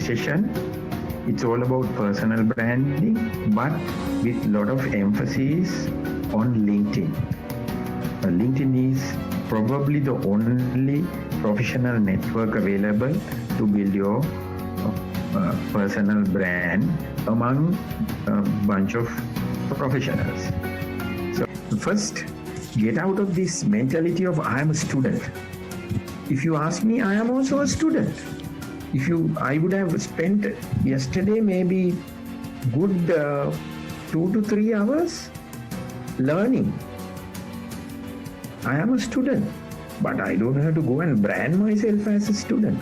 session, it's all about personal branding, but with a lot of emphasis on LinkedIn. LinkedIn is probably the only professional network available to build your personal brand among a bunch of professionals. So first, get out of this mentality of I am a student. If you ask me, I am also a student. I would have spent yesterday maybe good 2 to 3 hours learning. I am a student, but I don't have to go and brand myself as a student.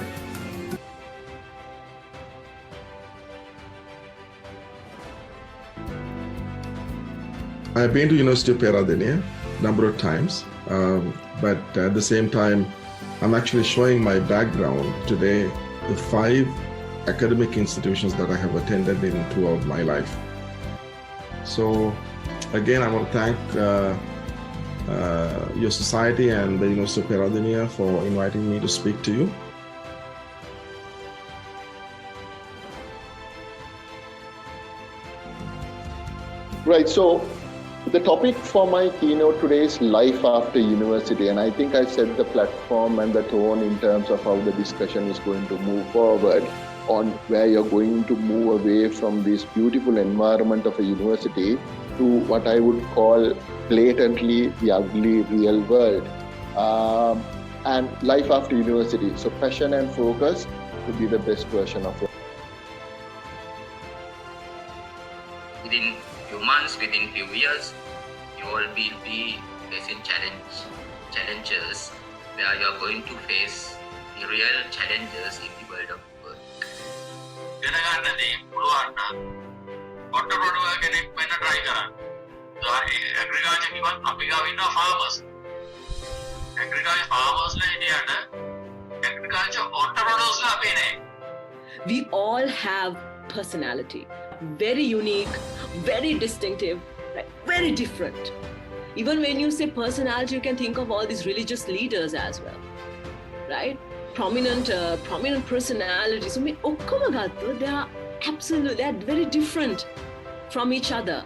I've been to University of Peradeniya a number of times, but at the same time, I'm actually showing my background today, the 5 academic institutions that I have attended throughout my life. So again, I want to thank your society and the University of Peradeniya for inviting me to speak to you. Right, so the topic for my keynote today is life after university, and I think I set the platform and the tone in terms of how the discussion is going to move forward on where you're going to move away from this beautiful environment of a university to what I would call blatantly the ugly real world, and life after university. So passion and focus to be the best version of it. Within few months, within few years, you all will be facing challenges where you are going to face the real challenges in the world of work. We all have personality, very unique, very distinctive, very different. Even when you say personality, you can think of all these religious leaders as well, right? Prominent personalities. They are very different from each other.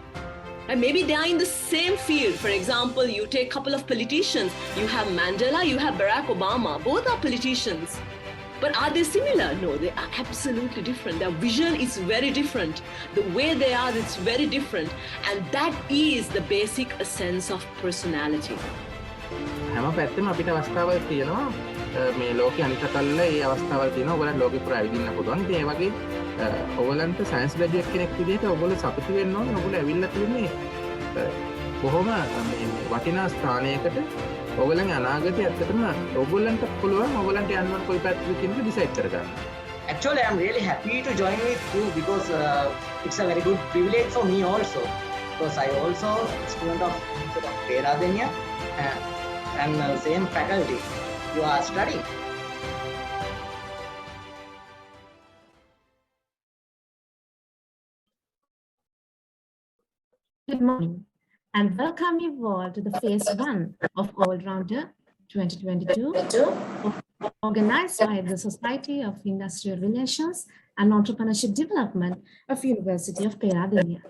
And maybe they are in the same field. For example, you take a couple of politicians. You have Mandela, you have Barack Obama. Both are politicians. But are they similar? No, they are absolutely different. Their vision is very different. The way they are, it's very different. And that is the basic essence of personality. හැම පැත්තෙම අපිට අවස්ථාවක් තියෙනවා මේ ලෝකේ අනිත් කල්ලා ඒ අවස්ථාවල් තියෙනවා ඔයගොල්ලන් ලෝකෙ පුරා ඇවිදින්න පුළුවන්. ඉතින් ඒ වගේ ඔයගොල්ලන්ට සයන්ස් ග්‍රැජුවේට් කෙනෙක් විදිහට ඔයගොල්ලෝ සතුටු වෙන්න ඕනේ. ඔයගොල්ලෝ ඇවිල්ලා තියෙන්නේ බොහොම වටිනා ස්ථානයකට. ඔයගොල්ලන්ගේ අනාගතය ඇත්තටම ඔයගොල්ලන්ට පුළුවන් ඔයගොල්ලන්ට යන්න ඕන කොයි පැත්තද කියන එක decide කරගන්න. Actually, I'm really happy to join with you because it's a very good privilege for me also. Because I also student of Peradeniya and same faculty you are studying. Good morning and welcome you all to the phase 1 of ALLROUNDER 2022 organized by the Society of Industrial Relations and Entrepreneurship Development of University of Peradeniya.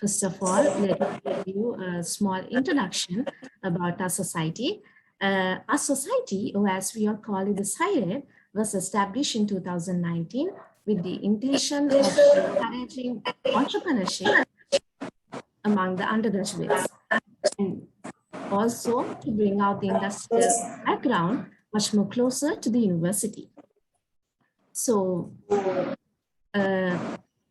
First of all, let me give you a small introduction about our society. Our society, or as we all call it, the SIRED, was established in 2019 with the intention of encouraging entrepreneurship among the undergraduates and also to bring out the industrial background much more closer to the university. So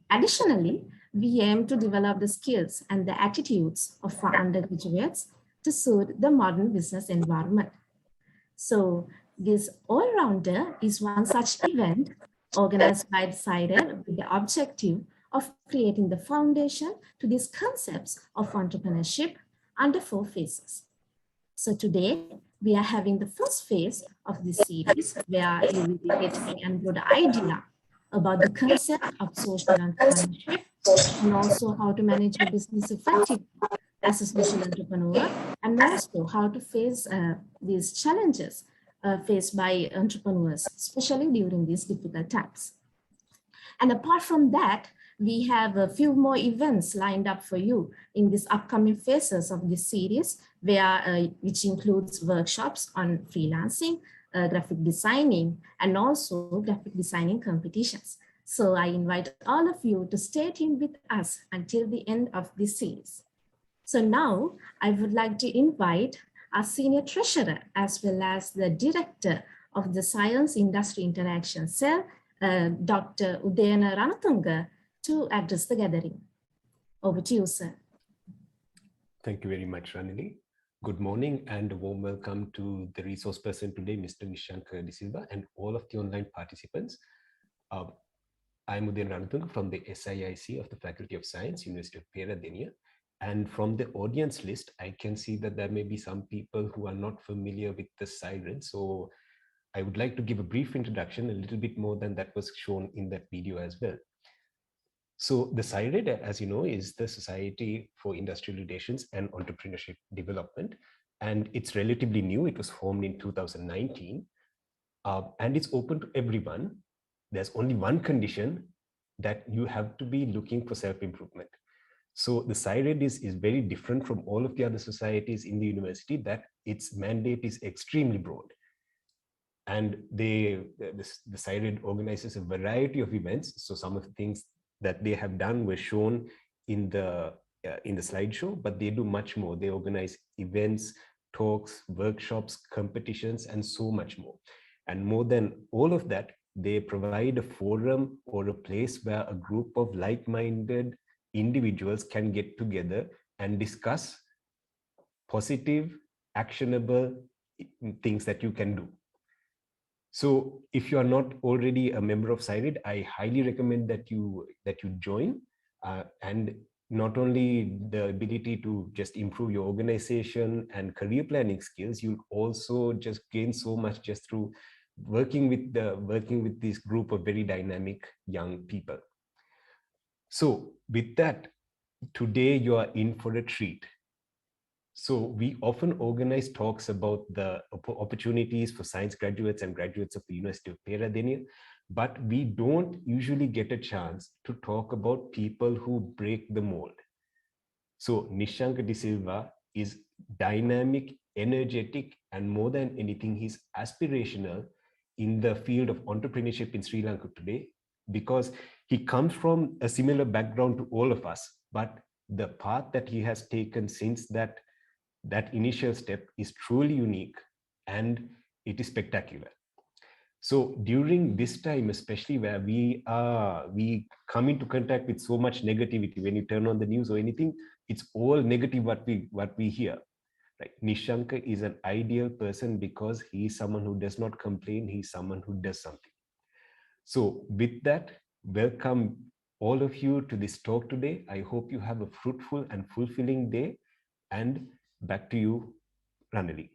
additionally, we aim to develop the skills and the attitudes of our undergraduates to suit the modern business environment. So this all-rounder is one such event organized by the SIRED with the objective of creating the foundation to these concepts of entrepreneurship under 4 phases. So today, we are having the first phase of this series where you will be getting a good idea about the concept of social entrepreneurship and also how to manage your business effectively as a social entrepreneur, and also how to face these challenges faced by entrepreneurs, especially during these difficult times. And apart from that, we have a few more events lined up for you in this upcoming phases of this series, which includes workshops on freelancing, graphic designing, and also graphic designing competitions. So I invite all of you to stay tuned with us until the end of this series. So now I would like to invite our senior treasurer as well as the director of the Science Industry Interaction Cell, Dr. Udayana Ranatunga, to address the gathering. Over to you, sir. Thank you very much, Ranili. Good morning and a warm welcome to the resource person today, Mr. Nishshanka De Silva, and all of the online participants. I'm Udayana Ranatunga from the SIIC of the Faculty of Science, University of Peradeniya. And from the audience list, I can see that there may be some people who are not familiar with the siren. So I would like to give a brief introduction, a little bit more than that was shown in that video as well. So the SIRED, as you know, is the Society for Industrial Relations and Entrepreneurship Development. And it's relatively new. It was formed in 2019. And it's open to everyone. There's only one condition, that you have to be looking for self-improvement. So the SIRED is very different from all of the other societies in the university, that its mandate is extremely broad. And the SIRED organizes a variety of events. So some of the things that they have done were shown in the slideshow, but they do much more. They organize events, talks, workshops, competitions, and so much more. And more than all of that, they provide a forum or a place where a group of like-minded individuals can get together and discuss positive, actionable things that you can do. So if you are not already a member of SIRED, I highly recommend that you join, and not only the ability to just improve your organization and career planning skills, you'll also just gain so much just through working with this group of very dynamic young people. So with that, today you are in for a treat. So we often organize talks about the opportunities for science graduates and graduates of the University of Peradeniya, but we don't usually get a chance to talk about people who break the mold. So Nishshanka De Silva is dynamic, energetic, and more than anything, he's aspirational in the field of entrepreneurship in Sri Lanka today, because he comes from a similar background to all of us, but the path that he has taken since that initial step is truly unique, and it is spectacular. So during this time, especially where we come into contact with so much negativity, when you turn on the news or anything, it's all negative what we hear. Right? Nishshanka is an ideal person because he is someone who does not complain. He's someone who does something. So with that, welcome all of you to this talk today. I hope you have a fruitful and fulfilling day. And back to you, Ranili.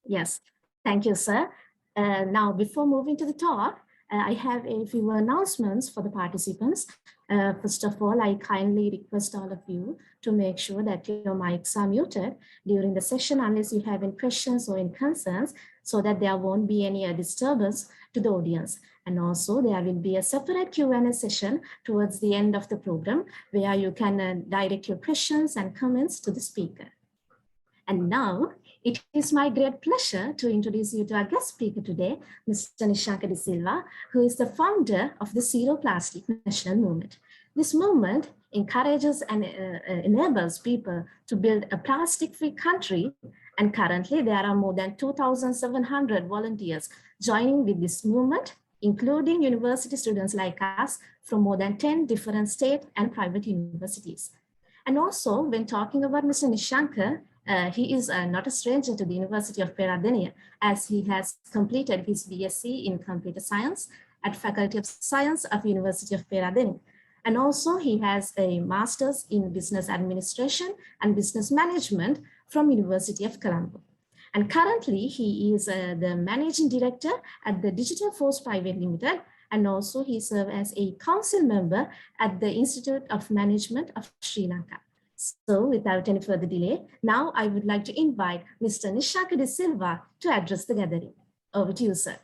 Yes, thank you, sir. Now, before moving to the talk, I have a few announcements for the participants. First of all, I kindly request all of you to make sure that your mics are muted during the session unless you have any questions or any concerns, so that there won't be any disturbance to the audience. And also there will be a separate Q&A session towards the end of the program where you can direct your questions and comments to the speaker. And now it is my great pleasure to introduce you to our guest speaker today, Mr. Nishshanka De Silva, who is the founder of the Zero Plastic National Movement. This movement encourages and enables people to build a plastic-free country. And currently there are more than 2,700 volunteers joining with this movement, including university students like us from more than 10 different state and private universities. And also, when talking about Mr. Nishshanka, he is not a stranger to the University of Peradeniya, as he has completed his BSc in Computer Science at Faculty of Science of University of Peradeniya. And also he has a Master's in Business Administration and Business Management from University of Colombo. And currently he is the Managing Director at the Digital Force Private Limited, and also he serves as a council member at the Institute of Management of Sri Lanka. So without any further delay, now I would like to invite Mr. Nishshanka De Silva to address the gathering. Over to you, sir.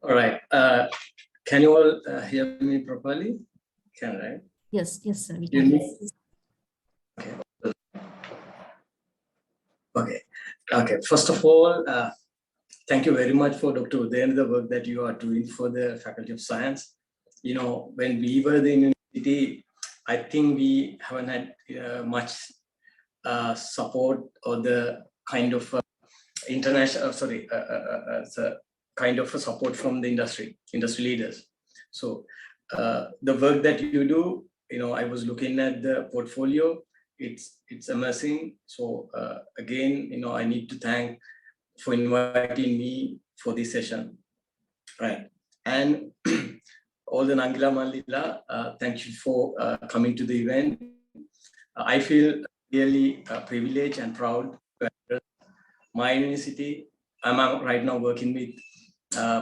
All right. Can you all hear me properly? Can, right? Yes, yes, sir. We You can. need- Okay. Okay. First of all, thank you very much for Dr. Udayan, the work that you are doing for the Faculty of Science. You know, when we were in university, I think we haven't had much support or the kind of international, the kind of a support from the industry leaders. So the work that you do, you know, I was looking at the portfolio. It's amazing. So again, you know, I need to thank for inviting me for this session, right? And all the Nangila Malila, thank you for coming to the event. I feel really privileged and proud to address my university. I'm right now working with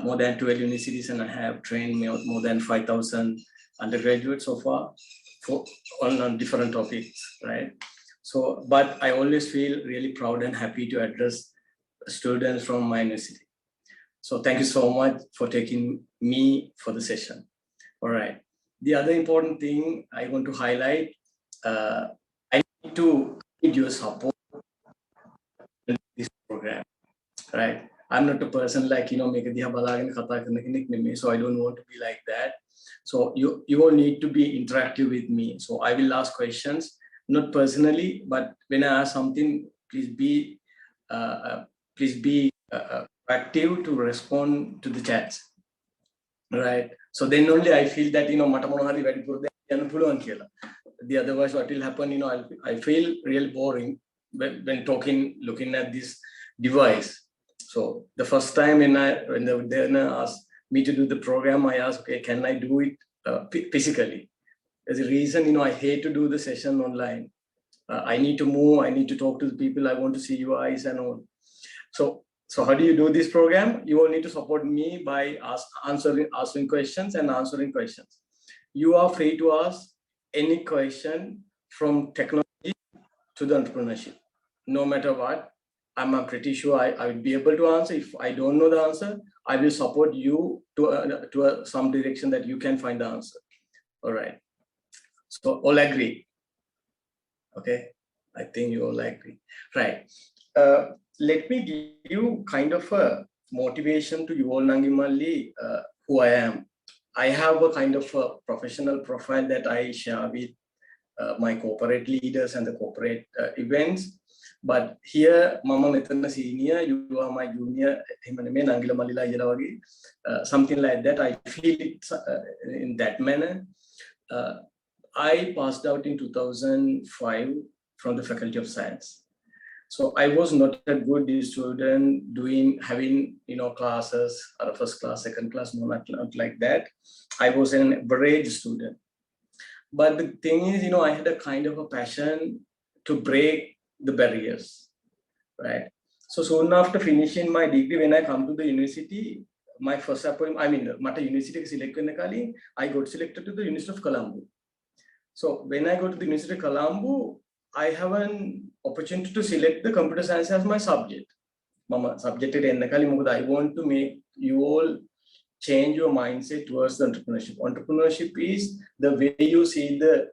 more than 12 universities, and I have trained more than 5,000 undergraduates so far on different topics, right? So, but I always feel really proud and happy to address students from my university. So thank you so much for taking me for the session. All right. The other important thing I want to highlight, I need your support in this program, right? I'm not a person like, you know, so I don't want to be like that. So you all need to be interactive with me. So I will ask questions, not personally, but when I ask something, please be active to respond to the chats, right? So then only I feel that, you know, the otherwise what will happen, you know, I feel real boring when talking, looking at this device. So the first time when they asked me to do the program, I asked, okay, can I do it physically? There's a reason, you know, I hate to do the session online. I need to move, I need to talk to the people, I want to see your eyes and all. So how do you do this program? You all need to support me by asking questions and answering questions. You are free to ask any question from technology to the entrepreneurship, no matter what. I'm pretty sure I will be able to answer. If I don't know the answer, I will support you to some direction that you can find the answer. All right. So all agree. Okay. I think you all agree. Right. Let me give you kind of a motivation to you all, Nangimalli, who I am. I have a kind of a professional profile that I share with my corporate leaders and the corporate events. But here, Mama Metana senior, you are my junior, something like that. I feel it in that manner. I passed out in 2005 from the Faculty of Science. So I was not a good student having, you know, classes, first class, second class, no, not like that. I was an average student. But the thing is, you know, I had a kind of a passion to break the barriers, right? So soon after finishing my degree, when I come to the university, my first appointment, I mean, Mata University selected, I got selected to the University of Colombo. So when I go to the University of Colombo, I have an opportunity to select the computer science as my subject. Mama subject I want to make you all change your mindset towards the entrepreneurship. Entrepreneurship is the way you see the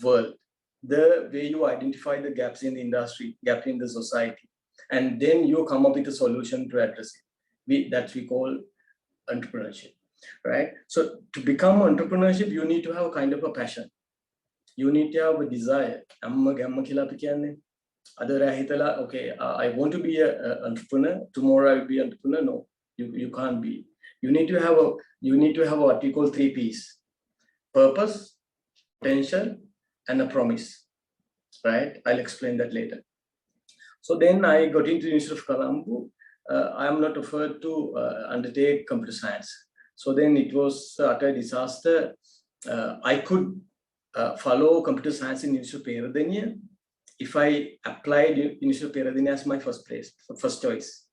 world, the way you identify the gaps in the industry, gap in the society, and then you come up with a solution to address it. That we call entrepreneurship, right? So to become entrepreneurship, you need to have a kind of a passion. You need to have a desire. Okay, I want to be an entrepreneur. Tomorrow I will be an entrepreneur. No, you can't be. You need to have what we call 3 P's: purpose, potential, and a promise. Right? I'll explain that later. So then I got into the University of Colombo. I am not offered to undertake computer science. So then it was utter disaster. I could follow computer science in University of Peradeniya if I applied University of Peradeniya as my first choice.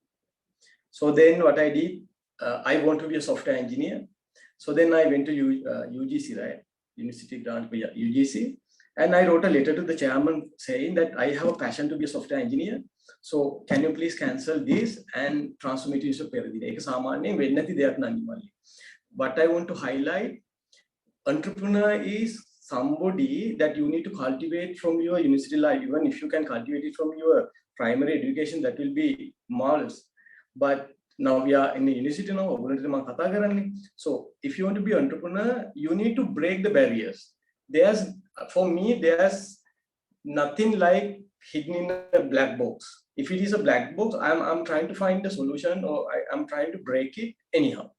So then what I did, I want to be a software engineer. So then I went to UGC, right? University Grant, UGC. And I wrote a letter to the chairman saying that I have a passion to be a software engineer. So can you please cancel this and transfer me to Peradeniya? But I want to highlight, entrepreneur is somebody that you need to cultivate from your university life. Even if you can cultivate it from your primary education, that will be marvelous. But now we are in the university now. So if you want to be an entrepreneur, you need to break the barriers. For me, there's nothing like hidden in a black box. If it is a black box, I'm trying to find a solution, or I'm trying to break it anyhow.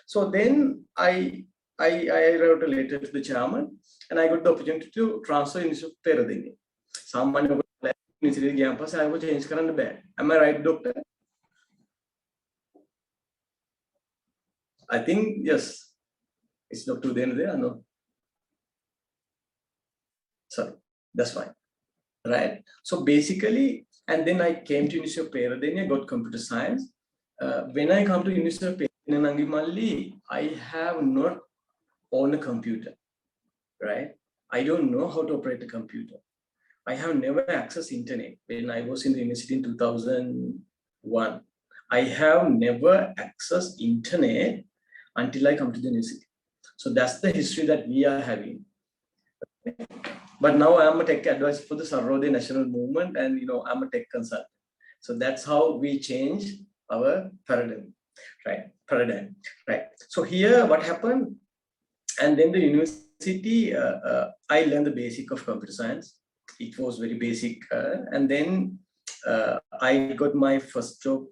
So then I wrote a letter to the chairman, and I got the opportunity to transfer into Peradeniya. I was change the bed. Am I right, doctor? I think yes. It's Dr. Udayan there? No. Sorry, that's fine. Right. So basically, and then I came to University of Peradeniya, got computer science. When I come to University of Peradeniya, I have not owned a computer. Right. I don't know how to operate a computer. I have never accessed internet. When I was in the university in 2001, I have never accessed internet until I come to the university. So that's the history that we are having. But now I am a tech advisor for the Sarvodaya National Movement, and I'm a tech consultant. So that's how we change our paradigm, right? So here, what happened? And then the university, I learned the basic of computer science. It was very basic, and then I got my first job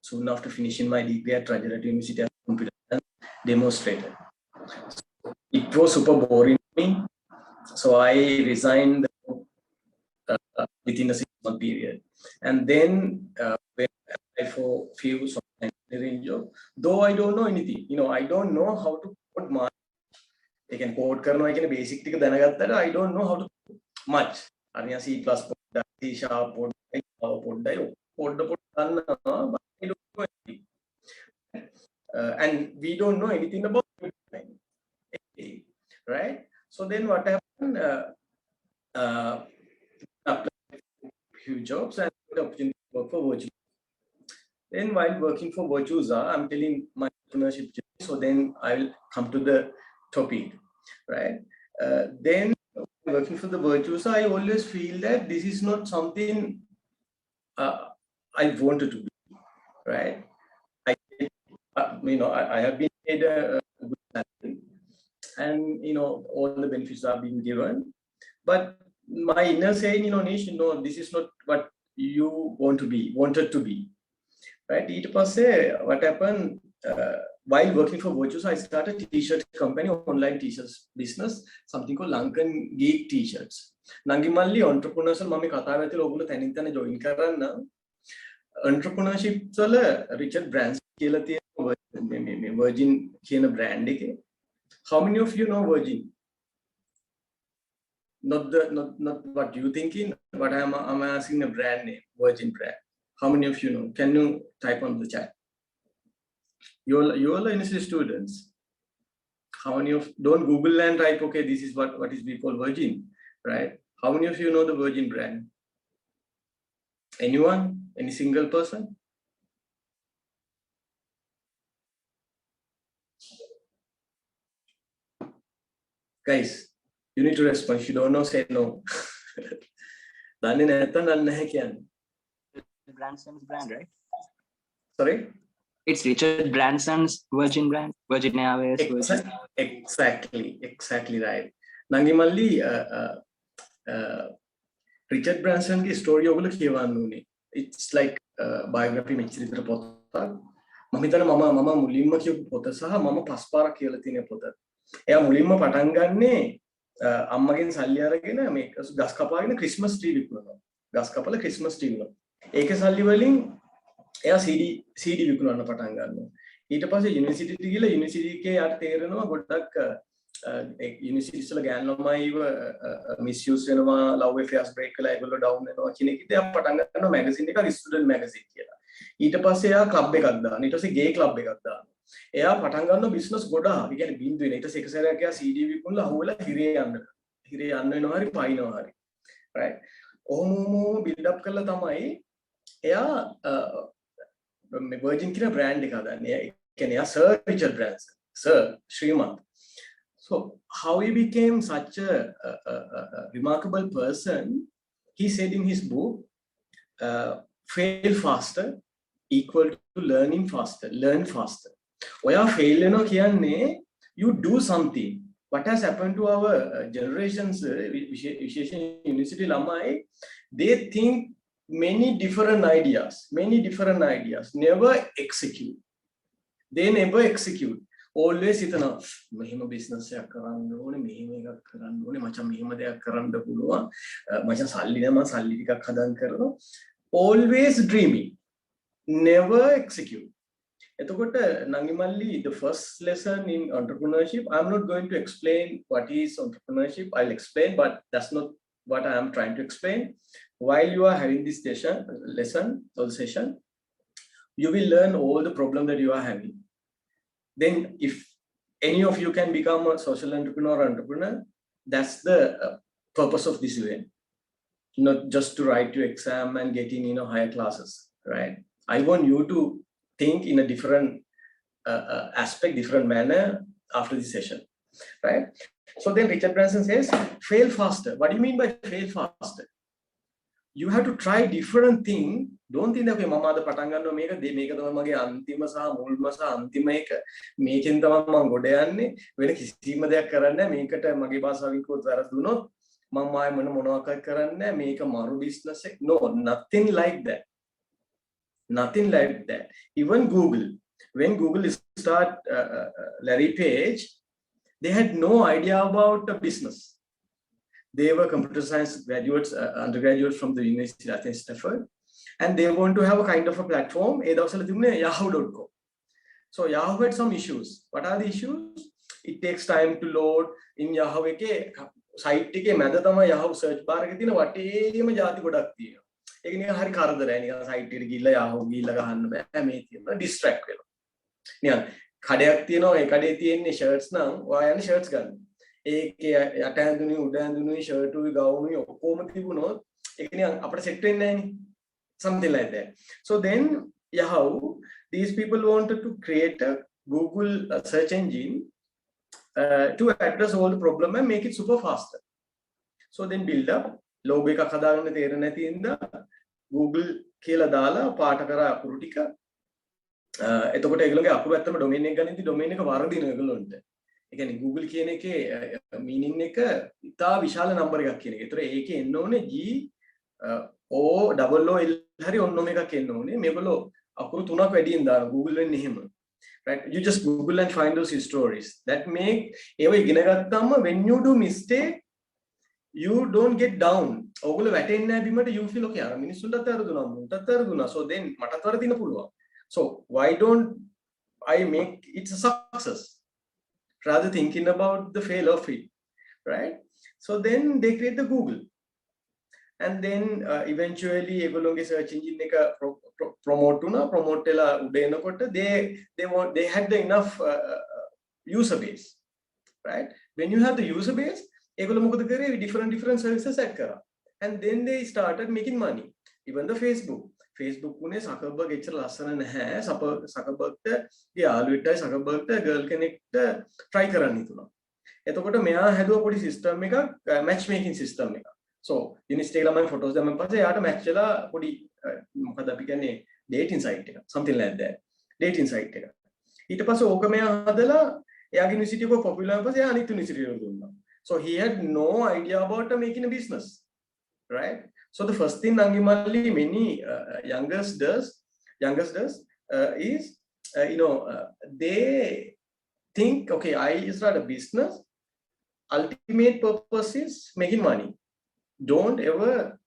soon after finishing my degree at Rajarat University as a computer science demonstrator. It was super boring to me, so I resigned within a 6-month period. And then when I applied for few software engineering jobs, though I don't know anything, I don't know how to code much. I can code karna, I can basic thing that I don't know how to code much. C++, C#, Java, but I don't know anything. And we don't know anything about it, right? So then what happened? Applied few jobs and got opportunity to work for Virtuosa. Then while working for Virtuosa, I'm telling my entrepreneurship journey. So then I'll come to the topic, right? Then working for the Virtuosa, I always feel that this is not something I wanted to be, right? I have been paid a good salary, and all the benefits are being given, but my inner saying, Nish, this is not what you wanted to be, right? What happened? While working for Virtuosa, I started a t-shirt company, online t-shirts business, something called Lankan Geek T-shirts. Nangimalli entrepreneurship mami katha vethi ogulu tanin tane join karanna. Entrepreneurship wala Richard Branson කියලා තියෙන Virgin කියන brand එකේ. How many of you know Virgin? Not what you thinking, but I'm asking a brand name, Virgin brand. How many of you know? Can you type on the chat? You all are university students. How many of, don't Google and type, okay, this is what is we call Virgin, right? How many of you know the Virgin brand? Anyone? Any single person? Guys, you need to respond. If you don't know, say no. Branson's brand, right? Sorry? It's Richard Branson's Virgin brand, Virgin Airways. Exactly right. Nangimalli, Richard Branson's story ogula kiyawannu. It's like biography mechirithara pota. Mama hitana mama mulimma kiyapu pota saha mama paspara kiyala thiyena pota. එයා මුලින්ම පටන් ගන්නේ අම්මගෙන් සල්ලි අරගෙන මේ ගස් කපාගෙන Christmas tree විකුණනවා. ගස් කපලා ක්‍රිස්මස් ට්‍රී විකුණනවා. ඒකේ සල්ලි වලින් එයා CD විකුණන්න පටන් ගන්නවා. ඊට පස්සේ යුනිවර්සිටියට ගිහලා යුනිවර්සිටි එකේ යාට තේරෙනවා ගොඩක් යුනිවර්සිටිස් වල ගෑනු ළමයිව මිස්යූස් වෙනවා, ලව් ඇෆෙයර්ස් බ්‍රේක් කරලා ඒගොල්ලෝ ඩවුන් වෙනවා කියන එක. ඉතින් එයා පටන් ගන්නවා මැගසින් එකක් ස්ටුඩන්ට් මැගසින් කියලා. ඊට පස්සේ එයා ක්ලබ් එකක් දානවා. ඊට පස්සේ ගේ ක්ලබ් එකක් දානවා. එයා පටන් ගන්නවා බිස්නස් ගොඩාක්. ඒ කියන්නේ බින්දුවේ. ඊට පස්සේ එක සැරයක් එයා CD විකුණලා අහුවෙලා හිරේ යන්න වෙනවා හරි පයින්නවා හරි. right? ඔහොම බිල්ඩ් අප් කරලා තමයි එයා මේ වර්ජින් කියන බ්‍රෑන්ඩ් එක හදන්නේ. ඒ කියන්නේ එයා සර් රිචඩ් බ්‍රෑන්සන්. සර් ශ්‍රීමන්ත. So how he became such a remarkable person, he said in his book, fail faster equal to learning faster, learn faster. Oya fail kiyanne, you do something. What has happened to our generations, Visheshan University lamai, they think many different ideas, never execute. They never execute. Always itana mehima business එකක් කරන්න ඕනේ, මෙහෙම එකක් කරන්න ඕනේ, මචං මෙහෙම දෙයක් කරන්න පුළුවන්, මචං සල්ලි නෑ, මම සල්ලි ටිකක් හදන් කරනවා. Always dreaming, never execute. එතකොට නංගිමල්ලි, the first lesson in entrepreneurship, I'm not going to explain what is entrepreneurship. I'll explain, but that's not what I am trying to explain. While you are having this session, you will learn all the problem that you are having. Then if any of you can become a social entrepreneur, that's the purpose of this event. Not just to write your exam and get in higher classes, right? I want you to think in a different aspect, different manner after this session, right? So then Richard Branson says, fail faster. What do you mean by fail faster? You have to try different things. Don't think that mama ada patan gannawa meka thamai mage antima saha mulma saha antima eka meken thamai man goda yanne wena kisima deyak karanne naha mekata mage basawen ko waradunot mama ay monawa karanne naha meka maru business ek. No, nothing like that. Even Google, when Google start Larry Page, they had no idea about the business. They were computer science graduates, undergraduates from the University of Stanford, and they want to have a kind of a platform. Yahoo.com. So Yahoo had some issues. What are the issues? It takes time to load in Yahoo. Site ke mada tama Yahoo search bar ke tina watema jati godak tiyenawa. Ek niya hari karadara niya site එක ගිහලා Yahoo ගිහලා ගහන්න බෑ මේ තියෙනවා distract වෙනවා. නිකන් කඩයක් තියෙනවා ඒ කඩේ තියෙන්නේ shirts නම් ඔයා යන්නේ shirts ගන්න. ඒකේ යට ඇඳුනුයි උඩ ඇඳුනුයි shirt උයි gown උයි ඔක්කොම තිබුණොත් ඒක නිකන් අපිට set වෙන්නේ නැහැනේ. Something like that. So then Yahoo, these people wanted to create a Google search engine to address all the problem and make it super faster. So then build up logo එකක් හදාගන්න තේරෙන්නේ නැති ඉඳලා Google කියලා දාලා පාට කරා අකුරු ටික. එතකොට ඒගොල්ලෝගේ අකුරු ඇත්තම domain එක ගන්න ඉතින් domain එක වර්ධින ඒගොල්ලොන්ට. ඒ කියන්නේ Google කියන එකේ meaning එක ඉතා විශාල number එකක් කියන එක. ඒතර ඒකේ එන්න ඕනේ G O double O L හරි ඔන්නෝම එකක් එන්න ඕනේ. මේගොල්ලෝ අකුරු තුනක් වැඩියෙන් දාන Google වෙන්නේ එහෙම. Right? You just Google and find those stories. That make ඒව ඉගෙන ගත්තාම when you do mistake, you don't get down. ඔයගොල්ලෝ වැටෙන්නේ නැහැ බිමට. You feel okay. අර මිනිස්සුන්ටත් අරදුනා මුන්ටත් අරදුනා. So then මටත් වරදින්න පුළුවන්. So why don't I make it a success rather thinking about the fail of it, right? So then they create the Google, and then eventually ඒගොල්ලෝගේ search engine එක promote වෙලා උඩ එනකොට they had the enough user base, right? When you have the user base, ඒගොල්ලෝ මොකද කරේ different services add කරා, and then they started making money. Even the Facebook උනේ සකර්බර්ග් එච්චර ලස්සන නැහැ. සකර්බර්ග්ට යාළුවෙක්ටයි සකර්බර්ග්ට ගර්ල් කෙනෙක්ට try කරන්න හිතුණා. එතකොට මෙයා හැදුවා පොඩි system එකක්, match making system එකක්. So University එකේ ළමයි photos දැම්මන් පස්සේ යාට match වෙලා පොඩි මොකද අපි කියන්නේ dating site එක, something like that. dating site එක. ඊට පස්සේ ඕක මෙයා හදලා එයාගේ university එක popular වුණා පස්සේ එයා අනිත් university වලට දුන්නා. So he had no idea about making a business, right? So the first thing Nangimalli many youngest does is they think, okay, I start a business. Ultimate purpose is making money. Don't ever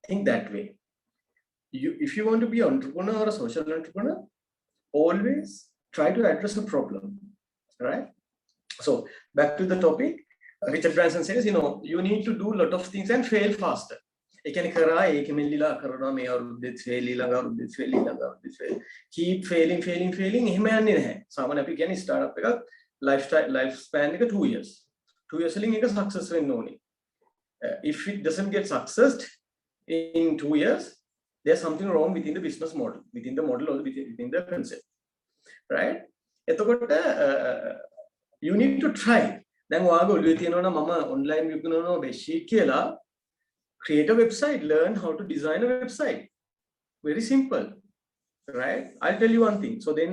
think that way. If you want to be an entrepreneur or a social entrepreneur, always try to address a problem, right? So back to the topic. Richard Branson says, you need to do a lot of things and fail faster. ඒ කියන්නේ කරා ඒකෙම ඉල්ලලා කරනවා මේ අවුරුද්දෙත් fail ඊළඟ අවුරුද්දෙත් fail ඊළඟ අවුරුද්දෙත් fail keep failing එහෙම යන්නේ නැහැ. සාමාන්‍ය අපි කියන්නේ ස්ටාර්ට්අප් එකක් life span එක 2 years. 2 years වලින් ඒක success වෙන්න ඕනේ. If it doesn't get success in 2 years, there's something wrong within the business model, within the model or within the concept, right? එතකොට you need to try. දැන් ඔයාගේ ඔළුවේ තියෙනවා නම් මම online විකුණනවා bedsheet කියලා, create a website, learn how to design a website. Very simple, right? I'll tell you one thing. So then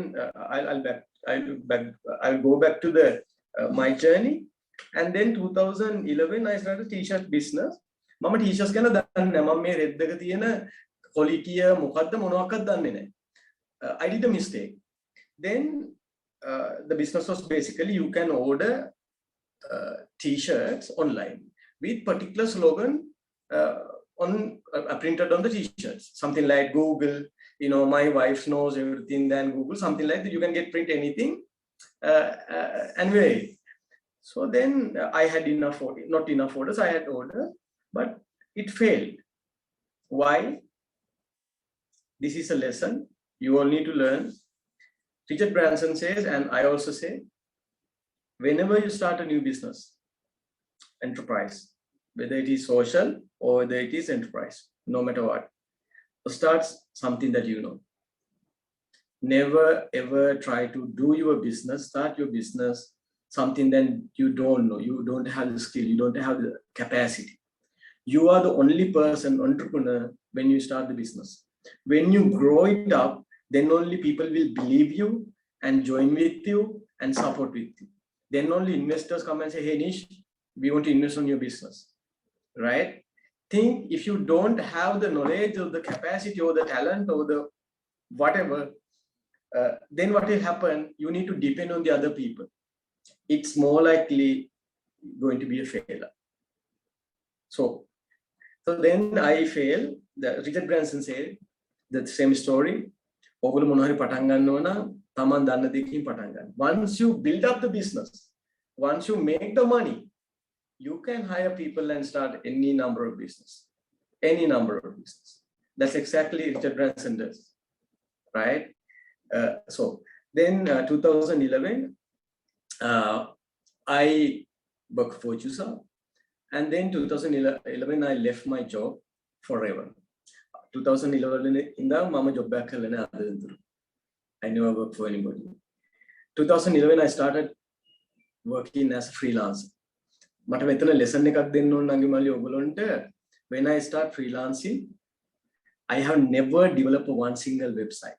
I'll go back to the my journey, and then 2011 I started t-shirt business. මම t-shirts ගැන දන්නේ නැහැ. මම මේ red එක තියෙන quality මොකද්ද මොනවාක්වත් දන්නේ නැහැ. I did a mistake. Then the business was basically you can order t-shirts online with particular slogan printed on the t-shirts, something like Google, my wife knows everything than Google, something like that. You can get print anything and wear it. So then I had not enough orders. I had orders, but it failed. Why? This is a lesson you all need to learn. Richard Branson says, and I also say, whenever you start a new business, enterprise, whether it is social or whether it is enterprise, no matter what, start something that you know. Never ever try to do your business, start your business, something that you don't know, you don't have the skill, you don't have the capacity. You are the only person, entrepreneur, when you start the business. When you grow it up, then only people will believe you and join with you and support with you. Then only investors come and say, hey Nish, we want to invest on your business, right? Think if you don't have the knowledge or the capacity or the talent or the whatever, then what will happen? You need to depend on the other people. It's more likely going to be a failure. So then I failed. Richard Branson said the same story. Once you build up the business, once you make the money, you can hire people and start any number of business. That's exactly Richard Branson does, right? So then 2011, I worked for Jusa, and then 2011 I left my job forever. 2011 in the mama job back. I never worked for anybody. 2011 I started working as a freelancer. But when I start freelancing, I have never developed one single website.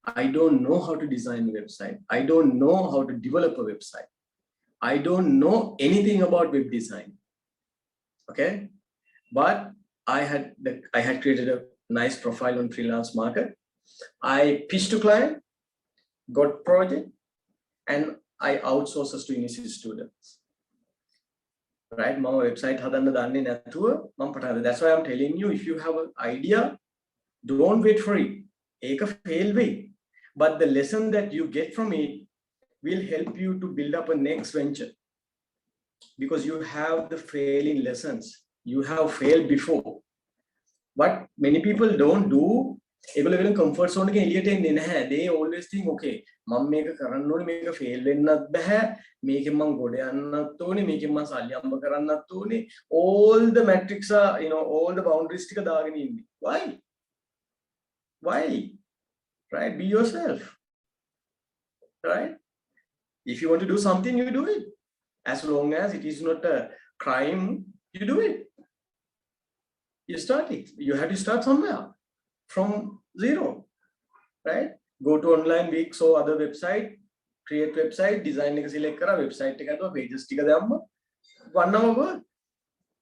I don't know how to design a website. I don't know how to develop a website. I don't know anything about web design. Okay, but I had created a nice profile on freelance market. I pitched to client, got project, and I outsourced to university students. Right, my website hadanna danne nathuwa mama patana. That's why I'm telling you, if you have an idea, don't wait for it. Eka fail way, but the lesson that you get from it will help you to build up a next venture, because you have the failing lessons. You have failed before. But many people don't do. Comfort zone they always think, okay, mom make a current make a fail in make him make him all the metrics are, all the boundaries. Why? Right? Be yourself. Right? If you want to do something, you do it. As long as it is not a crime, you do it. You start it. You have to start somewhere from zero, right? Go to online weeks or other website, create website, design select kara website pages 1 hour work.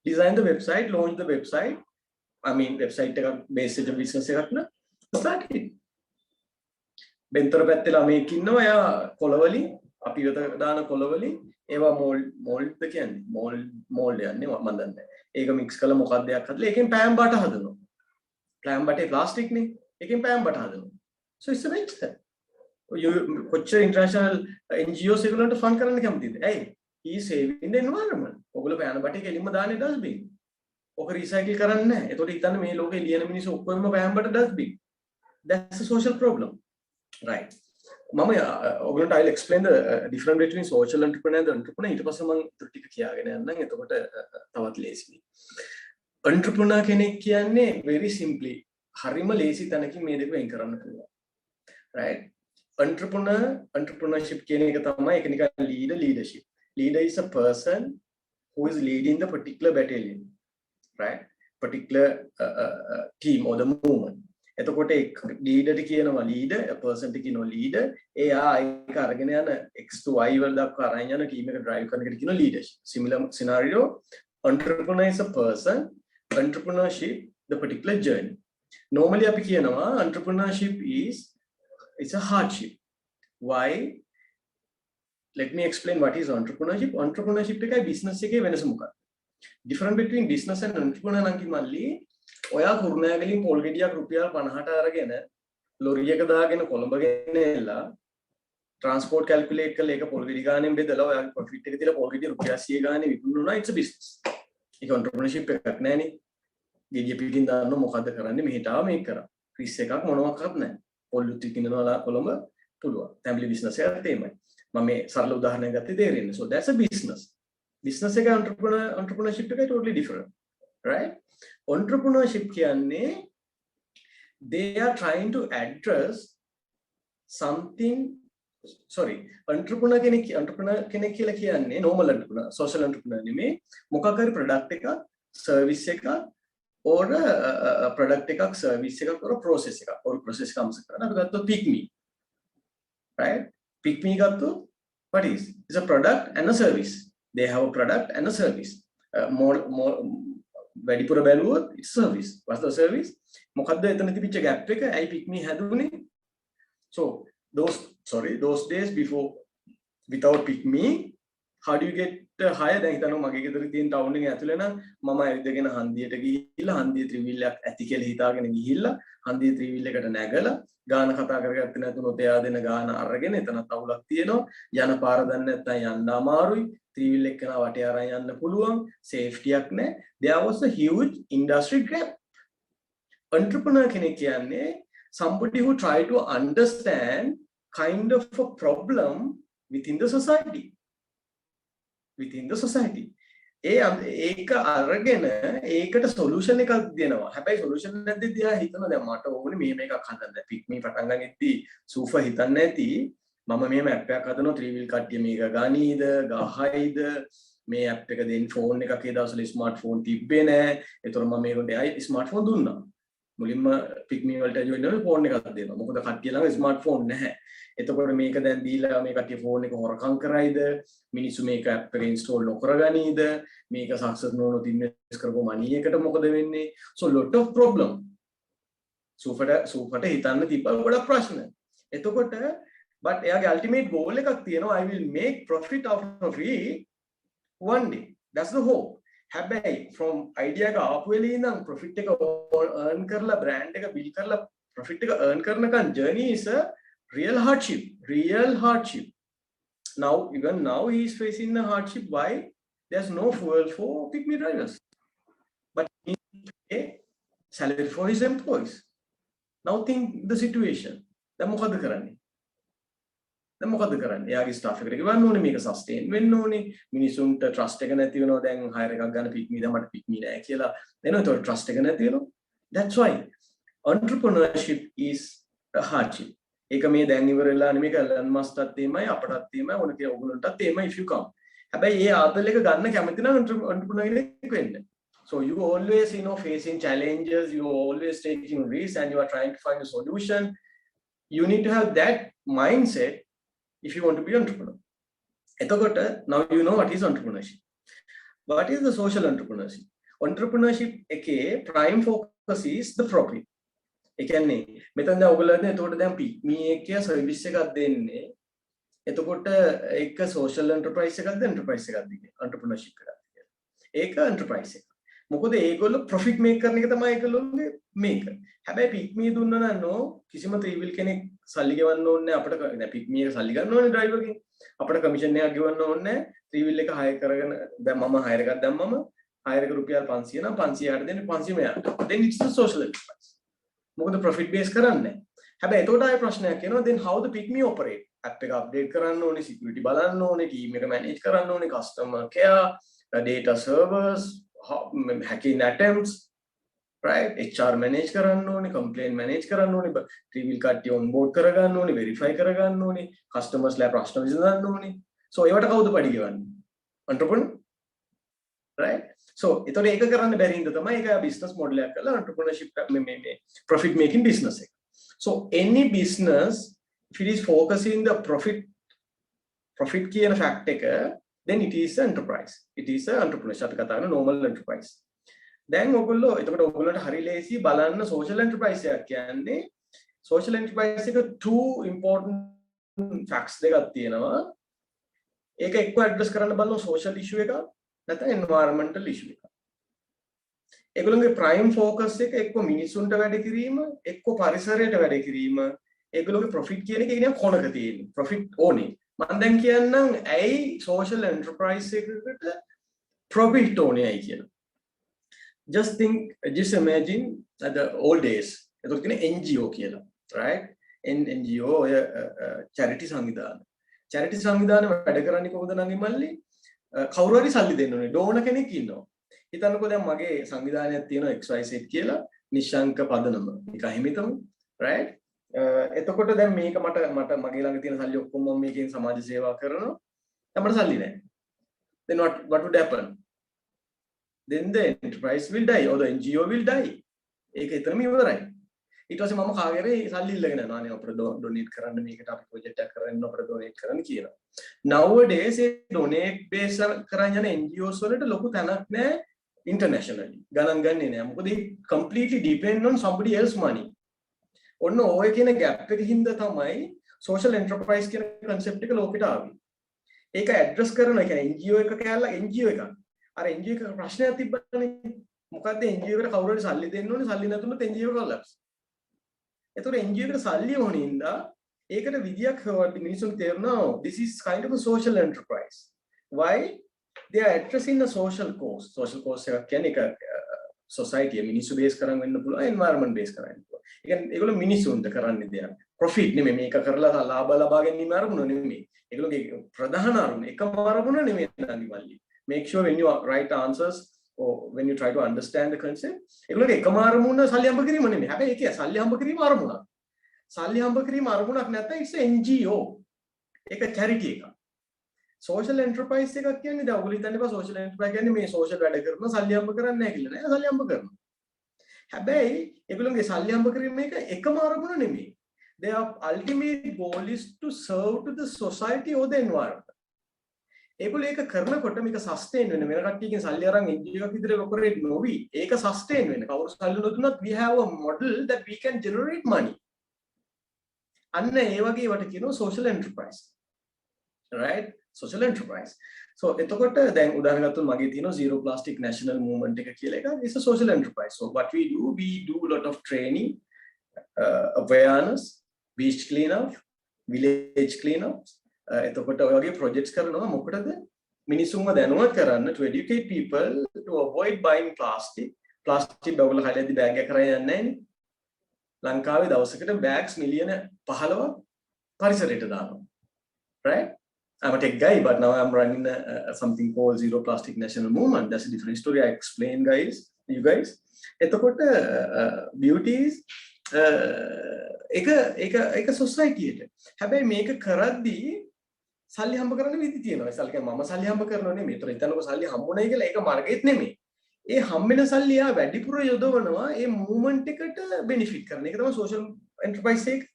Design the website, launch the website. I mean website basic business start it. Bentara pattela make inno ya kolawali api dana kolawali eva mold the කියන්නේ mold යන්නේ මම දන්නේ. ඒක mix කරලා මොකක්ද දෙයක් හදලා ඒකෙන් පෑම් බට හදනවා. පෑම් බටේ ප්ලාස්ටික් නේ. ඒකෙන් පෑම් බට හදනවා. So it's a mixture. You කොච්චර international NGOs එකලන්ට ෆන් කරන්න කැමතිද? Hey, he is saving the environment. ඔයගොල්ලෝ පෑම් බටේ කෙලින්ම දාන්නේ dustbin. ඔක රීසයිකල් කරන්නේ නැහැ. එතකොට හිතන්න මේ ලෝකේ ලියන මිනිස්සු ඔක්කොම වෑම්බට dustbin. That's a social problem. Right. Mama, I'll explain the difference between social entrepreneur and entrepreneur. ඊට පස්සේ මම ටික කියාගෙන යන්නම්. එතකොට තවත් ලේසියි. Entrepreneur කෙනෙක් කියන්නේ very simply හරිම ලේසි තැනකින් මේ දෙක වෙන් කරන්න පුළුවන්. Right? Entrepreneurship කියන එක තමයි ඒක නිකන් leadership. Leader is a person who is leading the particular battalion. Right? Particular team or the movement. එතකොට leader කියනවා leader, a person කියනවා leader. එයා ඒක අරගෙන යන x to y වල දක්වා අරන් යන team එක drive කරන එකට කියනවා leadership. Similar scenario, entrepreneur is a person, entrepreneurship the particular journey. Normally අපි කියනවා entrepreneurship it's a hardship. Why? Let me explain what is entrepreneurship. Entrepreneurship එකයි business එකේ වෙනස මොකක්ද? Difference between business and entrepreneur නම් කිව්වල්ලි ඔයා කුරුණෑගලින් පොල් ගෙඩියක් රුපියල් 50ට අරගෙන ලොරියක දාගෙන කොළඹ ගෙනල්ලා ට්‍රාන්ස්පෝර්ට් කැල්කියුලේට් කරලා ඒක පොල් ගෙඩි ගානෙන් බෙදලා ඔයාගේ ප්‍රොෆිට් එක තියලා පොල් ගෙඩිය රුපියල් 100 ගානේ විකුණනවා. it's a business. ඒක entrepreneurship එකක් නෑනේ. ගෙඩිය පිටින් දාන්න මොකද්ද කරන්නේ? මෙහෙට ආව මේක කරා. රිස් එකක් මොනවාක්වත් නෑ. පොල්ලුත් විකිනනවා කොළඹ පුළුවන්. family business එකක් තේමයි. මම මේ සරල උදාහරණයක් ගත්තේ තේරෙන්නේ. so that's a business. Business එක entrepreneurship එකයි totally different. Right? Entrepreneurship කියන්නේ they are trying to address something. Sorry, entrepreneur කෙනෙක් කියලා කියන්නේ normal entrepreneur, social entrepreneur නෙමෙයි. මොකක් හරි product එකක්, service එකක් or product එකක්, service එකක් or process එකක් or process එකක් අමතක කරලා අපි ගත්තොත් pick me. Right? Pick me ගත්තොත් what is? It's a product and a service. They have a product and a service. More වැඩිපුර බැලුවොත් it's service. What's the service? මොකද්ද එතන තිබිච්ච gap එක? ඇයි pick me හැදුනේ? So those days before without pick me, how do you get higher? දැන් හිතනවා මගේ ගෙදර තියෙන ටවුන් එකේ ඇතුලේ නම් මම ඇවිදගෙන හන්දියට ගිහිල්ලා හන්දිය ත්‍රිවිල්ලයක් ඇති කියලා හිතාගෙන ගිහිල්ලා හන්දිය ත්‍රිවිල් එකට නැගලා ගාන කතා කරගත්තේ නැතුනොත් එයා දෙන ගාන අරගෙන එතනත් අවුලක් තියෙනවා. යන පාර දන්නේ නැත්නම් යන්න අමාරුයි. ත්‍රිවිල් එක්කන වටේ අරන් යන්න පුළුවන්. සේෆ්ටියක් නැහැ. There was a huge industry gap. Entrepreneur කෙනෙක් කියන්නේ somebody who try to understand kind of a problem within the society. Within the society. ඒක අරගෙන ඒකට solution එකක් දෙනවා. හැබැයි solution එකක් දෙද්දී එයා හිතනවා දැන් මට ඕනේ මෙහෙම එකක් හදන්න. පික් මේ පටන් ගන්නෙද්දී සූෆා හිතන්නේ නැති මම මෙහෙම app එකක් හදනවා ත්‍රිවිල් කට්ටිය මේක ගනීද ගහයිද මේ app එක දෙන්න ෆෝන් එකක් ඒ දවස්වල ස්මාර්ට්ෆෝන් තිබ්බේ නැහැ. ඒතර මම මේකට ස්මාර්ට්ෆෝන් දුන්නා. මුලින්ම පික් මේ වලට ජොයින් වෙනවා ෆෝන් එකක් දෙනවා. මොකද කට්ටිය ළඟ ස්මාර්ට්ෆෝන් නැහැ. එතකොට මේක දැන් දීලා මේ කට්ටිය ෆෝන් එක හොරකම් කරයිද? මිනිස්සු මේක app එක install නොකරගනීද? මේක සක්සස් නොවුනොත් ඉන්වෙස්ට් කරපු money එකට මොකද වෙන්නේ? So lot of problem. සූෆට හිතන්න තිබ්බා ගොඩක් ප්‍රශ්න. එතකොට but එයාගේ ultimate goal එකක් තියෙනවා I will make profit out of it one day. That's the hope. හැබැයි from idea එක ආපු වෙලේ ඉඳන් profit එක earn කරලා brand එක build කරලා profit එක earn කරනකන් journey is a real hardship. Now even now he is facing the hardship. Why? There's no fuel for pick me drivers, but he needs to pay salary for his employees. Now think the situation. දැන් මොකද කරන්නේ? එයාගේ staff එකට ගෙවන්න ඕනේ මේක sustain වෙන්න ඕනේ මිනිසුන්ට ට්‍රස්ට් එක නැති වෙනවා දැන් හයර් එකක් ගන්න පික් මී දැන් මට පික් මී නැහැ කියලා එනවා ඒතකොට ට්‍රස්ට් එක නැති වෙනවා that's why entrepreneurship is a hardship ඒක මේ දැන් ඉවරලා නෙමෙයි කලන් මස්ටත් තේමයි අපටත් තේමයි ඕන කියලා ඔයගොල්ලන්ටත් තේමයි if you come හැබැයි ඒ ආතල් එක ගන්න කැමති නම් entrepreneur කෙනෙක් වෙන්න so you always facing challenges you always taking risks and you are trying to find a solution you need to have that mindset if you want to be entrepreneur. Now you know what is entrepreneurship. What is the social entrepreneurship? Entrepreneurship එකේ prime focus is the profit. ඒ කියන්නේ මෙතන දැන් ඔයගොල්ලෝ එතකොට දැන් මේ එකේ service එකක් දෙන්නේ. එතකොට ඒක social enterprise එකක්ද enterprise එකක්ද කියන්නේ entrepreneurship එකක්ද කියන්නේ. ඒක enterprise එක. මොකද ඒගොල්ලෝ profit make කරන එක තමයි ඒගොල්ලෝගේ මේක. හැබැයි pick me දුන්නා නම් කිසිම ත්‍රිවිල් කෙනෙක් සල්ලි ගෙවන්න ඕනේ නැහැ අපිට දැන් pick me එක සල්ලි ගන්න ඕනේ driver ගෙන් අපිට commission එකක් ගෙවන්න ඕනේ නැහැ ත්‍රිවිල් එක hire කරගෙන දැන් මම hire එකක් දැම්මම හයරක රුපියල් 500 නම් 500ට දෙන්නේ 500 මෙයාට. then it's a social enterprise. මොකද profit base කරන්නේ. හැබැයි එතකොට ආයෙ ප්‍රශ්නයක් එනවා then how the pygmy operate? app එක update කරන්න ඕනේ, security බලන්න ඕනේ, team එක manage කරන්න ඕනේ, customer care, data servers, hacking attempts, right? HR manage කරන්න ඕනේ, complaint manage කරන්න ඕනේ, trivial කට්ටිය on board කරගන්න ඕනේ, verify කරගන්න ඕනේ, customers ලා ප්‍රශ්න විසඳන්න ඕනේ. so ඒවට කවුද පඩි ගෙවන්නේ? entrepreneur, right? so එතකොට ඒක කරන්න බැරි හින්දා තමයි ඒක business model එකක් කරලා entrepreneurship මේ profit making business එක. so any business if it is focusing the profit කියන fact එක, then it is an enterprise, it is an entrepreneurship අපි කතා කරන normal enterprise. දැන් ඔයගොල්ලෝ එතකොට ඔයගොල්ලන්ට හරි ලේසි බලන්න social enterprise එකක් කියන්නේ social enterprise එක two important facts දෙකක් තියෙනවා. ඒක එක්ක address කරන්න බලන social issue එකක් නැත්නම් environmental issue එකක්. ඒගොල්ලන්ගේ prime focus එක එක්ක මිනිසුන්ට වැඩ කිරීම, එක්ක පරිසරයට වැඩ කිරීම. ඒගොල්ලෝගේ profit කියන එක කියන්නේ කොනක තියෙන්නේ. profit ඕනේ. මම දැන් කියන්නම් ඇයි social enterprise එකකට profit ඕනේ ඇයි කියලා. just imagine the old days. එතකොට කියන්නේ NGO කියලා, right? NGO charity සංවිධාන. charity සංවිධාන වැඩ කරන්නේ කොහොමද නම් මල්ලි? කවුරු හරි සල්ලි දෙන්න ඕනේ. ඩෝනර් කෙනෙක් ඉන්නවා. හිතන්නකෝ දැන් මගේ සංවිධානයක් තියෙනවා XYZ කියලා, නිශ්ශංක පදනම. ඒක හිමිතම, right? එතකොට දැන් මේක මට මගේ ළඟ තියෙන සල්ලි ඔක්කොම මම මේකෙන් සමාජ සේවා කරනවා. දැන් මට සල්ලි නැහැ. then what would happen? then the enterprise will die or the NGO will die. ඒක එතරම් ඉවරයි. ඊට පස්සේ මම කාගෙරේ සල්ලි ඉල්ලගෙන යනවා. අනේ අපිට donate කරන්න, මේකට අපි project එකක් කරන්න අපිට donate කරන්න කියලා. nowadays ඒ donate base කරන් යන NGOs වලට ලොකු තැනක් නැහැ internationally. ගණන් ගන්නේ නැහැ. මොකද they completely depend on somebody else money. ඔන්න ඔය කියන gap එක හින්දා තමයි social enterprise කියන concept එක ලෝකෙට ආවේ. ඒක address කරන ඒ කියන්නේ NGO එක කැලලා NGO එකක්. අර NGO එක ප්‍රශ්නයක් තිබ්බනේ. මොකද්ද NGO එකට කවුරු හරි සල්ලි දෙන්න ඕනේ, සල්ලි නැතුනොත් NGO එක collapse. ඒතකොට NGO එකට සල්ලි ඕනේ හින්දා ඒකට විදියක් හොයන්න මිනිස්සුන්ට තේරෙනවා this is kind of a social enterprise. Why? They are addressing the social cause. social cause එක කියන්නේ එක society මිනිස්සු base කරන් වෙන්න පුළුවන්, environment base කරන් වෙන්න පුළුවන්. ඒ කියන්නේ ඒගොල්ලෝ මිනිස්සුන්ට කරන්නේ දෙයක්. profit නෙමෙයි, මේක කරලා ලාභ ලබා ගැනීම අරමුණ නෙමෙයි. ඒගොල්ලෝගේ ප්‍රධාන අරමුණ එකම අරමුණ නෙමෙයි නන්දිමල්ලි. Make sure when you write answers or when you try to understand the concept, ඒගොල්ලෝගේ එකම අරමුණ සල්ලි හම්බ කිරීම නෙමෙයි. හැබැයි ඒකේ සල්ලි හම්බ කිරීම අරමුණක්. සල්ලි හම්බ කිරීම අරමුණක් නැත්නම් it's a NGO. ඒක charity එකක්. social enterprise එකක් කියන්නේ දැන් ඔයගොල්ලෝ හිතන්න එපා social enterprise කියන්නේ මේ social වැඩ කරනවා සල්ලි හම්බ කරන්නේ නැහැ කියලා. නෑ, සල්ලි හම්බ කරනවා. හැබැයි ඒගොල්ලෝගේ සල්ලි හම්බ කිරීම එක එකම අරමුණ නෙමෙයි. Their ultimate goal is to serve to the society or the environment. ඒගොල්ලෝ ඒක කරනකොට මේක sustain වෙන වෙන කට්ටියකින් සල්ලි අරන් NGO එකක් විදිහට ඔපරේට් නොවි. ඒක sustain වෙන. කවුරු සල්ලි නොදුන්නත් we have a model that we can generate money. අන්න ඒ වගේ වට කියනවා social enterprise. Right? social enterprise. So එතකොට දැන් උදාහරණ ගත්තොත් මගේ තියෙනවා zero plastic national movement එක කියලා එක. It's a social enterprise. So what we do a lot of training, awareness, beach cleanup, village cleanup. එතකොට ඔය වගේ projects කරනවා මොකටද? මිනිසුන්ව දැනුවත් කරන්න, to educate people to avoid buying plastic. plastic බගල හරියදී බෑග් එක කරන් යන්නේ නැහැ නේ. ලංකාවේ දවසකට bags මිලියන 15ක් පරිසරයට දානවා. Right? I'm a tech guy, but now I'm running something called Zero Plastic National Movement. That's a different story. I explain, you guys. එතකොට beauty is එක society එක. හැබැයි මේක කරද්දී සල්ලි හම්බ කරන්න විදි තියෙනවා. ඒ සල්ලි මම සල්ලි හම්බ කරනව නෙමෙයි. ඒතර හිතන්නකො සල්ලි හම්බුනේ කියලා ඒක මාර්ගෙත් නෙමෙයි. ඒ හම්බෙන සල්ලි ආ වැඩිපුර යොදවනවා ඒ movement එකට benefit කරන. ඒක තමයි social enterprise එක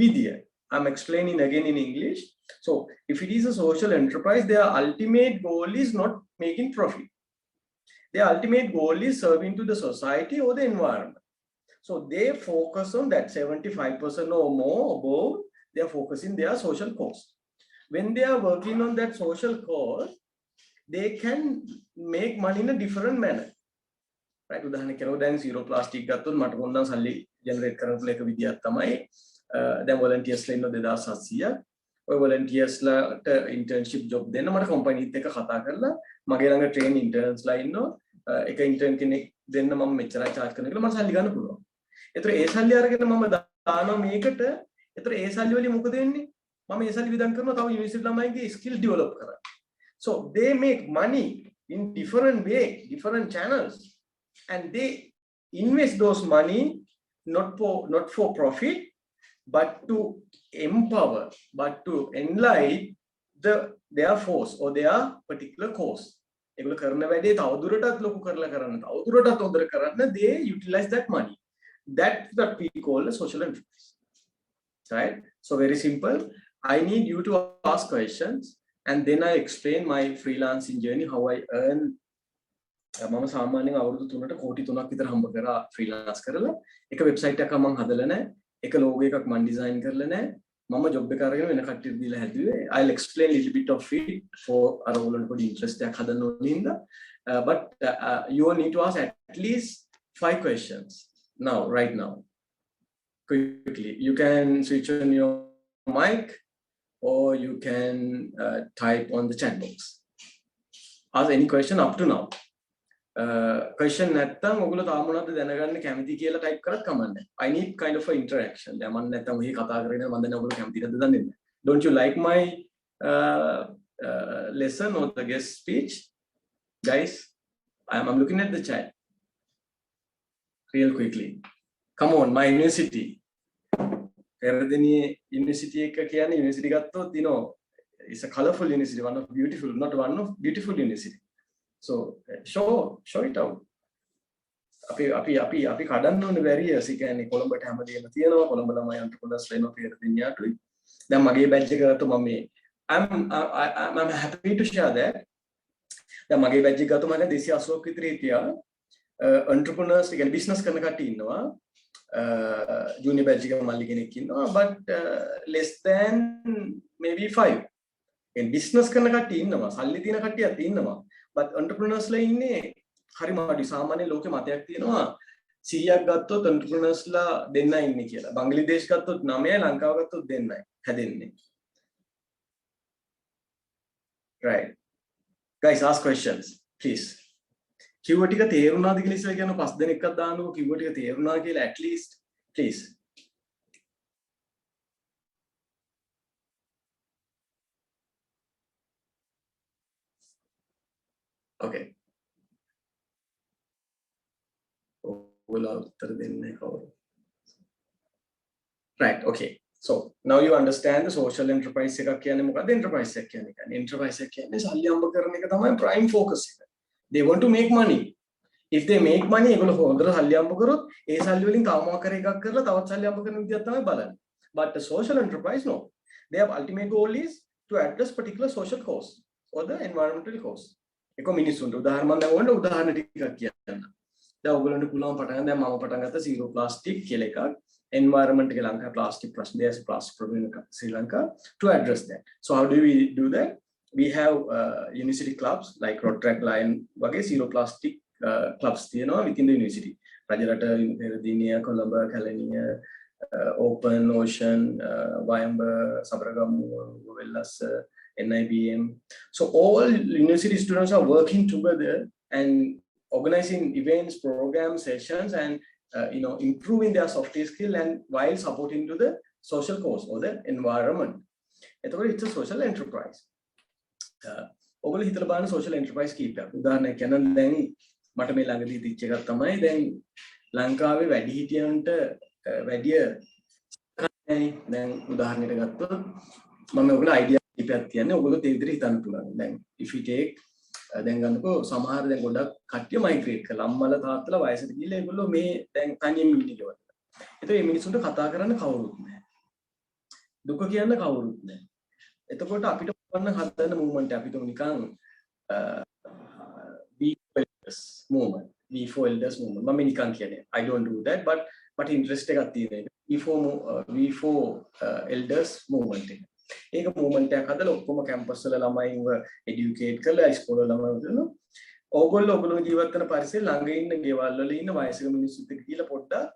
විදිය. I'm explaining again in English. So if it is a social enterprise, their ultimate goal is not making profit. Their ultimate goal is serving to the society or the environment. So they focus on that 75% or more above, they are focusing their social cause. When they are working on that social cause, they can make money in a different manner. Right? උදාහරණ කරනවා දැන් zero plastic ගත්තොත් මට කොන්දන් සල්ලි generate කරන්න පුළුවන් එක විදියක් තමයි දැන් volunteers ලා ඉන්න 2700ක්. ඔය volunteers ලාට internship job දෙන්න මට company එකත් එක්ක කතා කරලා මගේ ළඟ train interns ලා ඉන්නවා. එක ඉන්ටර්න් කෙනෙක් දෙන්න මම මෙච්චරයි charge කරනවා කියලා මම සල්ලි ගන්න පුළුවන්. ඒතර ඒ සල්ලි අරගෙන මම දානවා මේකට. ඒතර ඒ සල්ලි වලින් මොකද වෙන්නේ? මම ඒ සල්ලි විදන් කරනවා තව යුනිවර්සිටි ළමයිගේ skill develop කරන්න. So they make money in different way, different channels, and they invest those money not for profit, but to empower, but to enlighten their force or their particular cause. ඒගොල්ලෝ කරන වැඩේ තවදුරටත් ලොකු කරලා කරන්න, තවදුරටත් හොඳට කරන්න, they utilize that money. That's what we call a social enterprise. Right? So very simple. I need you to ask questions, and then I explain my freelancing journey, how I earn. මම සාමාන්‍යයෙන් අවුරුදු 3ට කෝටි 3ක් විතර හම්බ කරා freelance කරලා. එක වෙබ්සයිට් එකක් මම හදලා නැහැ. එක ලෝගෝ එකක් මම ඩිසයින් කරලා නැහැ. මම ජොබ් එක අරගෙන වෙන කට්ටියට දීලා හැදුවේ. I'll explain a little bit of it for අර ඕගොල්ලන්ට පොඩි ඉන්ට්‍රස්ට් එකක් හදන්න ඕනේ හින්දා. But you will need to ask at least 5 questions now, right now. Quickly. You can switch on your mic or you can type on the chat box. Ask any question up to now. Question නැත්තම් ඔයගොල්ලෝ තාම මොනවද දැනගන්න කැමති කියලා type කරත් කමන්නේ. I need kind of an interaction. දැන් මම නැත්තම් ඔහි කතා කරගෙන මම දන්නේ ඔයගොල්ලෝ කැමතිද දන්නේ නැහැ. Don't you like my lesson or the guest speech? Guys, I'm looking at the chat. Real quickly. Come on, my university. Peradeniya University එක කියන්නේ university ගත්තොත් you know it's a colorful university, one of beautiful university. So show it out. අපි කඩන්න ඕනේ barriers. ඒ කියන්නේ කොළඹට හැමදේම තියෙනවා. කොළඹ ළමයි entrepreneurs වෙනවා Peradeniyaටුයි. දැන් මගේ badge එක ගත්තොත් මම මේ I'm happy to share that. දැන් මගේ badge එක ගත්තොත් මම 280ක් විතර හිටියා. Entrepreneurs කියන්නේ business කරන කට්ටිය ඉන්නවා. Junior badge එක මල්ලි කෙනෙක් ඉන්නවා. But less than maybe 5. and business කරන කට්ටිය ඉන්නවා. සල්ලි තියෙන කට්ටියත් ඉන්නවා. but entrepreneurs ලා ඉන්නේ හරිම අඩුයි. සාමාන්‍ය ලෝකේ මතයක් තියෙනවා 100ක් ගත්තොත් entrepreneurs ලා දෙන්නයි ඉන්නේ කියලා. බංග්ලාදේශ ගත්තොත් 9යි, ලංකාව ගත්තොත් 2යි හැදෙන්නේ. Right. Guys, ask questions, please. කිව්ව ටික තේරුණාද කියලා ඉස්සෙල්ලා කියන්න 5 දෙනෙක්වත් දාන්නකෝ. කිව්ව ටික තේරුණා කියලා at least, please. Okay. Right, okay. So now you understand the social enterprise එකක් කියන්නේ මොකක්ද? enterprise එකක් කියන්නේ. enterprise එක කියන්නේ සල්ලි හම්බ කරන එක තමයි prime focus එක. They want to make money. If they make money, ඒගොල්ලෝ හොඳට සල්ලි හම්බ කරොත් ඒ සල්ලි වලින් තවමක් කර එකක් කරලා තවත් සල්ලි හම්බ කරන විදියක් තමයි බලන්නේ. But the social enterprise no. Their ultimate goal is to address particular social cause or the environmental cause. එක මිනිස්සුන්ට උදාහරණ මම දැන් ඕන උදාහරණ ටිකක් කියන්න. දැන් ඔයගොල්ලන්ට පුළුවන් පටන් දැන් මම පටන් ගත්ත zero plastic කියලා එකක්. environment එක ලංකාවේ plastic ප්‍රශ්න there's plastic problem in Sri Lanka to address that. So how do we do that? We have university clubs like Rotaract Lion වගේ zero plastic clubs තියෙනවා within the university. Rajarata Peradeniya, Colombo, Kelaniya, Open, Ocean, Wayamba, Sabaragamu, Govellas, NIBM. So all university students are working together and organizing events, programs, sessions, and improving their soft skill and while supporting to the social cause or the environment. It's a social enterprise. ඔගොල්ලෝ හිතලා බලන්න social enterprise කීපයක්. උදාහරණයක් කියන්න දැන් මට මේ ළඟදී තිච්ච එකක් තමයි දැන් ලංකාවේ වැඩිහිටියන්ට වැඩි දැන් උදාහරණයක් ගත්තොත් මම ඔයගොල්ලෝ අයිඩියා කීපයක් කියන්නේ ඔයගොල්ලෝ ඒ විදිහට හිතන්න පුළුවන්. දැන් if we take දැන් ගන්නකෝ සමහර දැන් ගොඩක් කට්ටිය මයිග්‍රේට් කරලා අම්මලා තාත්තලා වයසට ගිහලා ඒගොල්ලෝ මේ දැන් තනියම ඉන්නේ කියලා. ඒතකොට මේ මිනිස්සුන්ට කතා කරන්න කවුරුත් නැහැ. දුක කියන්න කවුරුත් නැහැ. එතකොට අපිට වන්න හදන මූවමන්ට් අපිට නිකන් V4 elders movement මම නිකන් කියන්නේ I don't do that but interest එකක් තියෙන එක V4 elders movement එක. ඒක movement එකක් හදලා ඔක්කොම කැම්පස් වල ළමයින්ව educate කරලා ඉස්කෝල ළමයිව දෙනවා. ඕගොල්ලෝ ජීවත් වෙන පරිසරේ ළඟ ඉන්න ගෙවල් වල ඉන්න වයසක මිනිස්සුත් එක්ක කියලා පොඩ්ඩක්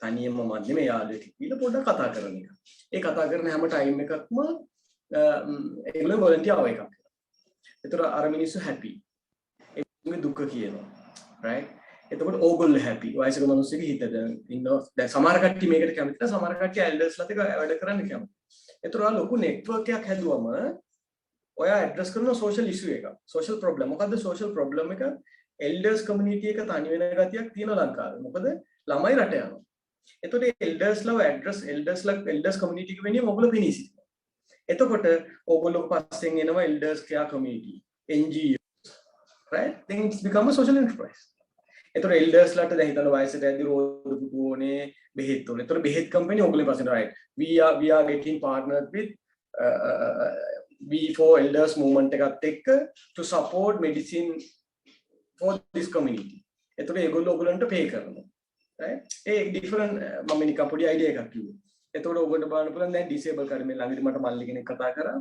තනියම මැදේ මේ යාළුවෙක් කියලා පොඩ්ඩක් කතා කරන එක. ඒ කතා කරන හැම ටයිම් එකක්ම ඒගොල්ලෝ volunteer එකක්. ඒතර අර මිනිස්සු happy. ඒගොල්ලෝ දුක කියනවා. right? එතකොට ඕගොල්ලෝ happy. වයසක මිනිස්සුගේ හිතද ඉන්නවා. දැන් සමහර කට්ටිය මේකට කැමති නැහැ. සමහර කට්ටිය elders ලත් එක වැඩ කරන්න කැමති. ඒතර ඔයා ලොකු network එකක් හැදුවම ඔයා address කරන social issue එක. social problem. මොකද්ද social problem එක? elders community එක තනි වෙන ගතියක් තියෙනවා ලංකාවේ. මොකද ළමයි රට යනවා. එතකොට elders ලව address elders community එක වෙන්නේ ඔයගොල්ලෝ පිණිස. එතකොට ඕගොල්ලෝ පස්සෙන් එනවා elders care community, NGOs, right? Then it's become a social enterprise. එතකොට elders ලට දැන් හිතන වයසට ඇද්දි රෝද පුටු ඕනේ, බෙහෙත් ඕනේ. එතකොට බෙහෙත් company ඕගොල්ලෝ පස්සෙන් right. We are getting partnered with V4 elders movement එකත් එක්ක to support medicine for this community. එතකොට ඒගොල්ලෝ ඔයගොල්ලන්ට pay කරනවා. right? ඒ different මම නිකන් පොඩි idea එකක් කිව්වා. එතකොට ඔයගොල්ලෝ බලන්න පුළුවන් දැන් disable කර මේ ළඟදී මට මල්ලි කෙනෙක් කතා කරා.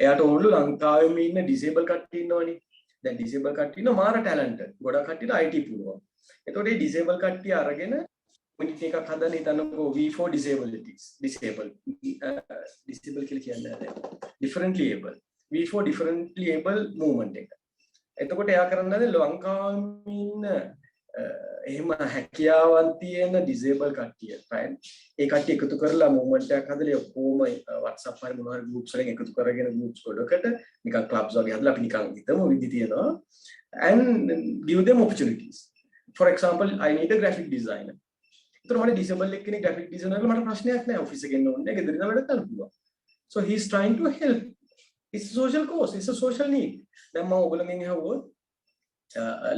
එයාට ඕනලු ලංකාවෙම ඉන්න disable කට්ටිය ඉන්නවනේ. දැන් disable කට්ටිය ඉන්න මාර talented. ගොඩක් කට්ටියට IT පුළුවන්. එතකොට මේ disable කට්ටිය අරගෙන community එකක් හදන්න හිතන්නකෝ V4 disable කියලා කියන්නේ නැහැ. differently able. V4 differently able movement එක. එතකොට එයා කරන්නේ ලංකාවෙම ඉන්න එහෙම හැකියාවන් තියෙන disable කට්ටිය right ඒ කට්ටිය එකතු කරලා movement එකක් හදලා ඔක්කොම WhatsApp හරි මොනවා හරි groups වලින් එකතු කරගෙන groups ගොඩකට නිකන් clubs වගේ හදලා අපි නිකන් හිතමු විදි තියෙනවා and give them opportunities. For example, I need a graphic designer. ඒතර මට disable කෙනෙක් graphic designer වල මට ප්‍රශ්නයක් නැහැ ඔෆිස් එකේ එන්න ඕනේ ගෙදර ඉඳලා වැඩ කරන්න පුළුවන්. So he is trying to help. It's a social cause, it's a social need. දැන් මම ඔයගොල්ලන්ගෙන් අහුවොත්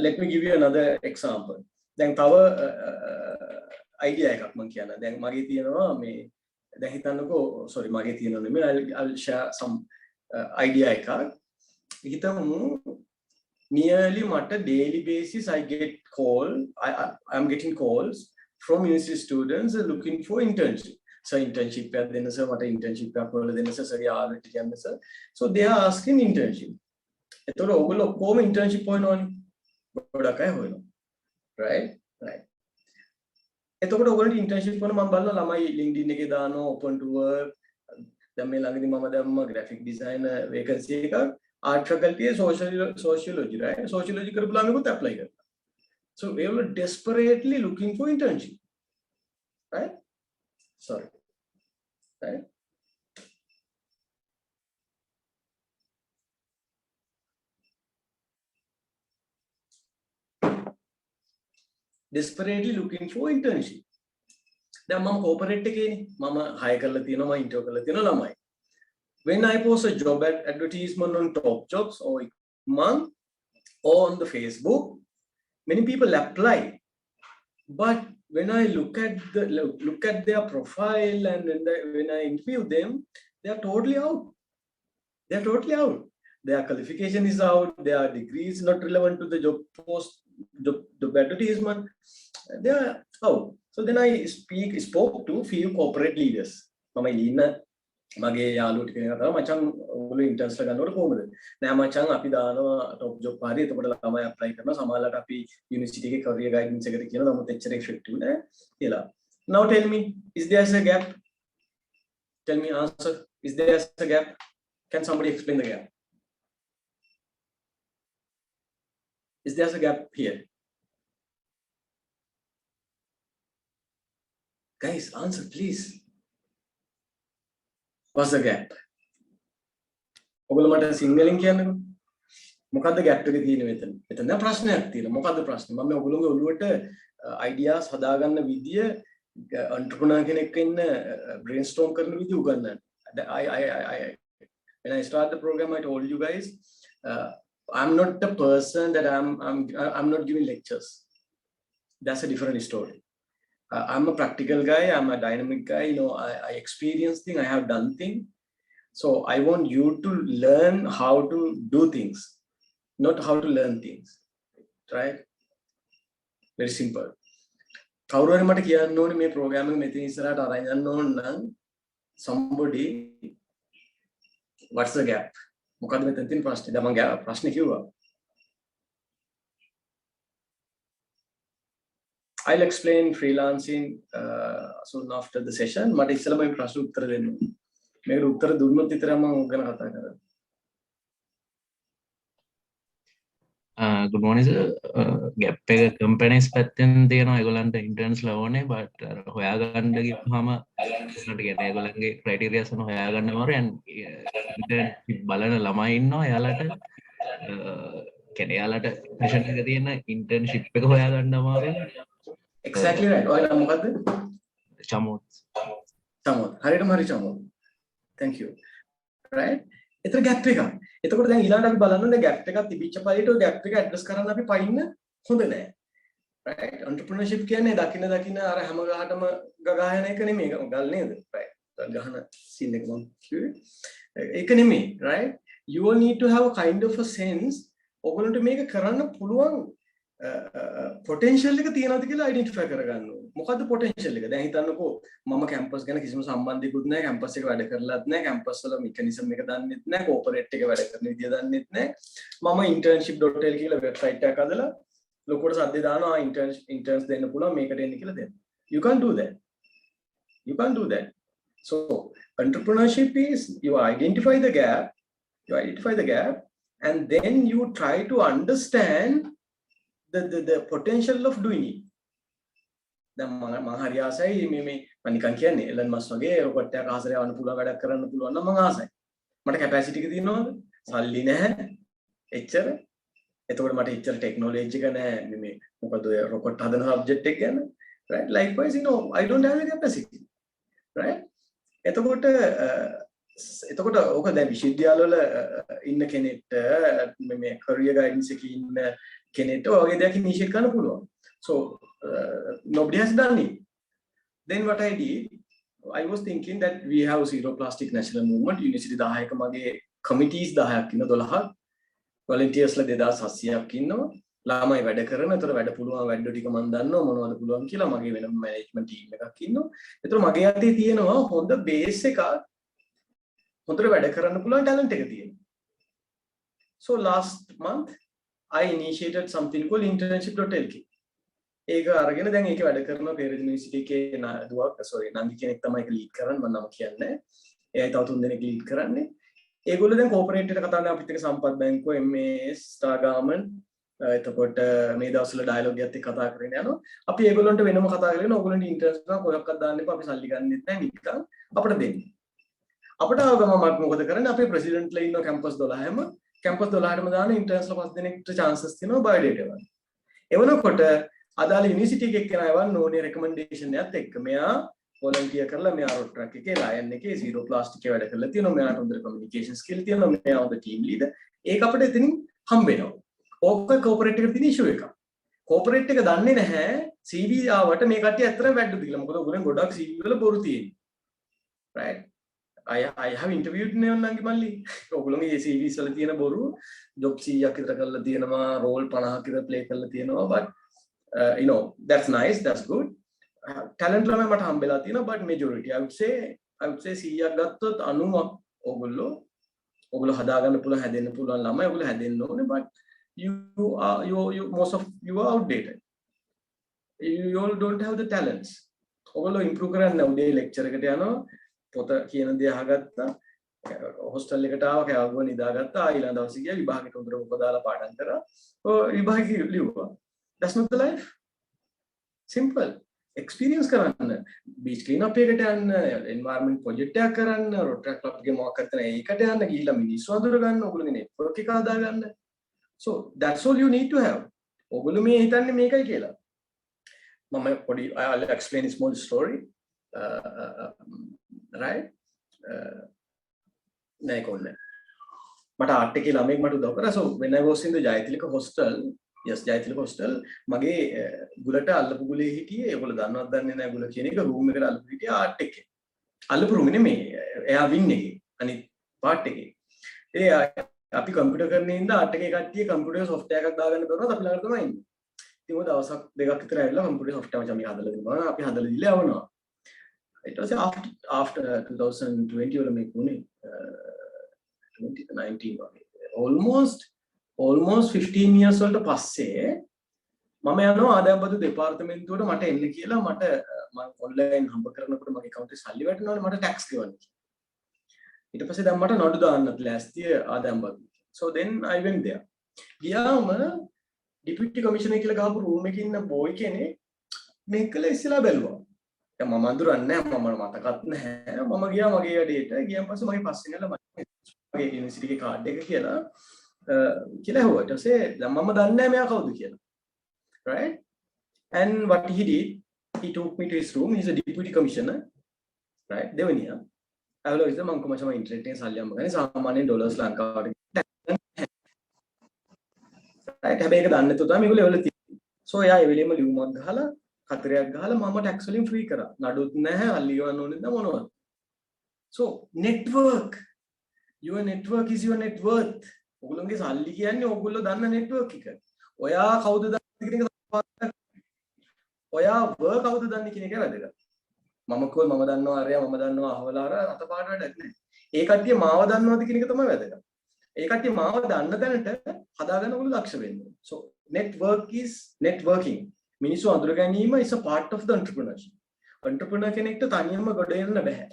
let me give you another example. දැන් තව idea එකක් මම කියන්න. දැන් මගේ තියෙනවා මේ දැන් හිතන්නකෝ sorry මගේ තියෙනවා නෙමෙයි I'll share some idea එකක්. හිතමු nearly මට daily basis I'm getting calls from university students looking for internship. So internship එකක් දෙන්න සර් මට internship එකක් වල දෙන්න සර් යාළුවෙක් කියන්න sir. So they are asking internship. එතකොට ඔයගොල්ලෝ කොහොම internship හොයනවනේ? ගොඩක් අය හොයනවා. right. එතකොට ඔයගොල්ලන්ට internship කරන මම බලනවා ළමයි LinkedIn එකේ දානවා open to work. දැන් මේ ළඟදී මම දැම්ම graphic designer vacancy එකක් art faculty sociology right. sociology කරපු ළමයෙකුත් apply කරනවා. So they were desperately looking for internship. Right? Sorry. Right? Desperately looking for internship. දැන් මම corporate එකේනේ මම hire කරලා තියෙනවා මම interview කරලා තියෙනවා ළමයි. When I post a job advertisement on Top Jobs or Month or on the Facebook, many people apply. But when I look at their profile and when I interview them, they are totally out. They are totally out. Their qualification is out. Their degree is not relevant to the job post, the advertisement. They are out. So then I spoke to few corporate leaders. Mama Lina, මගේ යාළුවෝ ටික කතා කරා මචං ඔයගොල්ලෝ ඉන්ටර්න්ස් ලා ගන්නකොට කොහොමද? නෑ මචං අපි දානවා টপ ජොබ් පාරේ එතකොට ළමයි ඇප්ලයි කරනවා සමහරවිට අපි යුනිවර්සිටි එකේ කරියර් ගයිඩන්ස් එකට කියනවා නමුත් එච්චර ඉෆෙක්ටිව් නෑ කියලා. Now tell me, is there a gap? Tell me answer. Is there a gap? Can somebody explain the gap? Is there a gap here? Guys, answer please. What's the gap? ඔයගොල්ලෝ මට සිංහලෙන් කියන්නකෝ. මොකද්ද gap එක තියෙන්නේ මෙතන? මෙතන ප්‍රශ්නයක් තියෙනවා. මොකද්ද ප්‍රශ්නේ? මම ඔයගොල්ලෝගේ ඔළුවට ideas හදාගන්න විදිය entrepreneur කෙනෙක් වෙන්න brainstorm කරන විදිය උගන්වන්න. When I start the program, I told you guys, I'm not the person that I'm not giving lectures. That's a different story. I'm a practical guy. I'm a dynamic guy. You know, I experience things. I have done things. So I want you to learn how to do things, not how to learn things. Right? Very simple. කවුරු හරි මට කියන්න ඕනේ මේ programme එක මෙතන ඉස්සරහට අරන් යන්න ඕන නම් somebody what's the gap? මොකද්ද මෙතන තියෙන ප්‍රශ්නේ? දැන් මම ප්‍රශ්නේ කිව්වා. I'll explain freelancing soon after the session. මට ඉස්සෙල්ලා මේ ප්‍රශ්න උත්තර දෙන්න. මේකට උත්තර දුන්නොත් විතරක් මම ගැන කතා කරන්නේ. good morning sir. Gap එක companies පැත්තෙන් තියෙනවා ඒගොල්ලන්ට interns ලවන්නේ but හොයාගන්න ගියාම උනට කියන්නේ ඒගොල්ලන්ගේ criteria සන හොයාගන්න අමාරු and internship බලන ළමයි ඉන්නවා එයාලට කියන්නේ එයාලට passion එක තියෙන internship එක හොයාගන්න අමාරුයි. Exactly right. ඔයාලා මොකද්ද? චමෝත් හරියටම හරි චමෝත්. Thank you. Right? ඒතර gap එකක්. එතකොට දැන් ඊළඟට අපි බලන්න ඕනේ gap එකක් තිබිච්ච පරිදි ඔය gap එක address කරන්න අපි පයින්න හොඳ නෑ. Right? Entrepreneurship කියන්නේ දකින්න අර හැම ගහටම ගගායන එක නෙමෙයි ගල් නේද? Right? ගහන scene එක මම කිව්වේ. ඒක නෙමෙයි. Right? You all need to have a kind of a sense ඔයගොල්ලන්ට මේක කරන්න පුළුවන් potential එක තියනවාද කියලා identify කරගන්න ඕනේ. මොකද්ද potential එක? දැන් හිතන්නකෝ මම campus ගැන කිසිම සම්බන්ධයක්වත් නැහැ. campus එක වැඩ කරලත් නැහැ. campus වල mechanism එක දන්නෙත් නැහැ. corporate එක වැඩ කරන විදිය දන්නෙත් නැහැ. මම internship.lk කියලා website එකක් හදලා ලොකුවට සද්ද දානවා interns දෙන්න පුළුවන් මේකට එන්න කියලා දෙන්න. You can't do that. You can't do that. So entrepreneurship is you identify the gap, and then you try to understand the potential of doing it. දැන් මම හරි ආසයි මේ මම නිකන් කියන්නේ එලන් මස් වගේ රොකට් එකක් ආසරේ යවන්න පුළුවන් වැඩක් කරන්න පුළුවන් නම් මම ආසයි. මට කැපැසිටි එක තියෙනවද? සල්ලි නැහැ. එච්චර. එතකොට මට එච්චර ටෙක්නොලොජි එක නැහැ මේ මොකද ඔය රොකට් හදන සබ්ජෙක්ට් එක ගැන. Right? Likewise, I don't have the capacity. Right? එතකොට ඕක දැන් විශ්වවිද්‍යාලවල ඉන්න කෙනෙක්ට මේ career guidance එකේ ඉන්න කෙනෙක්ට ඔයගේ දෙයක් ඉනිෂියේට් කරන්න පුළුවන්. So nobody has done it. Then what I did, I was thinking that we have zero plastic national movement university 10ක මගේ committees 10ක් ඉන්න 12ක් volunteers ලා 2700ක් ඉන්නවා. ළමයි වැඩ කරන. ඒතර වැඩ පුළුවන් වැඩ ටික මම දන්නවා මොනවද පුළුවන් කියලා මගේ වෙනම management team එකක් ඉන්නවා. ඒතර මගේ අතේ තියෙනවා හොඳ base එකක් හොඳට වැඩ කරන්න පුළුවන් talent එක තියෙනවා. So last month I initiated something called internship.lk. ඒක අරගෙන දැන් ඒක වැඩ කරන Peradeniya University එකේ දුවක් නංගි කෙනෙක් තමයි ඒක ලීඩ් කරන්නේ මම නම කියන්නේ. එයායි තව 3 දෙනෙක් ලීඩ් කරන්නේ. ඒගොල්ලෝ දැන් කෝපරේට් එකට කතා කරන අපිත් එක්ක සම්පත් බැංකුව MS Star Garment එතකොට මේ දවස්වල ඩයලොග් එකත් එක්ක කතා කරගෙන යනවා. අපි ඒගොල්ලන්ට වෙනම කතා කරගෙන ඕගොල්ලන්ට ඉන්ටර්න්ස් කරනවා කොයක්වත් දාන්න එපා අපි සල්ලි ගන්නෙත් නැහැ නිකන් අපිට දෙන්න. අපිට ආව ගමන් මොකද කරන්නේ අපේ ප්‍රෙසිඩන්ට්ලා ඉන්නවා කැම්පස් 12ම කැම්පස් 12ටම දාන ඉන්ටර්න්ස්ලා 5 දෙනෙක්ට chances තියෙනවා බයෝඩේටා එවන්න. එවනකොට අදාළ යුනිවර්සිටි එකේ එක්කෙනා එවන්න ඕනේ රෙකමෙන්ඩේෂන් එකත් එක්ක. මෙයා වොලන්ටියර් කරලා මෙයා රොඩ් ට්‍රක් එකේ ලයන් එකේ zero plastic එකේ වැඩ කරලා තියෙනවා. මෙයාට හොඳ කමියුනිකේෂන් ස්කිල් තියෙනවා. මෙයා හොඳ ටීම් ලීඩර්. ඒක අපිට එතනින් හම්බ වෙනවා. ඕක කෝපරේට් එකට තියෙන ඉෂුව එක. කෝපරේට් එක දන්නේ නැහැ CV ආවට මේ කට්ටිය ඇත්තටම වැඩද කියලා. මොකද උගලෙන් ගොඩක් CV වල බොරු තියෙනවා. Right? I have interviewed නංගි මල්ලි. ඔයගොල්ලෝගේ CVs වල තියෙන බොරු job 100ක් විතර කරලා තියෙනවා, role 50ක් විතර play කරලා තියෙනවා. But that's nice, that's good. Talent ළමයි මට හම්බෙලා තියෙනවා but majority I would say 100ක් ගත්තොත් 90ක් ඔයගොල්ලෝ හදාගන්න පුළුවන් හැදෙන්න පුළුවන් ළමයි ඔයගොල්ලෝ හැදෙන්න ඕනේ but you most of you are outdated. You all don't have the talents. ඔයගොල්ලෝ improve කරන්න උදේ lecture එකට යනවා පොත කියන දේ අහගත්තා හොස්ටල් එකට ආව කෑවුව නිදාගත්තා ඊළඟ දවසේ ගියා විභාගෙට උදේට මොකද දාලා පාඩම් කරා ඔය විභාගෙ ලිව්වා. That's not the life. Simple. Experience කරන්න. Beach clean up එකට යන්න, environment project එකක් කරන්න, Rotary club එකේ මොකක් කරතන ඒකට යන්න ගිහිල්ලා මිනිස්සු අඳුර ගන්න, ඔයගොල්ලෝගේ network එක හදා ගන්න. So that's all you need to have. ඔයගොල්ලෝ මේ හිතන්නේ මේකයි කියලා. මම පොඩි I'll explain a small story. Right? නෑ කොල්ල. මට ආර්ට් එකේ ළමෙක් මට උදව් කරා. So when I was in the Jayathilaka hostel, Jayathilaka hostel මගේ ගුලට අල්ලපු ගුලේ හිටියේ ඒගොල්ලෝ දන්නවත් දන්නේ නැහැ ගුල කියන එක රූම් එකට අල්ලපු හිටියේ ආර්ට් එකේ අල්ලපු රූම් නෙමෙයි එයා වින් එකේ අනිත් පාර්ට් එකේ ඒ අපි කම්පියුටර් කරන්නේ ඉඳලා ආර්ට් එකේ කට්ටිය කම්පියුටර් සොෆ්ට්වෙයාර් එකක් දාගන්න බැරුණත් අපි ළඟට තමයි ඉන්නේ ඉතින් ඔය දවසක් දෙකක් විතර ඇවිල්ලා කම්පියුටර් සොෆ්ට්වෙයාර් මචං මේ හදලා දෙනවා අපි හදලා දීලා යවනවා ඊට පස්සේ after 2020 වල මේක උනේ 2019 වගේ almost 15 years වලට පස්සේ මම යනවා ආදායම් බදු දෙපාර්තමේන්තුවට මට එන්න කියලා මම ඔන්ලයින් හම්බ කරනකොට මගේ account එකේ සල්ලි වැටෙනවනේ මට tax ගෙවන්න ඊට පස්සේ දැන් මට නඩු දාන්නත් ලෑස්තිය ආදායම් බදු so then I went there ගියාම ඩිපියුටි කමිෂනර් කියලා ගහපු රූම් එකේ ඉන්න බෝයි කෙනෙක් මේක කළා ඉස්සලා බැලුවා. දැන් මම අඳුරන්නේ නැහැ මම මතකත් නැහැ. මම ගියා මගේ වැඩේට. ගියන් පස්සේ මගේ පස්සෙන් ඇවිල්ලා මගේ යුනිවර්සිටි එකේ කාඩ් එක කියලා ඇහුවා. ඊට පස්සේ දැන් මම දන්නේ නැහැ මෙයා කවුද කියලා. Right? And what he did, he took me to his room. He's a deputy commissioner. Right? දෙවෙනියා. ඇවිල්ලා ඉතින් මම කොහොමද ඉන්ටර්නෙට් එකෙන් සල්ලි අම්ම ගන්නේ සාමාන්‍යයෙන් ඩොලර්ස් ලංකාවට. right? හැබැයි ඒක දන්නේ නැතුව තමයි මේගොල්ලෝ එවල තියෙන්නේ. So එයා ඒ වෙලෙම ලියුමක් ගහලා කතරයක් ගහලා මම ටැක්ස් වලින් ෆ්‍රී කරා. නඩුත් නැහැ, අල්ලි ගන්න ඕනෙත් නැහැ මොනවද. So network. Your network is your net worth. ඔයගොල්ලෝගේ සල්ලි කියන්නේ ඔයගොල්ලෝ දන්න network එක. ඔයා කවුද දන්නේ කියන එක ඔයා work කවුද දන්නේ කියන එක වැදගත්. මම කෝ මම දන්නවා අරයා මම දන්නවා අහවලා අර අතපාඩ වැඩක් නැහැ. ඒ කට්ටිය මාව දන්නවද කියන එක තමයි වැදගත්. ඒ කට්ටිය මාව දන්න තැනට හදාගන්න ඕගොල්ලෝ දක්ෂ වෙන්න ඕනේ. So network is networking. මිනිස්සු අඳුර ගැනීම is a part of the entrepreneurship. entrepreneur කෙනෙක්ට තනියම ගොඩ එන්න බෑ.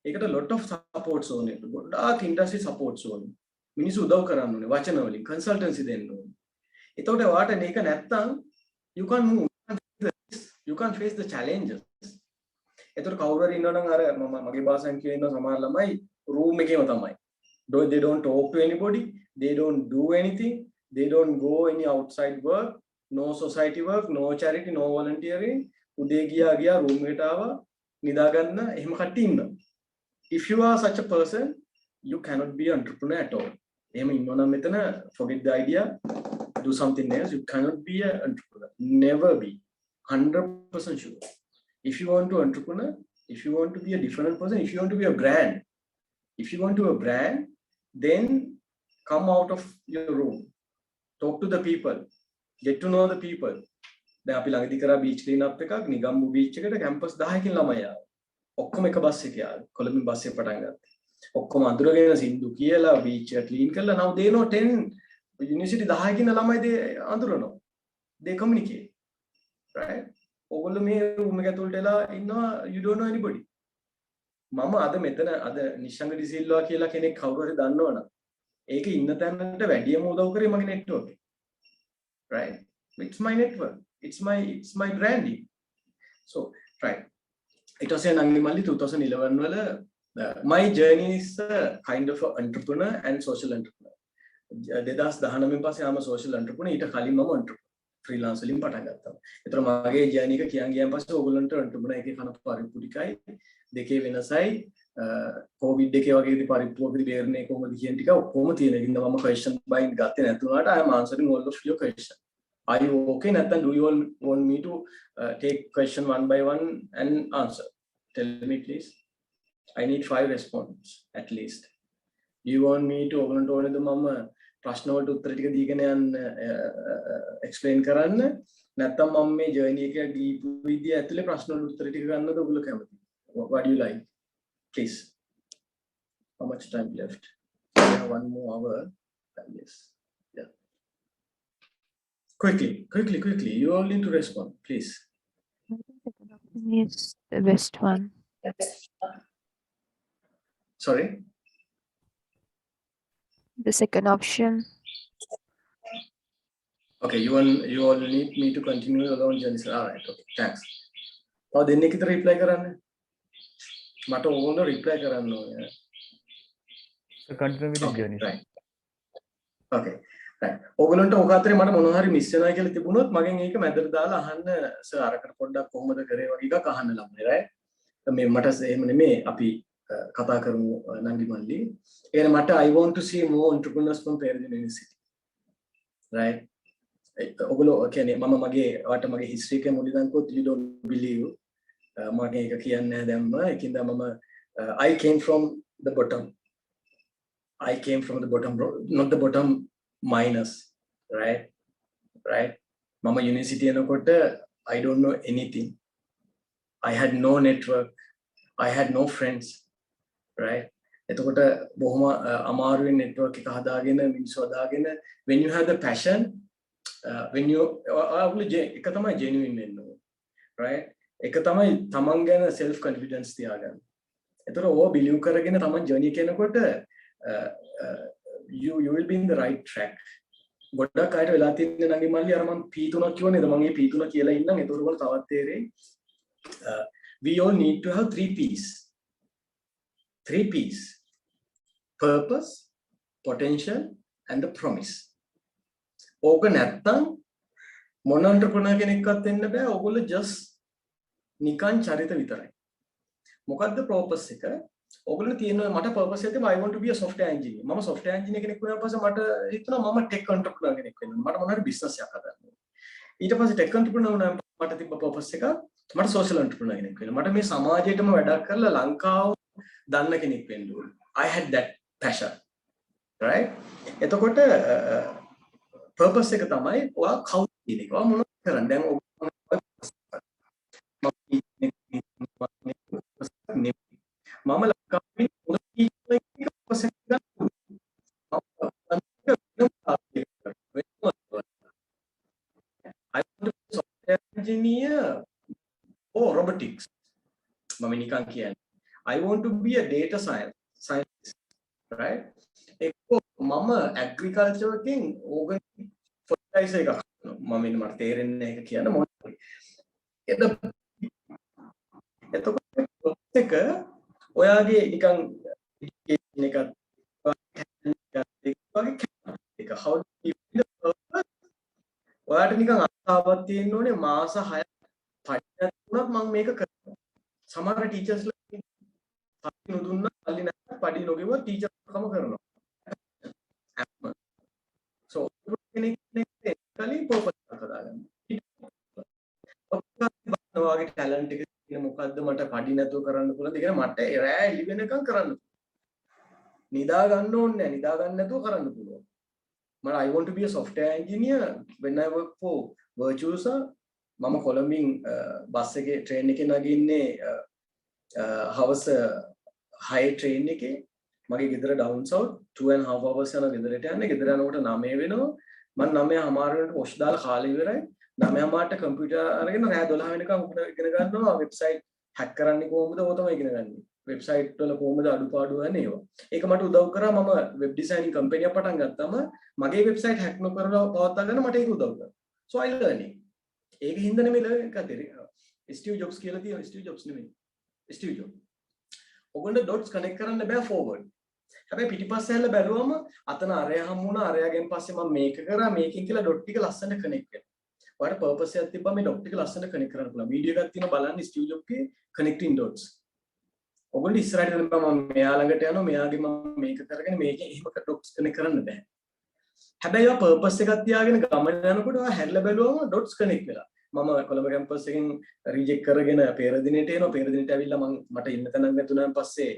ඒකට lot of supports ඕනේ. ගොඩාක් industry supports ඕනේ. මිනිස්සු උදව් කරන්න ඕනේ වචන වලින් consultancy දෙන්න ඕනේ. එතකොට වාට මේක නැත්තම් you can't move. You can't face the challenges. එතකොට කවුරු හරි ඉන්නවනම් අර මගේ භාෂාවෙන් කියන සමහර ළමයි room එකේම තමයි. They don't talk to anybody, they don't do anything, they don't go any outside work, no society work, no charity, no volunteering. උදේ ගියා room එකට ආවා නිදා ගන්න එහෙම කට්ටිය ඉන්නවා. If you are such a person, you cannot be an entrepreneur at all. එහෙම ඉන්නවනම් මෙතන forget the idea, do something else. You cannot be an entrepreneur. Never be. 100% sure. If you want to entrepreneur, if you want to be a different person, if you want to be a brand, if you want to be a brand, then come out of your room, talk to the people, get to know the people. දැන් අපි ළඟදී කරා beach clean up එකක් නිගම්බු beach එකට campus 10කින් ළමයි ආවා. ඔක්කොම එක බස් එකේ ආවා. කොළඹින් බස් එක පටන් ගත්තා. ඔක්කොම අඳුරගෙන සින්දු කියලා beach එක clean කරලා now they know 10 university 10කින් ළමයි they අඳුරනවා. They communicate. Right? ඔයගොල්ලෝ මේ room එක ඇතුළට එලා ඉන්නවා you don't know anybody. මම අද මෙතන අද නිශ්ශංක ඩි සිල්වා කියලා කෙනෙක් කවුරු හරි දන්නවනම් ඒක ඉන්න තැනට වැඩියම උදව් කරේ මගේ network එක. Right? It's my network. It's my branding. So, right. It was in Angimalli 2011 වල my journey is kind of an entrepreneur and social entrepreneur. 2019 පස්සේ ආම social entrepreneur ඊට කලින් මම entrepreneur freelance වලින් පටන් ගත්තා. ඒතර මගේ journey එක ගියන් පස්සේ ඕගොල්ලන්ට entrepreneur එකේ කන පරිපූර්ණයි දෙකේ වෙනසයි covid එකේ වගේදී පරිපූර්ණයි බේරන්නේ කොහොමද කියන ටික ඔක්කොම තියෙන. ඉතින් මම question බයින් ගත්තේ නැතුණාට I am answering all of your question. Are you okay? Nathan, do you all want me to take question one by one and answer? Tell me please. I need 5 responses at least. Do you want me to open to the mama ප්‍රශ්න වලට උත්තර ටික දීගෙන යන්න explain කරන්න නැත්නම් මම මේ journey එක දීපු විදිය ඇතුලේ ප්‍රශ්න වලට උත්තර ටික ගන්නද ඔයගොල්ලෝ කැමතිද? What do you like? Please. How much time left? We have 1 more hour. Yes. Yeah. Quickly. You all need to respond, please. Is the best one. Sorry? The second option. Okay, you all need me to continue alone journey. All right, okay, thanks. Now දෙන්නේ කිතර reply කරන්න? මට ඕගොල්ලෝ reply කරන්න ඕනේ. So continue with the journey. Right. Okay. Right. ඕගොල්ලන්ට ඕක අතරේ මට මොනවා හරි මිස් වෙනවා කියලා තිබුණොත් මගෙන් ඒක මැදට දාලා අහන්න සර් අරකට පොඩ්ඩක් කොහොමද කරේ වගේ එකක් අහන්න ළමයි right මේ මට එහෙම නෙමෙයි අපි කතා කරමු නංගි මල්ලි ඒ මට I want to see more entrepreneurs from Peradeniya University right ඕගොල්ලෝ කියන්නේ මම මගේ history එකේ මුලින්ම කිව්වොත් you don't believe මගේ එක කියන්නේ නැහැ දැම්ම ඒකින්ද මම I came from the bottom bro not the bottom minus right mama university enakota I don't know anything I had no network I had no friends right etakota bohoma amaru network එක හදාගෙන මිනිස්සු හදාගෙන when you have the passion when you එක තමයි genuine වෙන්න ඕනේ right එක තමයි තමන් ගැන self confidence තියාගන්න එතකොට ඕව believe කරගෙන තමන් journey කරනකොට you will be in the right track ගොඩක් අයට වෙලා තියෙන නංගි මල්ලි අර මම P3 කිව්ව නේද මම මේ P3 කියලා ඉන්නම් ඒතකොට ඔයගොල්ලෝ තවත් තේරෙයි we all need to have 3 P's 3 P's purpose potential and the promise ඕක නැත්තම් මොන entrepreneur කෙනෙක්වත් වෙන්න බෑ ඔයගොල්ලෝ just නිකන් චරිත විතරයි මොකද්ද purpose එක ඔයගොල්ලෝ තියෙනවා මට purpose එක තියෙනවා I want to be a software engineer මම software engineer කෙනෙක් වුණාට පස්සේ මට හිතුණා මම tech entrepreneur කෙනෙක් වෙන්න මට මොනවා හරි business එකක් හදන්න ඊට පස්සේ tech entrepreneur වුණාම මට තිබ්බ purpose එක මට social entrepreneur කෙනෙක් වෙන්න මට මේ සමාජයටම වැඩක් කරලා ලංකාව දන්න කෙනෙක් වෙන්න ඕනේ I had that passion right එතකොට purpose එක තමයි ඔයා කවුද කියන එක ඔයා මොනවද කරන්නේ දැන් මම ලංකාවේ පොත කීපයක් purpose එක ගන්න I want to be a software engineer or robotics මම නිකන් කියන්නේ I want to be a data scientist right එක්ක මම agriculture එකෙන් organic fertilizer එකක් මම ඉන්න මට තේරෙන්නේ නැහැ ඒක කියන්න මොනවද එතකොට එක ඔයාගේ නිකන් education එකක් how do you find the purpose ඔයාට නිකන් ආසාවක් තියෙන්න ඕනේ මාස 6ක් පඩියක් තුනක් මම මේක කරනවා සමහර ටීචර්ස්ලා පඩි නොදුන්නා පල්ලි නැත්නම් පඩි නොගෙවුවා ටීචර්කම කරනවා so කෙනෙක් කලින් purpose එක හදාගන්න ඔයාගේ talent එක තියෙන මොකද්ද මට පඩි නැතුව කරන්න පුළුවන් දෙයක් මට රෑ එළි වෙනකම් කරන්න නිදා ගන්න ඕනේ නැහැ නිදා ගන්න නැතුව කරන්න පුළුවන් මම I want to be a software engineer when I work for Virtuosa මම කොළඹින් බස් එකේ train එකේ නගින්නේ හවස 6 train එකේ මගේ ගෙදර down south 2.5 hours යන ගෙදරට යන්න ගෙදර යනකොට 9 වෙනවා මම 9:00 වෙනකොට wash දාලා කාලේ ඉවරයි 9:00ට කම්පියුටර් අරගෙන රෑ 12 වෙනකම් ඉගෙන ගන්නවා වෙබ්සයිට් හැක් කරන්නේ කොහොමද ඕක තමයි ඉගෙන ගන්න. වෙබ්සයිට් වල කොහොමද අඩුපාඩු ගන්න ඒවා. ඒක මට උදව් කරා මම වෙබ් ඩිසයිනින් කම්පැනි එකක් පටන් ගත්තාම මගේ වෙබ්සයිට් හැක් නොකරලා පවත්වා ගන්න මට ඒක උදව් කරා. So I learning. ඒක හින්දා නෙමෙයි ලර්න් කරේ. ස්ටිව් ජොබ්ස් කියලා තියෙනවා ස්ටිව් ජොබ්ස් නෙමෙයි. Steve job. ඔයගොල්ලෝ dots connect කරන්න බෑ forward. හැබැයි පිටිපස්ස හැල්ල බැලුවම අතන අරය හම්බුණා අරයාගෙන් පස්සේ මම මේක කරා මේකෙන් කියලා dot ටික ලස්සනට connect වෙනවා. ඔයාලට purpose එකක් තිබ්බම මේ dot ටික ලස්සනට connect කරන්න පුළුවන්. වීඩියෝ එකක් තියෙනවා බලන්න ස්ටිව් ජොබ් ගේ connecting dots. ඔයගොල්ලෝ ඉස්සරහට යනකොට මම මෙයා ළඟට යනවා මෙයාගේ මම මේක කරගෙන මේකෙන් එහෙම dots connect කරන්න බෑ. හැබැයි ඔයා purpose එකක් තියාගෙන ගමන යනකොට ඔයා හැරිලා බැලුවම dots connect වෙලා. මම කොළඹ කැම්පස් එකෙන් රිජෙක්ට් කරගෙන පෙරදිනේට එනවා. පෙරදිනේට ඇවිල්ලා මට ඉන්න තැනක් නැතුණාන් පස්සේ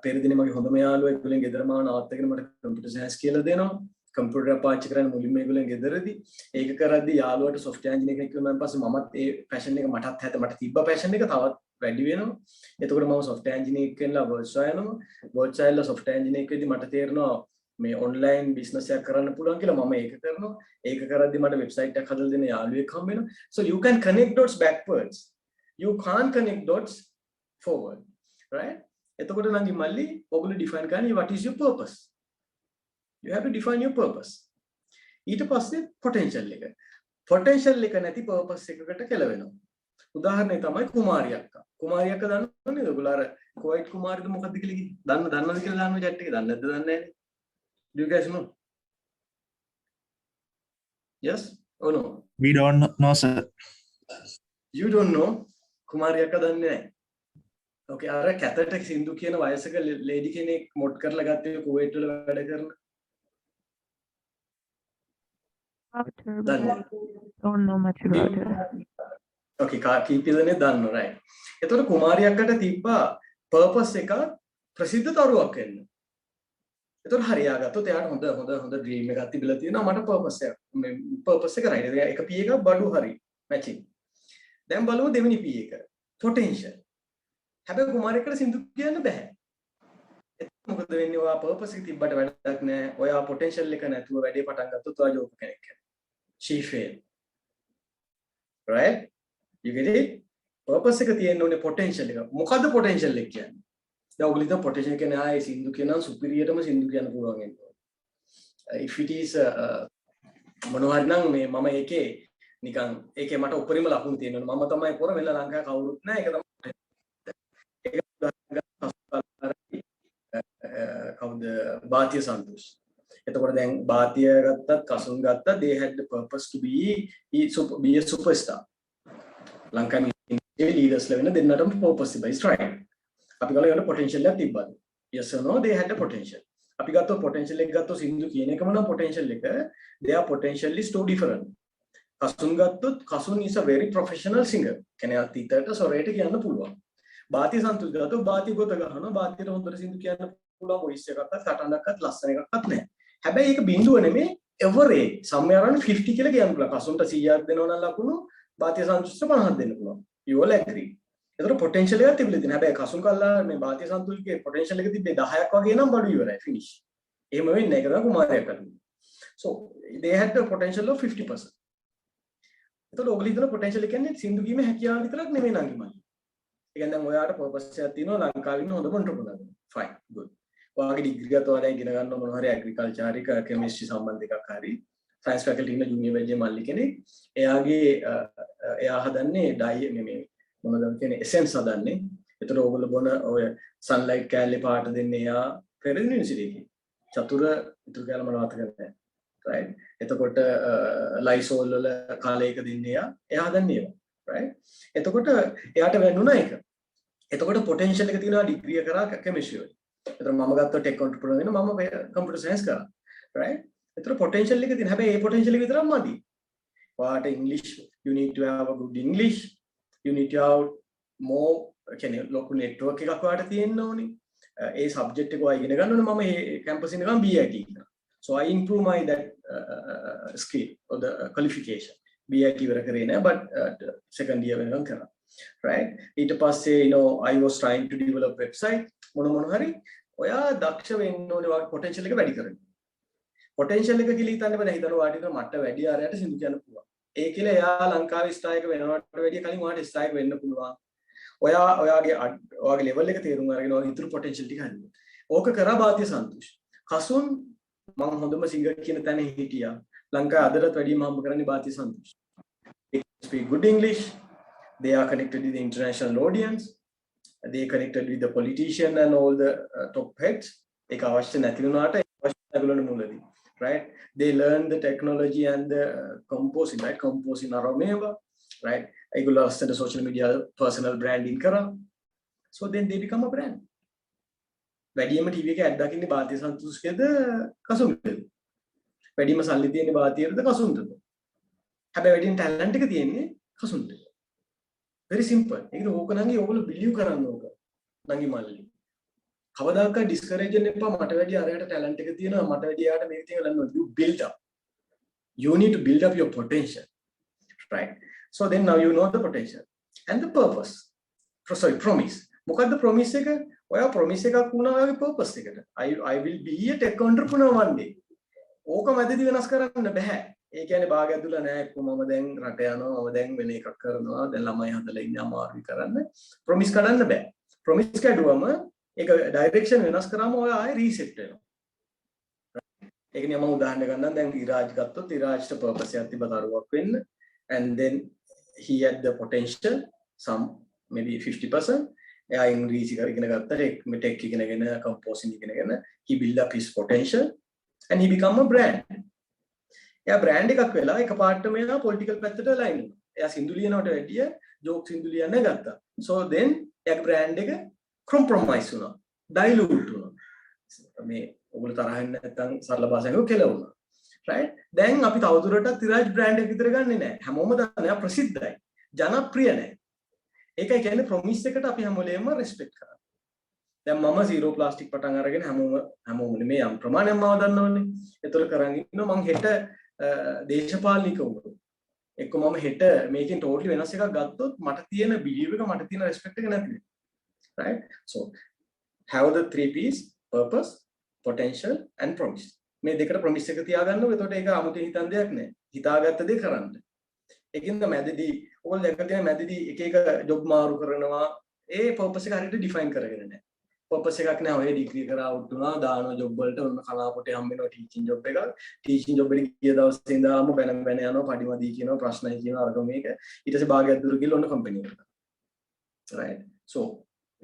පෙරදිනේ මගේ හොඳම යාළුවා ඒගොල්ලන් ගෙදර මාව නවත්තගෙන මට කම්පියුටර් සයන්ස් කියලා දෙනවා. කම්පියුටර් පාවිච්චි කරන්න මුලින්ම ඒගොල්ලන් ගෙදරදී. ඒක කරද්දී යාළුවාට software engineer කෙනෙක් වෙනාන් පස්සේ මමත් ඒ passion එක මට තිබ්බ passion එක තවත් වැඩි වෙනවා. එතකොට මම software engineer කෙනෙක්ලා වර්ක්ෂොප් යනවා. වර්ක්ෂොප් යලා software engineer කෙනෙක්දී මට තේරෙනවා මේ online business එකක් කරන්න පුළුවන් කියලා මම ඒක කරනවා. ඒක කරද්දී මට website එකක් හදලා දෙන යාළුවෙක් හම්බ වෙනවා. So you can connect dots backwards. You can't connect dots forward. Right? එතකොට නම් මල්ලි ඔයගොල්ලෝ define කරන්නේ what is your purpose? You have to define your purpose. ඊට පස්සේ potential එක. Potential එක නැති purpose එකකට කෙලවෙනවා. උදාහරණයක් තමයි කුමාරි අක්කා. කුමාරි අක්කා දන්නවද ඔයගොල්ලෝ අර කොයිට් කුමාරිද මොකද්ද කියලා කිව්වේ? දන්නවද කියලා දාන්න chat එකේ දන්නේ නැද්ද දන්නේ නැහැ. Do you guys know? Yes or no? We don't know, sir. You don't know? කුමාරි අක්කා දන්නේ නැහැ. Okay, අර කැතට සින්දු කියන වයසක ලේඩි කෙනෙක් මොඩ් කරලා ගත්තේ කුවේට් වල වැඩ කරන. Don't know much about her. Okay, කීපදෙනෙක් දන්නවා right. එතකොට කුමාරි අක්කට තිබ්බා purpose එක ප්‍රසිද්ධ තරුවක් වෙන්න. එතකොට හරියාගත්තොත් එයාට හොඳ ඩ්‍රීම් එකක් තිබිලා තියෙනවා මට purpose එක right. එක P එකක් බඩු හරි matching. දැන් බලමු දෙවෙනි P එක potential. හැබැයි කුමාරයෙක්ට සින්දු කියන්න බෑ. එතකොට මොකද වෙන්නේ? ඔයා purpose එක තිබ්බට වැඩක් නෑ. ඔයා potential එක නැතුව වැඩේ පටන් ගත්තොත් ඔයා ජෝක් කෙනෙක් වෙනවා. She failed. Right? You get it? Purpose එක තියෙන්න ඕනේ potential එක. මොකද්ද potential එක කියන්නේ? දැන් ඔයගොල්ලෝ හිතන potential කියන්නේ ආයේ සින්දු කියනවා superior ටම සින්දු කියන්න පුළුවන් වෙනවා. If it is මොනවා හරි නම් මේ මම ඒකේ නිකන් ඒකේ මට උපරිම ලකුණු තියෙනවා. මම තමයි පොර වෙන ලංකාවේ කවුරුත් නැහැ. ඒක තමයි කවුද භාතිය සන්තෝෂ්. එතකොට දැන් භාතිය ගත්තත් කසුන් ගත්තත් they had the purpose to be a superstar. ලංකාවේ leaders ලා වෙන දෙන්නටම purpose තිබ්බා. It's right. අපි ගාලා යන potential එකක් තිබ්බා. Yes or no, they had the potential. අපි ගත්තොත් potential එක ගත්තොත් සින්දු කියන එකම නම් potential එක they are potentially so different. Kasun ගත්තොත් Kasun is a very professional singer. කෙනෙක් අතීතයට සොරේට කියන්න පුළුවන්. භාතිය සන්තෝෂ් ගත්තොත් භාතිය ගොත ගන්නවා. භාතියට හොඳට සින්දු කියන්න පුළුවන් voice එකක්වත් සටහනක්වත් ලස්සන එකක්වත් නැහැ. හැබැයි ඒක බිඳුව නෙමෙයි average somewhere around 50 කියලා කියන්න පුළුවන්. කසුන්ට 100ක් දෙනවා නම් ලකුණු භාතිය සන්තෝෂ්ට 50ක් දෙන්න පුළුවන්. You all agree. ඒතර potential එකක් තිබිලා තියෙනවා. හැබැයි කසුන් කල්ලා මේ භාතිය සන්තෝෂ්ගේ potential එක තිබ්බේ 10ක් වගේ නම් බඩු ඉවරයි finish. එහෙම වෙන්නේ නැහැ කියලා කුමාරයෙක් අතන. So they had the potential of 50%. එතකොට ඔයගොල්ලෝ හිතන potential කියන්නේ සින්දු කීමේ හැකියාව විතරක් නෙමෙයි නංගි මල්ලි. ඒ කියන්නේ දැන් ඔයාට purpose එකක් තියෙනවා ලංකාවේ ඉන්න හොඳම entrepreneur. Fine, good. ඔයාගේ degree එකත් ඔයාලා ඉගෙන ගන්න මොනවා හරි agriculture හරි chemistry සම්බන්ධ එකක් හරි science faculty ඉන්න junior වෙජ්ජේ මල්ලි කෙනෙක්. එයා හදන්නේ මේ මොනවද කියන්නේ essence හදන්නේ. එතකොට ඔයගොල්ලෝ බොන ඔය sunlight කැලේ පාට දෙන්නේ එයා Peradeniya University එකේ. චතුර ඉතුරු කැලේ මම වාත කරන්නේ. Right. එතකොට ලයිසෝල් වල කාලයක දෙන්නේ එයා හදන්නේ ඒවා. Right. එතකොට එයාට වෙන්නුණා ඒක. එතකොට potential එක තියෙනවා degree එක කරා chemistry වල. එතකොට මම ගත්ත tech entrepreneur වෙන මම computer science කරා. Right. එතකොට potential එක තියෙන හැබැයි ඒ potential එක විතරක් මදි. ඔයාට English you need to have a good English. You need to have more කියන්නේ local network එකක් ඔයාට තියෙන්න ඕනේ. ඒ subject එක ඔයා ඉගෙන ගන්න ඕනේ. මම මේ campus එක ගම BIT කරා. So I improve my that skill or the qualification. BIT ඉවර කරේ නෑ but second year වෙනකන් කරා. Right. ඊට පස්සේ I was trying to develop website මොන හරි ඔයා දක්ෂ වෙන්න ඕනේ වාගේ potential එක වැඩි කරගන්න. potential එක කියලා හිතන්න බෑ හිතන වාටික මට වැඩි ආරයට සිදු කියන්න පුළුවන්. ඒ කියලා එයා ලංකාවේ ස්ථායක වෙනවට වැඩිය කලින් ඔයාට ස්ථායක වෙන්න පුළුවන්. ඔයාගේ level එක තේරුම් අරගෙන ඔයාගේ ඉතුරු potential ටික හරියට. ඕක කරා භාතිය සන්තෝෂ්. කසුන් මම හොඳම සිංගර් කියන තැන හිටියා. ලංකාවේ අදටත් වැඩිම හම්බ කරන්නේ භාතිය සන්තෝෂ්. They speak good English. They are connected with the international audience. They connected with the politician and all the top heads. ඒක අවශ්‍ය නැති වුණාට අවශ්‍ය නැගලන මුලදී. Right. They learn the technology and the composing, right? Composing arameva, right? ඒගොල්ලෝ අස්සට social media personal branding කරා. So then they become a brand. වැඩිම TV එකේ ඇඩ් දකින්නේ භාතිය සන්තෝෂ්ගේද කසුන්ගේද? වැඩිම සල්ලි තියෙන්නේ භාතියේද කසුන්ටද? හැබැයි වැඩිම ටැලන්ට් එක තියෙන්නේ කසුන්ට. very simple. ඒක ඕක නංගි ඕගොල්ලෝ බිලිව් කරන්න ඕක. නංගි මල්ලි. කවදාකවත් discourage වෙන්න එපා මට වැඩි අරයට ටැලන්ට් එක තියෙනවා මට වැඩි යාට මේක තියෙනවා. You build up. You need to build up your potential. Right? So then now you know the potential and the purpose. Sorry, promise. මොකද්ද promise එක? ඔයා promise එකක් වුණා ඔයාගේ purpose එකට. I will be a tech entrepreneur one day. ඕක මැදදී වෙනස් කරන්න බෑ. ඒ කියන්නේ භාගය ඇතුළ නෑ මම දැන් රට යනවා මම දැන් වෙන එකක් කරනවා දැන් ළමයි හදලා ඉන්නේ අමාරුයි කරන්න. promise කඩන්න බෑ. promise කැඩුවම ඒක direction වෙනස් කරාම ඔයා ආයෙ reset වෙනවා. ඒ කියන්නේ මම උදාහරණ ගන්නම් දැන් ඉරාජ් ගත්තොත් ඉරාජ්ට purpose එකක් තිබ්බ දරුවක් වෙන්න and then he had the potential some maybe 50%. එයා ඉංග්‍රීසි ඉගෙන ගත්තා tech ඉගෙනගෙන composing ඉගෙනගෙන he build up his potential and he become a brand. එයා brand එකක් වෙලා එකපාරටම එයා political පැත්තට line වෙනවා. එයා සින්දු ලියනවට වැඩිය joke සින්දු ලියන්න ගත්තා. So then එයාගේ brand එක compromise වුණා. dilute වුණා. මේ ඔයගොල්ලෝ තරහින් නැත්තම් සරල භාෂාවෙන් කෙලවුණා. right? දැන් අපි තවදුරටත් ඉරාජ් brand එක විතර ගන්නෙ නැහැ. හැමෝම දන්නවා එයා ප්‍රසිද්ධයි. ජනප්‍රිය නැහැ. ඒකයි කියන්නේ ප්‍රොමිස් එකට අපි හැම වෙලේම රෙස්පෙක්ට් කරනවා. දැන් මම zero plastic පටන් අරගෙන හැමෝම නෙමෙයි යම් ප්‍රමාණයක් මම දන්නවනේ. ඒතර කරන් ඉන්නවා මං හෙට දේශපාලනික වුණා. එක්ක මම හෙට මේකෙන් totally වෙනස් එකක් ගත්තොත් මට තියෙන belief එක මට තියෙන respect එක නැති වෙනවා. Right? So have the 3 P's: purpose, potential and promise. මේ දෙකට promise එක තියාගන්නකො. එතකොට ඒක 아무තේ හිතන් දෙයක් නෑ. හිතාගත්ත දේ කරන්න. ඒකින්ද මැදදී ඔයගොල්ලෝ දැක්ක තියෙන මැදදී එක එක ජොබ් මාරු කරනවා. ඒ purpose එක හරියට define කරගෙන නැහැ. purpose එකක් නෑ ඔය ඩිග්‍රී කරා අවුට් වුණා දානවා ජොබ් වලට ඔන්න කලාපොටේ හම්බෙනවා ටීචින් ජොබ් එකක් ටීචින් ජොබ් එකට ගිය දවසේ ඉඳලාම බැන යනවා පඩිමදී කියනවා ප්‍රශ්නයි කියනවා අරක මේක ඊට පස්සේ භාගයක් දුර ගිහලා ඔන්න කම්පැනි එකට right so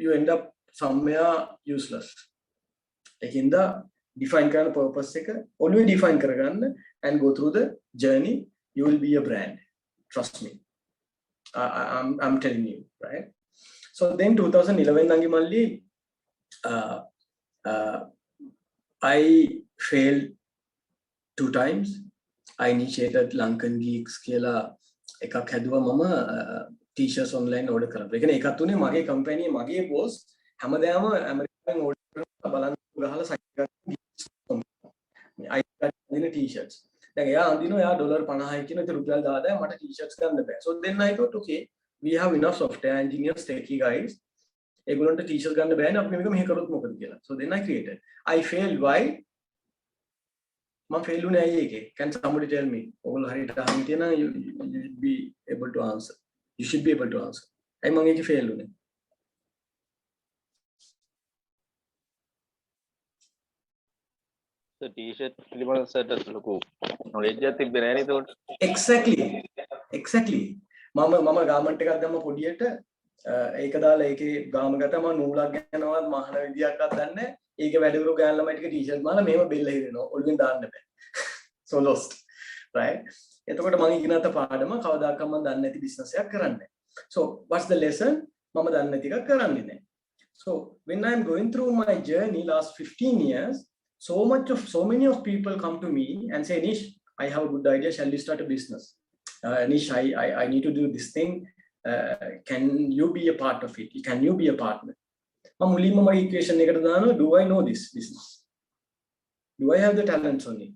you end up somewhere useless ඒකින්ද define කරන purpose එක always define කරගන්න and go through the journey you will be a brand trust me I'm telling you right so then 2011 nangi malli I failed 2 times I initiated Lankan Geeks කියලා එකක් හැදුවා මම t-shirts online order කරලා. ඒ කියන්නේ එකක් තුනේ මගේ company මගේ boss හැමදාම ඇමරිකාවෙන් order කරලා බලන්න ගහලා site එකක් I got t-shirts. දැන් එයා අඳිනවා එයා $50යි කියන ඉතින් රුපියල් 10000යි මට t-shirts ගන්න බෑ. So then I thought okay we have enough software engineers techie guys ඒගොල්ලන්ට t-shirt ගන්න බෑනේ අපි මේක මෙහෙ කරොත් මොකද කියලා. So then I created. I failed why? මම fail උනේ ඇයි ඒකේ? Can somebody tell me? ඔයගොල්ලෝ හරියට අහන්න තියෙන you should be able to answer. You should be able to answer. ඇයි මම ඒකේ fail උනේ? So t-shirt පිළිබඳව සර්ට ලොකු knowledge එකක් තිබ්බේ නැහැ නේද උන්ට? Exactly. මම ගාමන්ට් එකක් දැම්ම පොඩියට ඒක දාලා ඒකේ ගාම ගත්තා මම නූලක් ගන්නවත් මහන විදියක්වත් දන්නේ නැහැ. ඒකේ වැඩිවරු ගෑන් ළමයි ටික t-shirt මාලා මේව බෙල්ල හිරෙනවා. ඔළුවෙන් දාන්න බෑ. So lost. Right? එතකොට මම ඉගෙනත පාඩම කවදාකවත් මම දන්නේ නැති business එකක් කරන්නේ. So what's the lesson? මම දන්නේ නැති එකක් කරන්නේ නැහැ. So when I'm going through my journey last 15 years, so many of people come to me and say, Nish, I have a good idea. Shall we start a business? Nish, I need to do this thing. Can you be a part of it? Can you be a partner? මම මුලින්ම මගේ equation එකට දානවා do I know this business? Do I have the talents on it?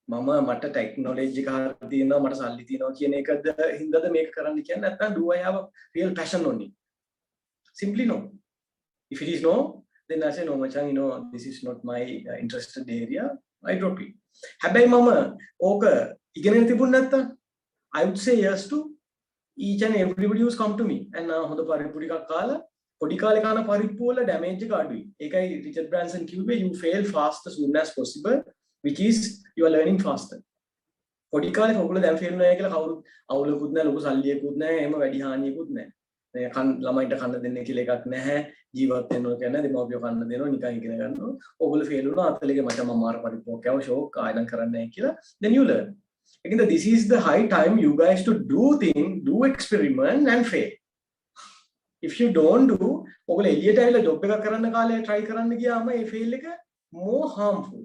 මට technology එක හරියට තියෙනවා මට සල්ලි තියෙනවා කියන එකද හින්දාද මේක කරන්න කියන්නේ නැත්නම් do I have a real passion on it? Simply no. If it is no, then I say no machan you know this is not my interested area. I drop it. හැබැයි මම ඕක ඉගෙනගෙන තිබුණ නැත්නම් I would say yes to each and everybody who's come to me and හොඳ පරිප්පු ටිකක් කාලා පොඩි කාලේ කාන පරිප්පු වල damage එක අඩුයි. ඒකයි රිචඩ් බ්‍රැන්සන් කිව්වේ you fail fast as soon as possible which is you are learning faster. පොඩි කාලේ ඔයගොල්ලෝ දැන් fail වෙනවා කියලා කවුරුත් අවුලකුත් නැහැ ලොකු සල්ලියකුත් නැහැ එහෙම වැඩි හානියකුත් නැහැ. මේ ළමයින්ට කන්න දෙන්නේ කියලා එකක් නැහැ. ජීවත් වෙනවා කියන්නේ දෙමව්පියෝ කන්න දෙනවා නිකන් ඉගෙන ගන්නවා. ඔයගොල්ලෝ fail වුණා අතලගේ මචං මම මාර පරිප්පුවක් යව ෂෝක් ආයෙත් කරන්නේ නැහැ කියලා then you learn. Again, this is the high time you guys to do experiment and fail. If you don't do, ඔයගොල්ලෝ එළියට ඇවිල්ලා ජොබ් එකක් කරන්න කාලේ try කරන්න ගියාම ඒ fail එක more harmful.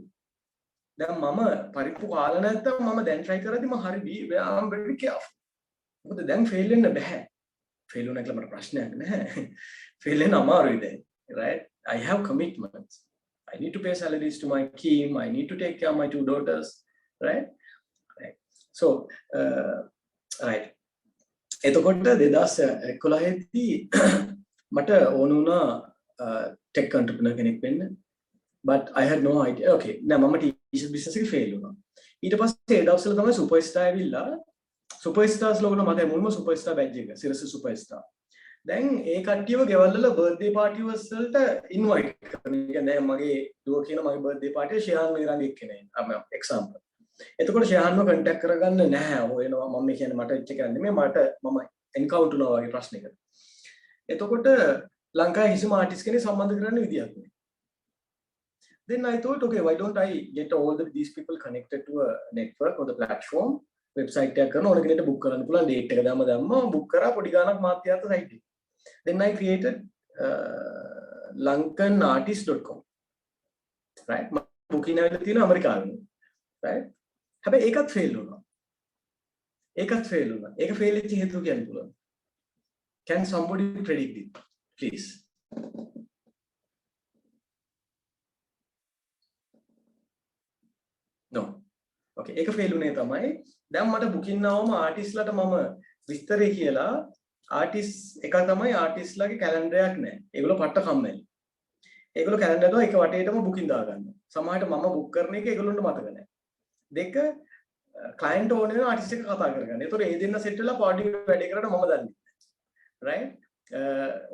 දැන් මම පරිප්පු කාලා නැත්තම් මම දැන් try කරද්දි මම හරි I'm very careful. මොකද දැන් fail වෙන්න බෑ. fail වුණා කියලා මට ප්‍රශ්නයක් නැහැ. fail වෙන්න අමාරුයි දැන්. Right? I have commitments. I need to pay salaries to my team. I need to take care of my 2 daughters. Right? So right එතකොට 2011 දී මට ඕන වුණා ටෙක් entrepreneur කෙනෙක් වෙන්න but I had no idea okay නෑ මම t-shirt business එකේ fail වුණා ඊට පස්සේ ඒ දවස්වල තමයි superstar ඇවිල්ලා superstars ලෝකෙ මට මුල්ම superstar badge එක සිරස superstar දැන් ඒ කට්ටියව ගෙවල් වල birthday party වලට invite කරනවා නෑ මගේ දුව කියන මගේ birthday party ෂයාන් මේරංගේ එක්කෙනා example එතකොට ෂයාන්ව contact කරගන්න නැහැ හොයනවා මම කියන්නේ මට ඉච්ච කියන්නේ මේ මම encounter වුණා වගේ ප්‍රශ්නයකට එතකොට ලංකාවේ කිසිම ආටිස්ට් කෙනෙක් සම්බන්ධ කරන්න විදියක් නෑ then I thought okay why don't I get all these people connected to a network or the platform website එකක් කරන ඕන කෙනෙක්ට book කරන්න පුළුවන් date එක දැම්ම book කරා පොඩි ගාණක් මාත් යාත site එක then I created lankanartist.com right booking ඇවිල්ලා තියෙනවා ඇමරිකාවෙන් right හැබැයි ඒකත් fail වුණා ඒක fail වෙච්ච හේතුව කියන්න පුළුවන් can somebody predict it please no okay ඒක fail උනේ තමයි දැන් මට booking ආවම artist ලට මම විස්තරේ කියලා artist එක තමයි artist ලගේ calendar එකක් නැහැ ඒගොල්ලෝ පට්ට කම්මැලි ඒගොල්ලෝ calendar එක එක වටේටම booking දාගන්නවා සමහරට මම book කරන එක ඒගොල්ලන්ට මතක නැහැ දෙක client ඕන වෙන artist එක කතා කරගන්න. ඒතකොට ඒ දෙන්න set වෙලා party වැඩේ කරලා මම දන්නේ. Right?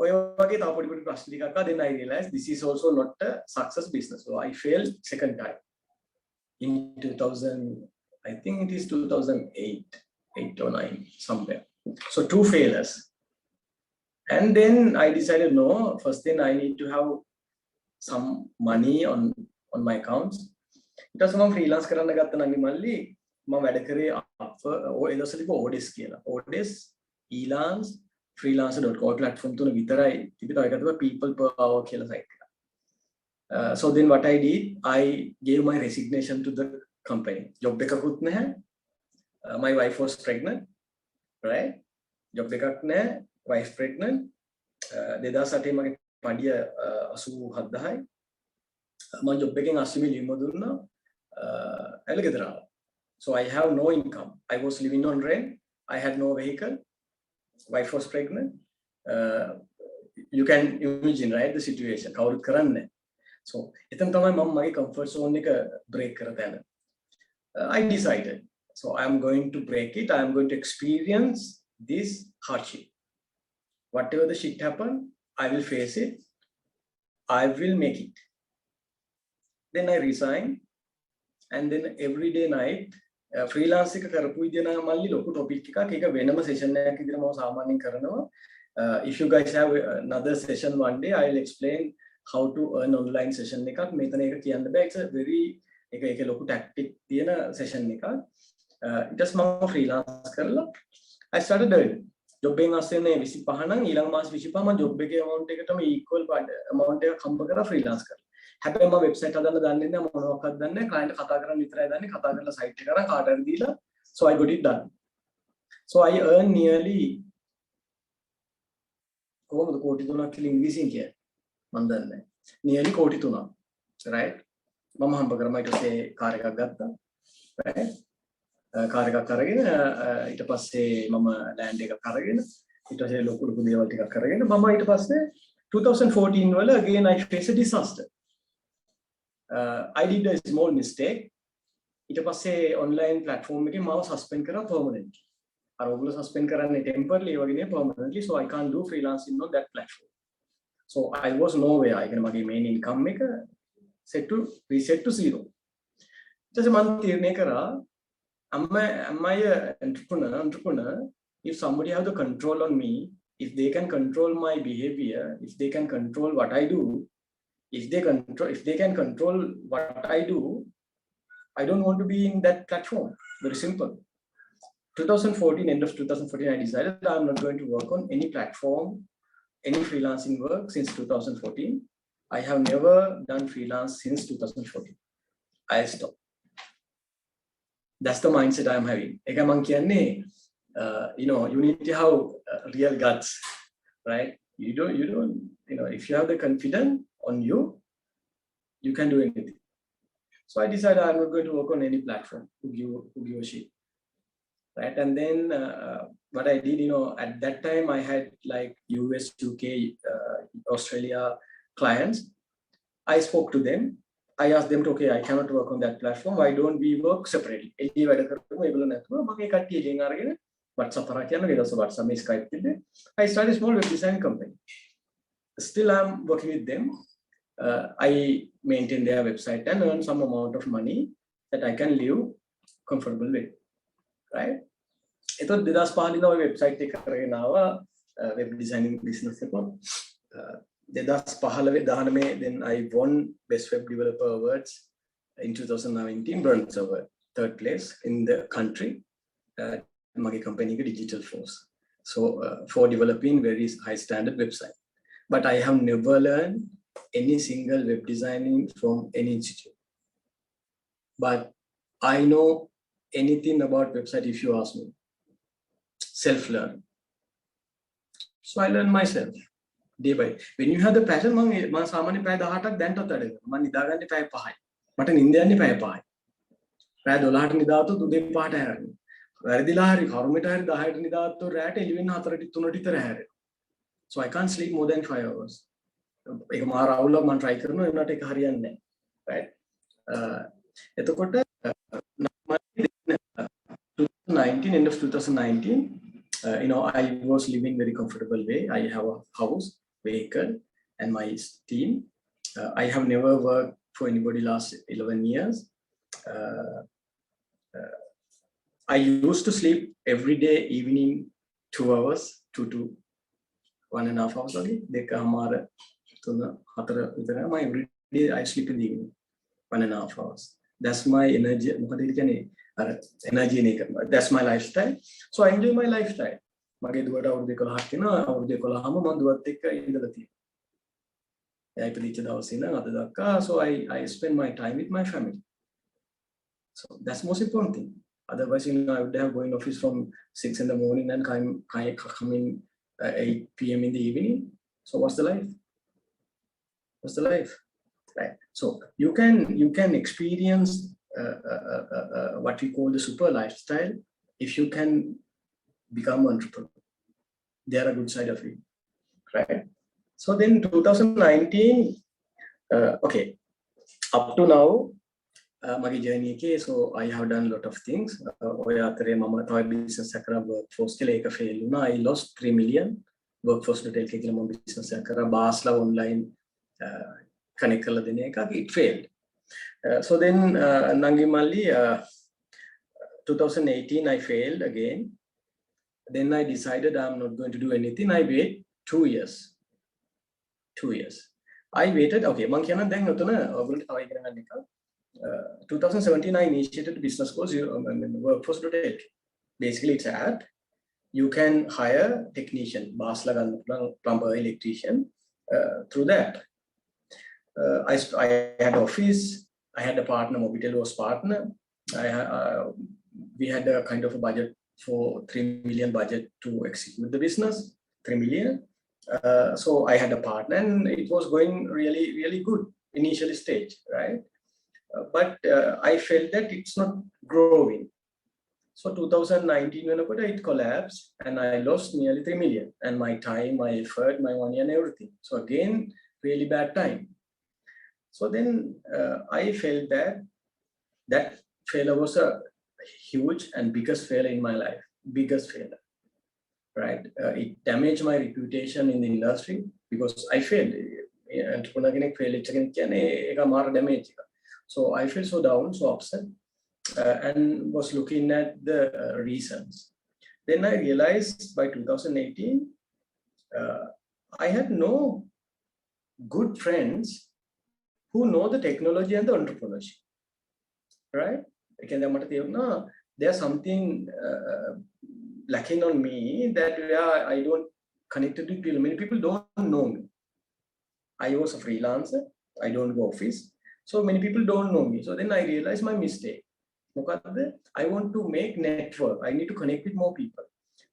ඔය වගේ තව පොඩි පොඩි ප්‍රශ්න ටිකක් ආවා. Then I realized this is also not a success business. So I failed second time in 2000. I think it is 2008, 8 or 9 somewhere. So 2 failures. And then I decided, no, first thing I need to have some money on my accounts. ඊට පස්සේ මම freelance කරන්න ගත්ත නම් මල්ලි මම වැඩ කරේ එදසලික ඕඩෙස් කියලා. ඕඩෙස්, ඊලාන්ස්, freelancer.co platform තුන විතරයි තිබි. තව එකක් තමයි people per hour කියලා site එක. So then what I did, I gave my resignation to the company. Job එකකුත් නැහැ. My wife was pregnant, right? Job එකක් නැහැ, wife pregnant. 2008 මගේ පඩිය 87000යි. මම ජොබ් එකෙන් 80 මිලියන දුන්නා. එළගෙදර. So I have no income. I was living on rent. I had no vehicle. Wife was pregnant. You can imagine, right, the situation. කවුරුත් කරන්නේ. So එතන තමයි මම මගේ comfort zone එක break කර තැන. I decided. So I am going to break it. I am going to experience this hardship. Whatever the shit happen, I will face it. I will make it. Then I resigned, and then everyday night freelance එක කරපු විදිය නම් මල්ලි ලොකු topic එකක්. ඒක වෙනම session එකක් විදිහට මම සාමාන්‍යයෙන් කරනවා. If you guys have another session one day, I will explain how to earn online session එකක්. මෙතන ඒක කියන්න බෑ. It's a very ඒක ලොකු tactic තියෙන session එකක්. ඊටස් මම freelance කරලා I started doing job එකෙන් අස්සෙන්නේ 25 නම් ඊළඟ මාස 25 මම job එකේ amount එකටම equal amount එකක් හම්බ කරලා freelance කරලා. හැබැයි මම වෙබ්සයිට් හදන්න දන්නේ නැහැ, මොනවක්වත් දන්නේ නැහැ. ක්ලයන්ට් කතා කරන්න විතරයි දන්නේ. කතා කරලා සයිට් එක කරන් කාට හරි දීලා. So I got it done. So I earn nearly කොහොමද කෝටි 3ක් කියලා ඉංග්‍රීසියෙන් කියන්නේ මම දන්නේ නැහැ. nearly කෝටි 3ක්, right? මම හම්බ කරා ඊට පස්සේ කාර් එකක් ගත්තා, right? කාර් එකක් අරගෙන ඊට පස්සේ මම ලෑන්ඩ් එකක් අරගෙන ඊට පස්සේ ලොකු ලොකු දේවල් ටිකක් අරගෙන මම ඊට පස්සේ 2014 වල again I faced a disaster. I did a small mistake. ඊට පස්සේ online platform එකේ මාව suspend කරා permanently. අර ඔයගොල්ලෝ suspend කරන්නේ temporarily වගේ නේ permanently. So I can't do freelancing on that platform. So I was nowhere. I can මගේ main income එක reset to zero. ඊට පස්සේ මම තීරණය කරා am I an entrepreneur if somebody have the control on me, if they can control my behavior, if they can control what I do, if they can control what I do, I don't want to be in that platform. Very simple. 2014, end of 2014, I decided that I'm not going to work on any platform, any freelancing work since 2014. I have never done freelance since 2014. I stopped. That's the mindset I'm having. You know, you need to have real guts, right? You don't, if you have the confidence on you, you can do anything. So I decided I'm not going to work on any platform who give a shit, right? And then what I did, at that time I had like US, UK, Australia clients. I spoke to them. I asked them, okay, I cannot work on that platform. Why don't we work separately? I started a small web design company. Still, I'm working with them. I maintain their website and earn some amount of money that I can live comfortable with, right? Ito 2015 na website එක කරගෙන ආවා web designing business එක. 2015 then I won Best Web Developer Awards in 2019, Bronze Award, 3rd place in the country. My company is Digital Force. So for developing very high standard website. But I have never learned any single web designing from any institute. But I know anything about website if you ask me. Self-learn. So I learn myself. Day by day. When you have the passion, man samanya pay 18ක් දැන්ටත් වැඩ කරනවා. මම නිදාගන්නේ පය 5යි. මට නිින්ද යන්නේ පය 5යි. පය 12ට නිදාගත්තොත් උදේ 5ට හැරෙනවා. වැරදිලා හරි කර්මයට හරි 10ට නිදාගත්තොත් රැට එළි වෙන්න 4ට 3ට විතර හැරෙනවා. So I can't sleep more than 5 hours. ඒක මාර අවුලක් මම try කරනවා ඒ වුණාට ඒක හරියන්නේ නැහැ. Right? එතකොට 2019 end of 2019 I was living very comfortable way. I have a house, vehicle, and my team. I have never worked for anybody last 11 years. I used to sleep every day, evening, 2 hours, 2 to 1.5 hours. Okay, every day I sleep in the evening, 1.5 hours. That's my energy. That's my lifestyle. So I enjoy my lifestyle. So I spend my time with my family. So that's most important thing. Otherwise, I would have going office from 6 in the morning and coming 8 p.m. in the evening. So what's the life? What's the life? Right. So you can experience what we call the super lifestyle if you can become an entrepreneur. They are a good side of it, right? So then 2019, okay, up to now, my journey, so I have done a lot of things. Business workforce I lost 3 million workforce detail business Basla online connect it failed. So then Nangimalli 2018 I failed again. Then I decided I'm not going to do anything. I wait 2 years. 2 years. I waited. Okay, 2017 I initiated a business course, workforce detail. Basically, it's an app. You can hire technician, plumber, electrician through that. I had office. I had a partner. Mobitel was partner. We had a kind of a budget for 3 million budget to execute the business. 3 million. So I had a partner, and it was going really, really good initial stage, right? But I felt that it's not growing. So 2019, when it collapsed, and I lost nearly 3 million, and my time, my effort, my money, and everything. So again, really bad time. So then I felt that failure was a huge and biggest failure in my life, biggest failure, right? It damaged my reputation in the industry because I failed. So I felt so down, so upset, and was looking at the reasons. Then I realized by 2018, I had no good friends who know the technology and the entrepreneurship, right? There's something lacking on me that I don't connect with people. Many people don't know me. I was a freelancer. I don't go office. So many people don't know me. So then I realized my mistake. I want to make network. I need to connect with more people.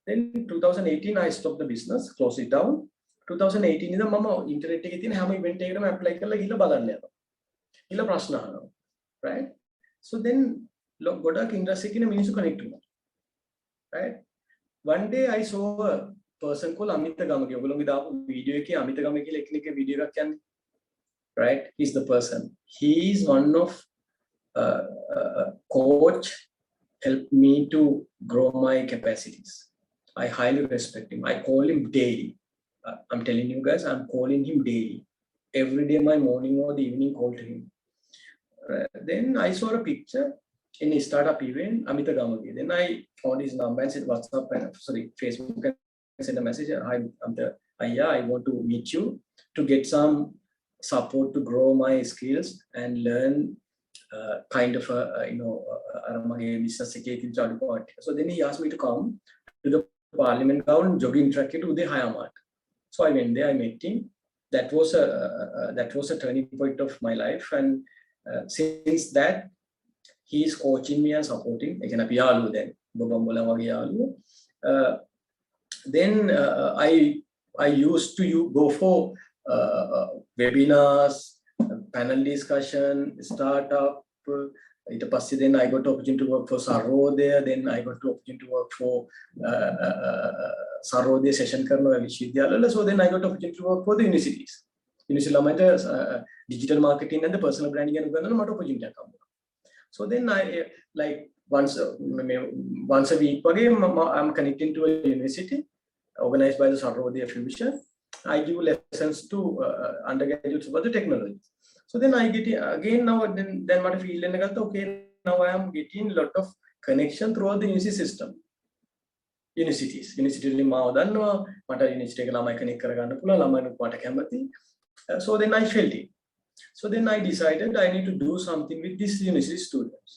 Then 2018, I stopped the business, closed it down. 2018 is the mama internet ticket how event apply right? So then Godak industry in a minister connect to me. Right? One day I saw a person called Amita Gamaki video Amita Gamaki video can, right? He's the person. He is one of coach helped me to grow my capacities. I highly respect him. I call him daily. I'm telling you guys, I'm calling him daily. Every day, my morning or the evening call to him. Then I saw a picture in a startup event, Amita Gamagi. Then I found his number and said, WhatsApp and Facebook, and sent a message. Hi, Amita. I want to meet you to get some support to grow my skills and learn kind of business. So then he asked me to come to the Parliament ground jogging track to the Hayamat. So I went there. I met him. That was a turning point of my life, and since that, he is coaching me and supporting. Then I used to go for webinars, panel discussion, startup. Then I got the opportunity to work for Sarodaya. Then I got the opportunity to work for Sarodaya session karna Vishwidyalaya. So then I got the opportunity to work for the universities. Digital marketing and the personal branding and opportunity. So then I once a week I'm connecting to a university organized by the Sarvodaya Fusion. I give lessons to undergraduates about the technology. So then I get again now then what I feel okay, now I am getting a lot of connection throughout the university system. Universities මාව දන්නවා මට university එක ළමයි connect කරගන්න පුළුවන් ළමයිනුත් මට කැමති. So then I felt it. So then I decided I need to do something with these university students.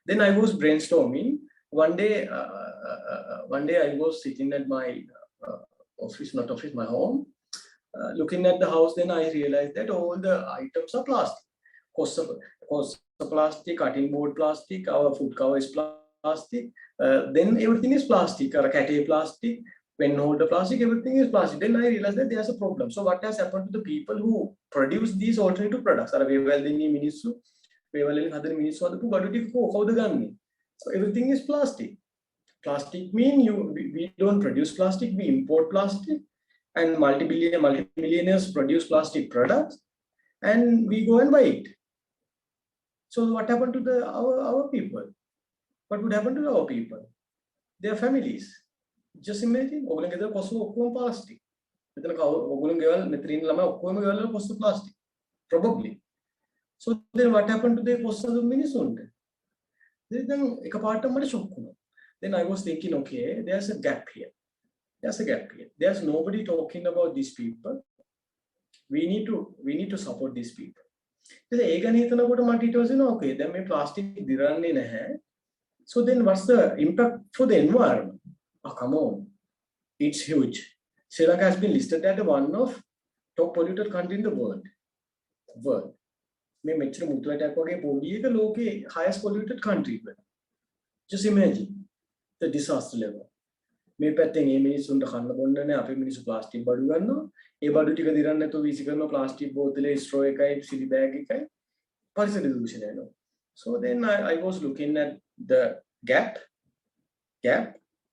Then I was brainstorming. One day I was sitting at my office, my home, looking at the house. Then I realized that all the items are plastic. Cost plastic, cutting board plastic, our food cover is plastic. Then everything is plastic. Cat plastic, pen holder plastic, everything is plastic. Then I realized that there's a problem. So what has happened to the people who produce these alternative products? So everything is plastic. Plastic means we don't produce plastic, we import plastic, and multimillionaires produce plastic products, and we go and buy it. So what happened to our people? What would happen to our people? Their families. Just imagine, plastic. Plastic. Probably. So then what happened to the cost of the Minnesota? Then I was thinking, okay, there's a gap here. There's nobody talking about these people. We need to support these people. Okay, then plastic. So then what's the impact for the environment? Oh, come on. It's huge. Sri Lanka has been listed as one of top polluted country in the world. Highest polluted country. Just imagine the disaster level. මේ පැත්තෙන් මේ මිනිස්සුන්ට කන්න බොන්න නැහැ අපේ මිනිස්සු plastic බඩු ගන්නවා ඒ බඩු ටික දිරන්න නැතුව වීසි කරනවා ප්ලාස්ටික් බෝතලේ ස්ට්‍රෝ එකයි සිලි බෑග් එකයි පරිසර දූෂණය වෙනවා. So then I was looking at the gap.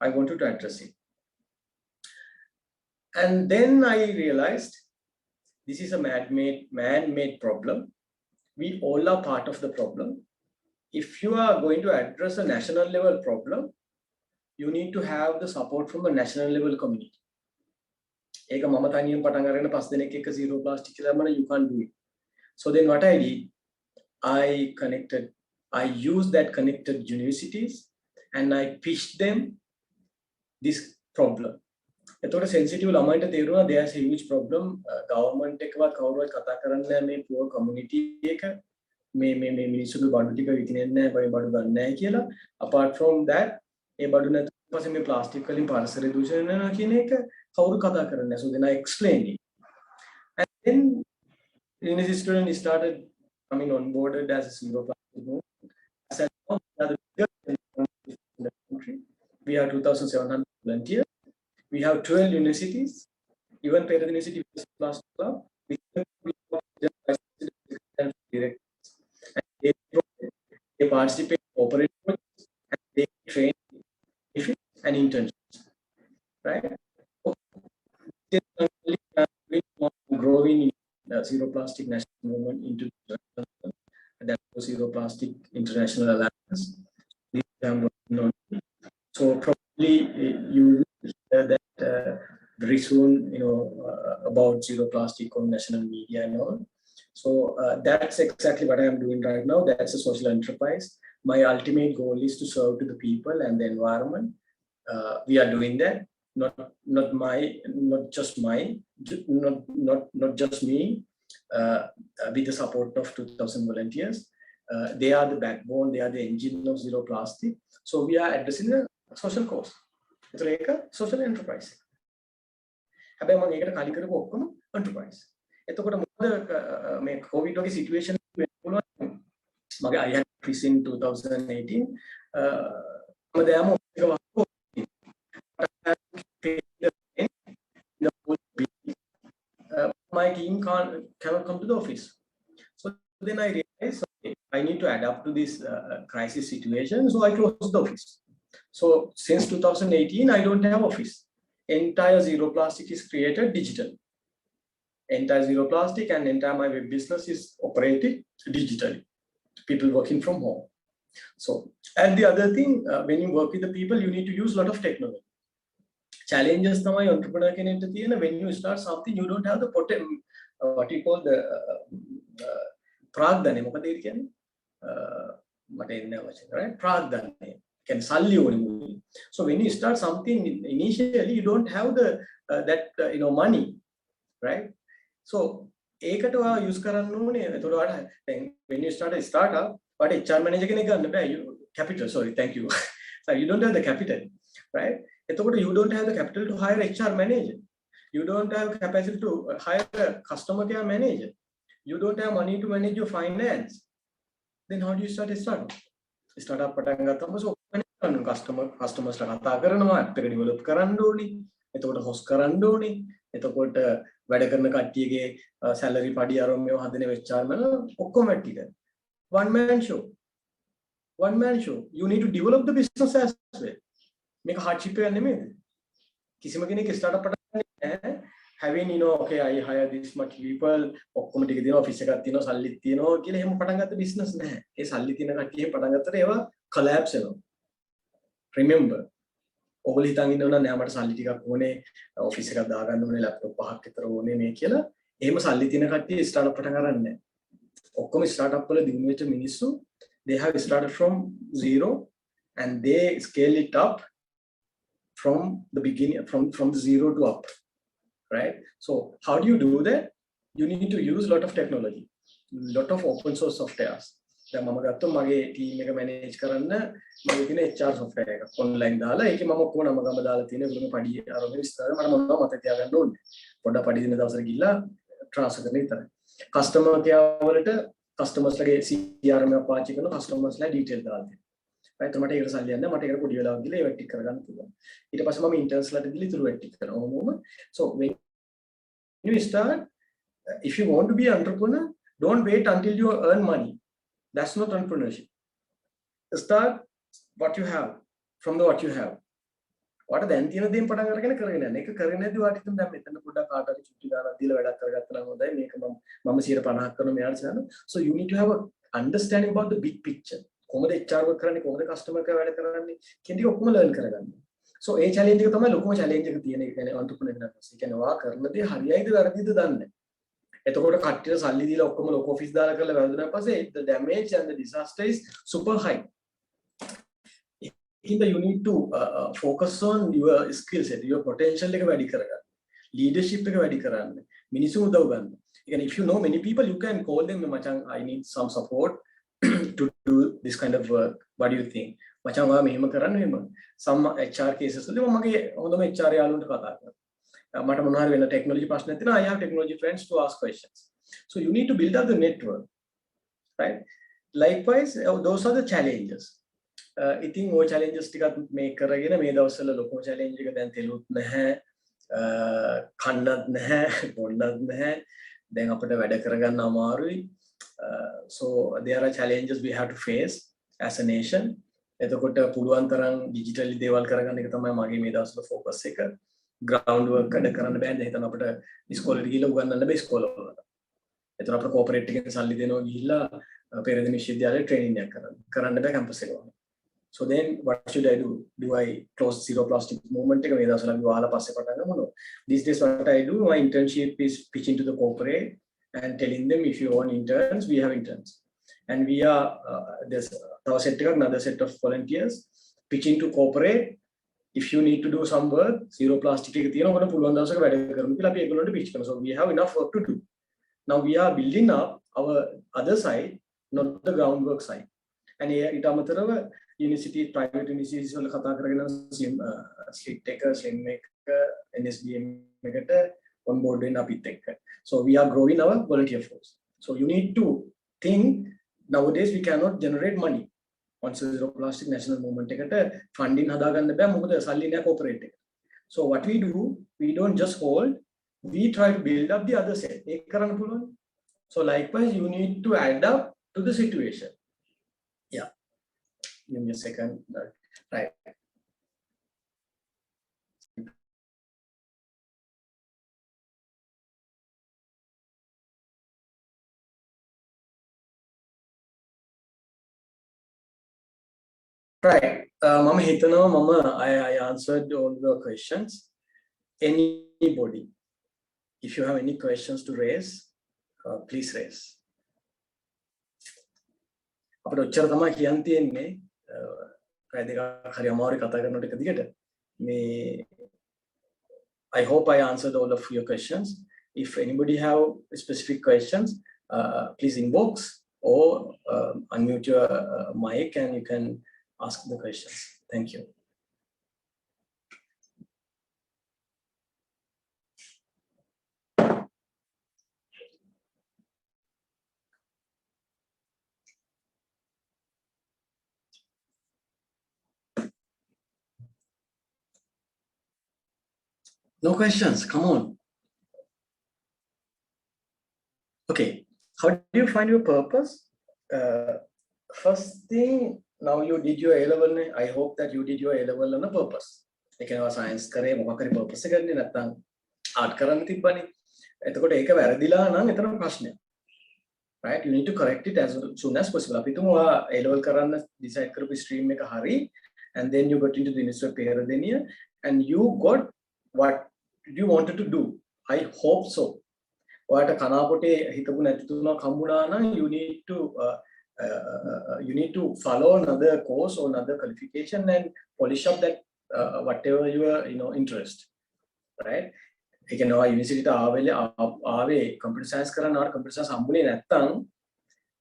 I wanted to address it. And then I realized this is a man-made problem. We all are part of the problem. If you are going to address a national level problem, you need to have the support from the national level community. You can't do it. So then what I did, I used that connected universities and I pitched them this problem. It's sensitive. There's a huge problem. Government poor community. Apart from that, plastic so then I explained it. And then university students started coming on board as a zero plastic movement. We have 2,700 volunteers. We have 12 universities. Even Peradeniya City Plastic Club. We they participate, operate, and they train and internships. Right? Growing zero plastic national movement into that zero plastic international alliance. So probably you will hear that very soon, about zero plastic on national media and all. So that's exactly what I am doing right now. That's a social enterprise. My ultimate goal is to serve to the people and the environment. We are doing that. Not just me. With the support of 2,000 volunteers. They are the backbone. They are the engine of zero plastic. So we are addressing the social cause. It's like a social enterprise. Enterprise. COVID situation I had office in 2018. My team cannot come to the office. So then I realized, okay, I need to adapt to this crisis situation. So I closed the office. So since 2018, I don't have office. Entire zero plastic is created digital. Entire zero plastic and entire my web business is operated digitally. People working from home. So, and the other thing, when you work with the people, you need to use a lot of technology. Challenges තමයි entrepreneur කෙනෙක්ට තියෙන, when you start something you don't have the what you call the ප්‍රාග්ධනය මොකද ඒක කියන්නේ මට එන්නේ වචන right ප්‍රාග්ධනය කියන්නේ සල්ලි ඕනේ. So when you start something initially you don't have the that money, right? So ඒකට ඔයා use කරන්න ඕනේ. එතකොට ඔයාලා when you start a startup but HR manager කෙනෙක් ගන්න බෑ. Capital, sorry, thank you. So you don't have the capital, right? You don't have the capital to hire HR manager. You don't have capacity to hire a customer care manager. You don't have money to manage your finance. Then how do you start a startup? Startup පටන් ගත්තම customers ලා කතා කරනවා, app එක develop කරන්න ඕනේ. එතකොට host කරන්න ඕනේ. එතකොට වැඩ කරන කට්ටියගේ salary පඩි අරන් මේව හදන HR මන ඔක්කොම ටික. One man show. You need to develop the business as well. Make a hardship එකක් නෙමෙයිද? කිසිම කෙනෙක් ස්ටාර්ට්අප් පටන් ගන්නේ having okay I hire this much people ඔක්කොම ටික දෙනවා ඔෆිස් එකක් තියෙනවා සල්ලිත් තියෙනවා කියලා එහෙම පටන් ගත්ත බිස්නස් නැහැ. ඒ සල්ලි තියෙන කට්ටිය එහෙම පටන් ගත්තට ඒවා collapse වෙනවා. Remember ඔයගොල්ලෝ හිතන් ඉන්නවනම් නෑ මට සල්ලි ටිකක් ඕනේ ඔෆිස් එකක් දාගන්න ඕනේ ලැප්ටොප් පහක් විතර ඕනේ මේ කියලා එහෙම සල්ලි තියෙන කට්ටිය ස්ටාර්ට්අප් පටන් ගන්න නැහැ. ඔක්කොම ස්ටාර්ට්අප් වල දිනු වෙච්ච මිනිස්සු they have started from zero and they scale it up from the beginning, from the zero to up, right? So how do you do that? You need to use a lot of technology, lot of open source softwares. දැන් මම ගත්තොත් මගේ team එක manage කරන්න මගේ තියෙන HR software එක online දාලා ඒකේ මම ඔක්කොම නම ගම දාලා තියෙන ඒගොල්ලෝ පඩි ආරම්භ විස්තර මට මොනවද මතක තියාගන්න ඕනේ. පොඩ්ඩක් පඩි දෙන දවසට ගිහිල්ලා transfer කරන විතරයි. customer care වලට customers ලගේ CRM එක පාවිච්චි කරන customers ලා detail දාලා තියෙනවා. right මට ඒකට සල්ලි යන්න මට ඒකට පොඩි වෙලාවක් ගිහලා ඒවත් ටික කරගන්න පුළුවන්. ඊට පස්සේ මම interns ලට දීලා ඉතුරු වැඩ ටික කරනවා. So when you start, if you want to be an entrepreneur, don't wait until you earn money. That's not entrepreneurship. Start what you have from the what you have. What are the antina them පටන් අරගෙන කරගෙන යන්න. ඒක කරගෙන නැති වාට හිතන්න දැන් මෙතන පොඩ්ඩක් කාට හරි චුට්ටි ගානක් දීලා වැඩක් කරගත්තා නම් හොඳයි. මේක මම 150ක් කරනවා මෙයාට ගන්න. So you need to have a understanding about the big picture. කොහොමද HR work කරන්නේ කොහොමද customer care වැඩ කරන්නේ කියන ටික ඔක්කොම learn කරගන්න. So ඒ challenge එක තමයි ලොකුම challenge එක තියෙන. ඒ කියන්නේ entrepreneur කෙනෙක්. ඒ කියන්නේ ඔයා කරන දේ හරියයිද වැරදිද දන්නේ නැහැ. එතකොට කට්ටියට සල්ලි දීලා ඔක්කොම ලොකු ඔෆිස් දාලා කරලා වැරදුනාන් පස්සේ the damage and the disaster is super high. You need to focus on your skill set, your potential එක වැඩි කරගන්න. Leadership එක වැඩි කරන්න. මිනිස්සු උදව් ගන්න. Again, if you know many people, you can call them, Machan, I need some support to do this kind of work. What do you think? Machan, ඔයා මෙහෙම කරන්න එහෙම. Some HR cases වලදී මම මගේ හොඳම HR යාළුවන්ට කතා කරනවා. මට මොනවා හරි වෙන ටෙක්නොලොජි ප්‍රශ්න තියෙනවා. I have technology friends to ask questions. So you need to build up the network, right? Likewise, those are the challenges. ඉතින් ওই challenges ටිකත් මේක කරගෙන මේ දවස්වල ලොකු challenge එක දැන් තෙලුත් නැහැ. කන්නත් නැහැ, බොන්නත් නැහැ. දැන් අපිට වැඩ කරගන්න අමාරුයි. So there are challenges we have to face as a nation. එතකොට පුළුවන් තරම් digitally දේවල් කරගන්න එක තමයි මගේ මේ දවස්වල focus එක. ground work වැඩ කරන්න බෑ. දැන් හිතන්න අපිට ඉස්කෝලේට ගිහිල්ලා උගන්වන්න බෑ ඉස්කෝලවල. එතන අපිට corporate එකෙන් සල්ලි දෙනවා ගිහිල්ලා පෙරදින විශ්වවිද්‍යාලේ training එකක් කරන්න බෑ campus එක වල. So then what should I do? Do I close zero plastic movement? These days what I do, my internship is pitching to the corporate and telling them if you want interns, we have interns. And we are, there's another set of volunteers pitching to corporate. If you need to do some work, zero plastic, so we have enough work to do. Now we are building up our other side, not the groundwork side. And university, private universities වල කතා කරගෙන slit එක, slim එක, NSBM එකට on board වෙන අපිත් එක්ක. So we are growing our volunteer force. So you need to think nowadays we cannot generate money on zero plastic national movement එකට funding හදාගන්න බෑ මොකද සල්ලි නෑ corporate එක. So what we do, we don't just hold, we try to build up the other side. ඒක කරන්න පුළුවන්. So likewise you need to adapt to the situation. Yeah. Give me a second. Right. Right. Mama hitana, Mama, I answered all the questions. Anybody, if you have any questions to raise, please raise. අපිට ඔච්චර තමයි කියන්න තියෙන්නේ. පැය දෙකක් හරි අමාරුයි කතා කරනකොට එක දිගට. I hope I answered all of your questions. If anybody have specific questions, please inbox or unmute your mic and you can ask the questions. Thank you. No questions, come on. Okay, how do you find your purpose? First thing, now you did your A-level. I hope that you did your A-level on a purpose. You can science kare, මොකක් purpose එක ගන්නේ නැත්නම් art කරන්න තිබ්බනේ. එතකොට ඒක වැරදිලා නම් එතන ප්‍රශ්නයක්. Right? You need to correct it as soon as possible. අපි තුමු A-level කරන්න decide කරපු stream එක හරි, and then you got into the University of Peradeniya and you got what you wanted to do. I hope so. ඔයාට කනාපොටේ හිතපු නැති තුනක් හම්බුණා නම් you need to follow another course or another qualification and polish up that whatever your interest, right? ඒ කියන්නේ ඔයා යුනිවර්සිටියට ආවේ computer science කරන්න ආවට computer science හම්බුනේ නැත්නම්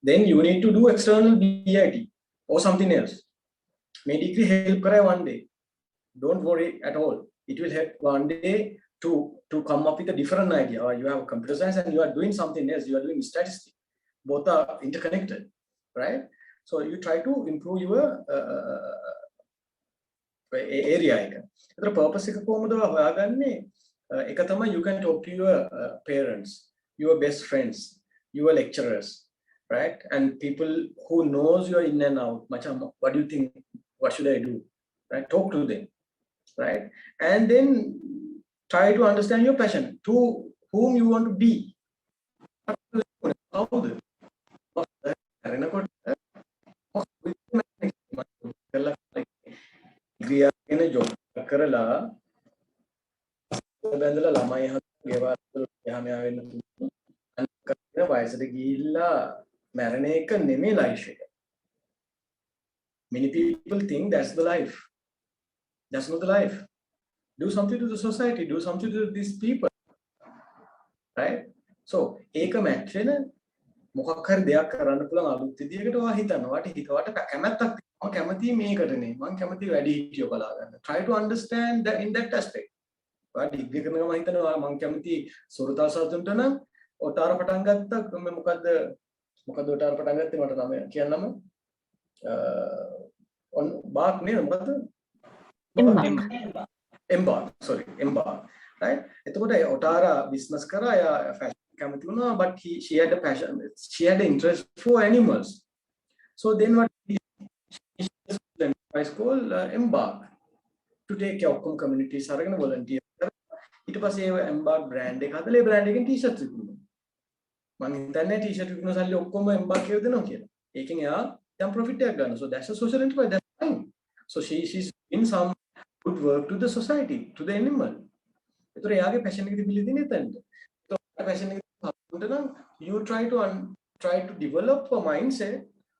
then you need to do external BIT or something else. May degree help කරයි one day. Don't worry at all. It will help one day to come up with a different idea. Or you have computer science and you are doing something else. You are doing statistics. Both are interconnected, right? So you try to improve your area. The purpose එක කොහොමද හොයාගන්නේ? එක තමයි you can talk to your parents, your best friends, your lecturers, right? And people who knows you in and out. Macam, what do you think? What should I do? Right? Talk to them, right? And then try to understand your passion, to whom you want to be. Many people think that's the life. That's not the life. Do something to the society, do something to these people, right? So ඒක match වෙන මොකක් හරි දෙයක් කරන්න පුළුවන් අලුත් විදියකට ඔයා හිතනවා. වාට හිතවට කැමැත්තක් තියෙනවා. මම කැමති මේකටනේ. මම කැමති වැඩි හිටියෝ බලා ගන්න. Try to understand that in that aspect. වා ඩිග්‍රී කරන ගමන් හිතනවා මම කැමති සොරතා සතුන්ට නම් ඔටාර පටන් ගත්තා. මොකද්ද ඔටාර පටන් ගත්තේ මට නම කියන්නම on බාක් නේද මොකද්ද? Embark, right? එතකොට ඔටාරා business කරා යා fashion කැමති වුණා, but she had a passion, she had an interest for animals. So then what she is called Embark to take care of communities අරගෙන volunteer කරා. ඊට පස්සේ ඒ Embark brand එක හදලා ඒ brand එකෙන් t-shirt විකුණනවා. මම හිතන්නේ t-shirt විකුණන සල්ලි ඔක්කොම Embark එකේ දෙනවා කියලා. ඒකෙන් එයා දැන් profit එකක් ගන්නවා. So that's a social enterprise, that's fine. So she's in some good work to the society, to the animal. So එයාගේ passion එක තිබිලි තියෙන එතනට. So passion එක හම්බුනනම් you try to develop a mindset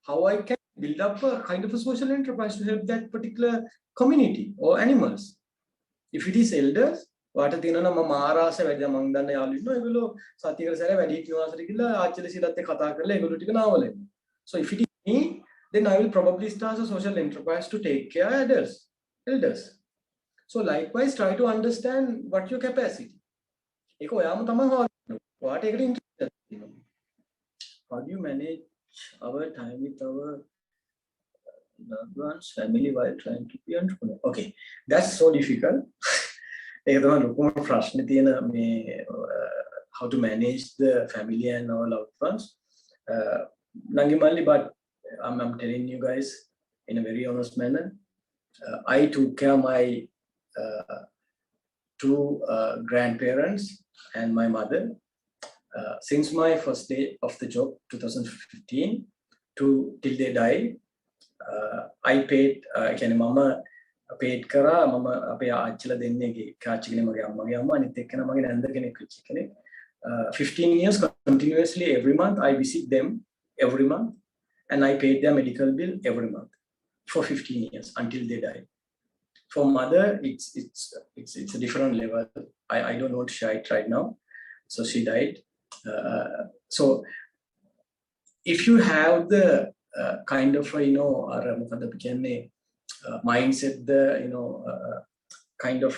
how I can build up a kind of a social enterprise to help that particular community or animals. If it is elders, වාට තියෙනවා මම ආරාස වැඩි මම දන්න යාළුවෝ ඉන්නවා ඒගොල්ලෝ සතියකට සැරේ වැඩි හිටියවාසට ගිහලා ආච්චිලා සීලත් එක්ක කතා කරලා ඒගොල්ලෝ ටික නාවල එනවා. So if it is me, then I will probably start a social enterprise to take care of elders. So likewise, try to understand what your capacity. ඒක ඔයාම තමයි හොයන්නේ. ඔයාට ඒකට interest තියෙනවා. How do you manage our time with our loved ones, family while trying to be entrepreneur? Okay, that's so difficult. ඒක තමයි ලොකුම ප්‍රශ්නේ තියෙන මේ how to manage the family and our loved ones. Nangimalli, but I'm telling you guys in a very honest manner. I took care of my two grandparents and my mother since my first day of the job 2015 till they died. I paid කියන්නේ මම paid කරා මම අපේ ආච්චිලා දෙන්නේගේ ආච්චි කෙනෙක් මගේ අම්මගේ අම්මා අනිත් එක්කෙනා මගේ නැන්ද කෙනෙක් වෙච්ච කෙනෙක් 15 years continuously every month I visit them every month and I paid their medical bill every month for 15 years until they died. For mother it's a different level. I don't want to share it right now. So she died. So if you have the kind of mindset, the kind of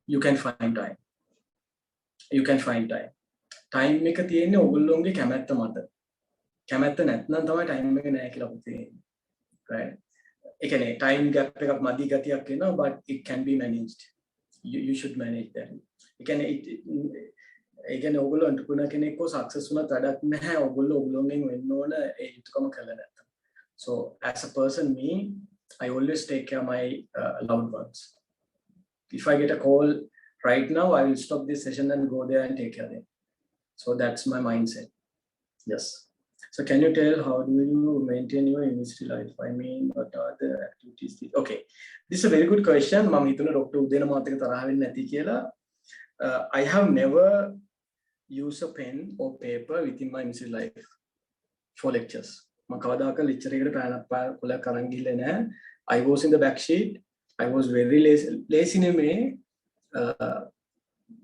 you can find time. You can find time. Time එක තියෙන්නේ ඔයගොල්ලෝගේ කැමැත්ත මත. කැමැත්ත නැත්නම් තමයි time එක නැහැ කියලා පුතේ. Right? ඒ කියන්නේ time gap එකක් මදි ගතියක් එනවා, but it can be managed. You should manage that. ඒ කියන්නේ ඔයගොල්ලෝ entrepreneur කෙනෙක්ව success වුණත් වැඩක් නැහැ ඔයගොල්ලෝ ඔයගොල්ලෝගෙන් වෙන්න ඕන ඒ යුතුයකම කළා නැත්තම්. So as a person, I always take care of my loved ones. If I get a call right now, I will stop this session and go there and take care of them. So that's my mindset. Yes. So can you tell how do you maintain your university life? I mean, what are the activities? Okay, this is a very good question. Mama hituna Dr. Udena mataka taraha wenna nathi kiyala. I have never used a pen or paper within my university life for lectures. I was in the back sheet. I was very lazy in me.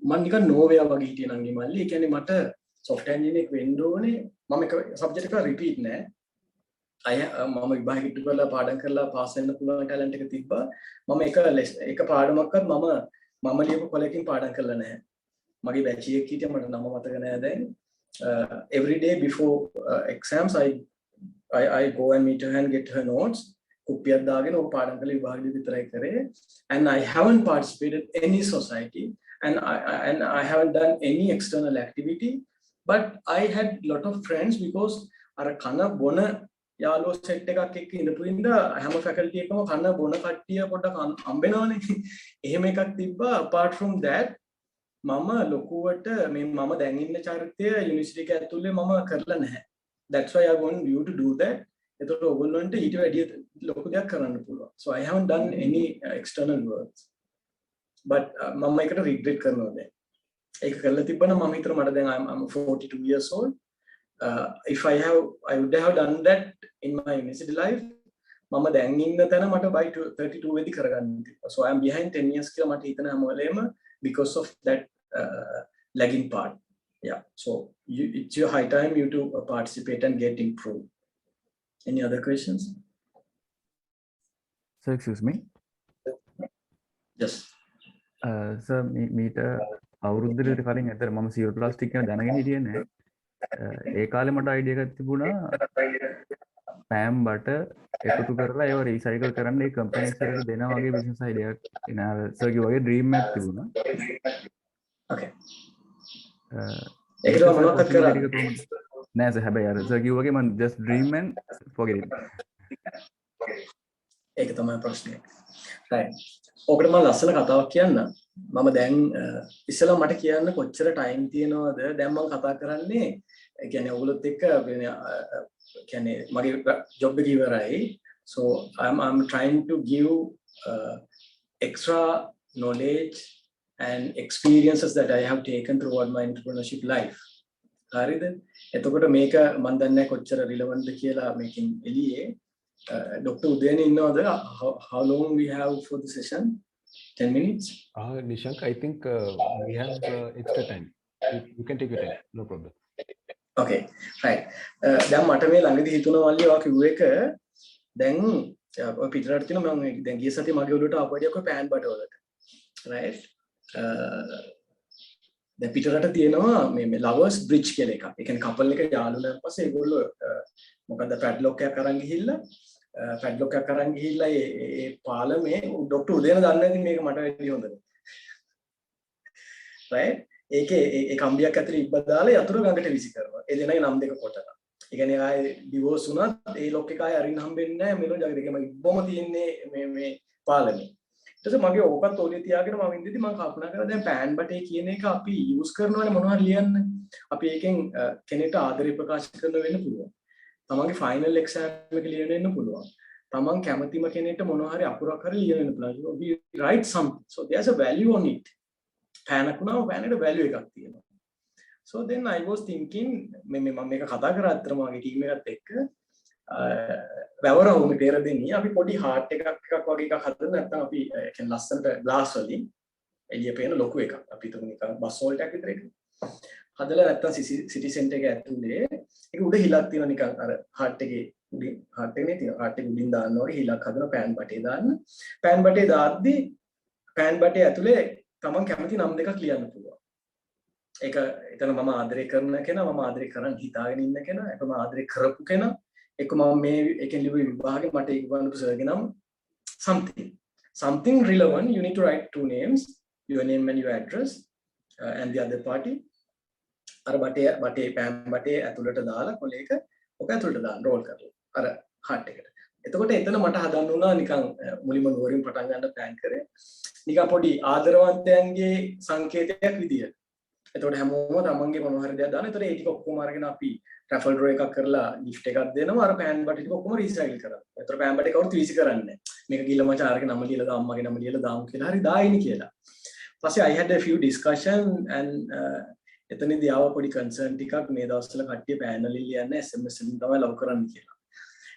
Man nika nowhere wage hitiya nange malli. E kiyanne mata software engineer වෙන්න ඕනේ. මම එක subject එක repeat නෑ. මම විභාගෙ ඉටු කරලා පාඩම් කරලා pass වෙන්න පුළුවන් talent එක තිබ්බා. මම එක පාඩමක්වත් මම ලියපු කොලකින් පාඩම් කරලා නැහැ. මගේ batch එකක් හිටියා මට නම මතක නෑ දැන්. Every day before exams I go and meet her and get her notes. කුප්පියක් දාගෙන ඔය පාඩම් කරලා විභාගෙ විතරයි කරේ. And I haven't participated in any society and I haven't done any external activity. But I had a lot of friends because අර කන බොන යාළුවෝ සෙට් එකක් එක්ක ඉඳපු ඉඳලා හැම ෆැකල්ටි එකම කන බොන කට්ටිය පොඩ්ඩක් හම්බෙනවනේ. එහෙම එකක් තිබ්බා. Apart from that මම ලොකුවට මම දැන් ඉන්න චරිතය යුනිවර්සිටි එක ඇතුලේ මම කරලා නැහැ. That's why I want you to do that. එතකොට ඔයගොල්ලන්ට ඊට වැඩිය ලොකු දෙයක් කරන්න පුළුවන්. So I haven't done any external works. But මම ඒකට regret කරනවා දැන්. ඒක කරලා තිබ්බනම් මම හිතනවා මට දැන් I'm 42 years old. If I would have done that in my university life, මම දැන් ඉන්න තැන මට by 32 වෙදි කරගන්න තිබ්බා. So I am behind 10 years කියලා මට හිතන හැම වෙලේම because of that lagging part. Yeah. So it's your high time you to participate and get improved. Any other questions? So excuse me. Yes. Sir, මීට අවුරුද්දකට කලින් ඇතර මම සියර් ප්ලාස්ටික් ගැන දැනගෙන හිටියේ නැහැ. ඒ කාලේ මට අයිඩියා එකක් තිබුණා පෑම් බට එකතු කරලා ඒව රීසයිකල් කරන්න ඒ කම්පැනිස් එකට දෙනවා වගේ බිස්නස් අයිඩියා එකක් එනවා. සර් කිව්වා වගේ ඩ්‍රීම් එකක් තිබුණා. Okay. ඒකට මොනවද කරන්නේ? නෑ සර් හැබැයි අර සර් කිව්වා වගේ මම just dream and forget it. ඒක තමයි ප්‍රශ්නේ. Right. ඔකට මම ලස්සන කතාවක් කියන්න. මම දැන් ඉස්සෙල්ලා මට කියන්න කොච්චර ටයිම් තියෙනවද දැන් මම කතා කරන්නේ ඒ කියන්නේ ඔයගොල්ලොත් එක්ක කියන්නේ මගේ ජොබ් එක ඉවරයි. So I'm trying to give extra knowledge and experiences that I have taken throughout my entrepreneurship life. හරිද? එතකොට මේක මම දන්නේ කොච්චර relevant කියලා මේකෙන් එළියේ Dr. Udayan innawada. How long we have for the session? 10 minutes? Nishshanka, I think we have extra time. You can take your time, no problem. Okay, right. දැන් මට මේ ළඟදී හිතුණා මල්ලි ඔයා කිව්ව එක දැන් ඔය පිටරට තියෙන මම දැන් ගිය සතියේ මගේ ඔළුවට ආපුවඩියක් ඔය පෑන් බට වලට. Right? දැන් පිටරට තියෙනවා මේ lovers bridge කියලා එකක්. ඒ කියන්නේ couple එක යාළුවලා පස්සේ ඒගොල්ලෝ මොකද්ද padlock එකක් අරන් ගිහිල්ලා padlock එකක් අරන් ගිහිල්ලා ඒ පාලමේ ડોක්ටර් උදේන දන්නේ නැති මේක මට වැඩි හොඳද. Right? ඒකේ ඒ කම්බියක් ඇතුලේ ඉබ්බ දාලා යතුරු ගඟට විසි කරනවා. ඒ දෙනගේ නම් දෙක කොටලා. ඒ කියන්නේ ආයේ ඩිවෝස් වුණත් ඒ ලොක් එක ආයේ අරින්න හම්බෙන්නේ නැහැ. මෙලොන් ජගට එකම ඉබ්බම තියෙන්නේ මේ පාලමේ. ඊට පස්සේ මගේ ඕකත් ඔලිය තියාගෙන මම ඉඳිද්දි මම කල්පනා කරා දැන් පෑන් බටේ කියන එක අපි යූස් කරනවානේ මොනවා හරි ලියන්න. අපි ඒකෙන් කෙනෙක්ට ආදරේ ප්‍රකාශ කරන්න වෙන්න පුළුවන්. තමන්ගේ ෆයිනල් එක්සෑම් එක ලියන්න එන්න පුළුවන්. තමන් කැමතිම කෙනෙක්ට මොනවා හරි අකුරක් හරි ලියන්න පුළුවන්. We write something. So there's a value on it. පෑනක් වුණාම පෑනට value එකක් තියෙනවා. So then I was thinking මම මේක කතා කරා අතර මගේ ටීම් එකත් එක්ක වැවරවුම පෙරදෙනිය අපි පොඩි heart එකක් වගේ එකක් හදන්න නැත්නම් අපි කියන්නේ ලස්සනට glass වලින් එළිය පේන ලොකු එකක්. අපි හිතමු නිකන් බස් වෝල්ට් එකක් විතර එක. හදලා නැත්නම් සිටි සෙන්ටර් එක ඇතුලේ ඒක උඩ හිලක් තියෙනවා නිකන් අර heart එකේ උඩින් heart එකේ තියෙන heart එක උඩින් දාන්න වගේ හිලක් හදලා පෑන් බටේ දාන්න. පෑන් බටේ දාද්දි පෑන් බටේ ඇතුලේ තමන් කැමති නම් දෙකක් ලියන්න පුළුවන්. ඒක එතන මම ආදරය කරන කෙනා, මම ආදරය කරන් හිතාගෙන ඉන්න කෙනා, ඒක මම ආදරය කරපු කෙනා, ඒක මම මේ එකෙන් ලිව්ව විභාගේ මට ඉක්වන්නපු සර්ගේ නම් something relevant. You need to write two names, your name and your address, and the other party. අර බටේ පෑන් බටේ ඇතුළට දාලා කොලේක ඔක ඇතුළට දාන්න රෝල් කරලා අර හાર્ට් එකට. එතකොට එතන මට හදන්න උනා නිකන් මුලින්ම නුවරින් පටන් ගන්න ප්ලෑන් කරේ. නිකන් පොඩි ආදරවන්තයන්ගේ සංකේතයක් විදියට. එතකොට හැමෝම තමන්ගේ මොනවා හරි දෙයක් දාන. එතකොට ඒ ටික ඔක්කොම අරගෙන අපි රැෆල් ඩ්‍රෝ එකක් කරලා gift එකක් දෙනවා. අර පෑන් බටේ ටික ඔක්කොම රීසයිකල් කරනවා. එතකොට පෑන් බටේ කවුරුත් වීසි කරන්නේ නැහැ. මේක ගිහලා මචං අරගෙන නම ලියලා දාමු, මගේ නම ලියලා දාමු කියලා හරි දායිනි කියලා. ඊපස්සේ I had a few discussion and එතනදී ආව පොඩි කන්සර්න් ටිකක් මේ දවස්වල කට්ටිය පෑන් වලින් ලියන්නේ SMS වලින් තමයි ලව් කරන්නේ කියලා.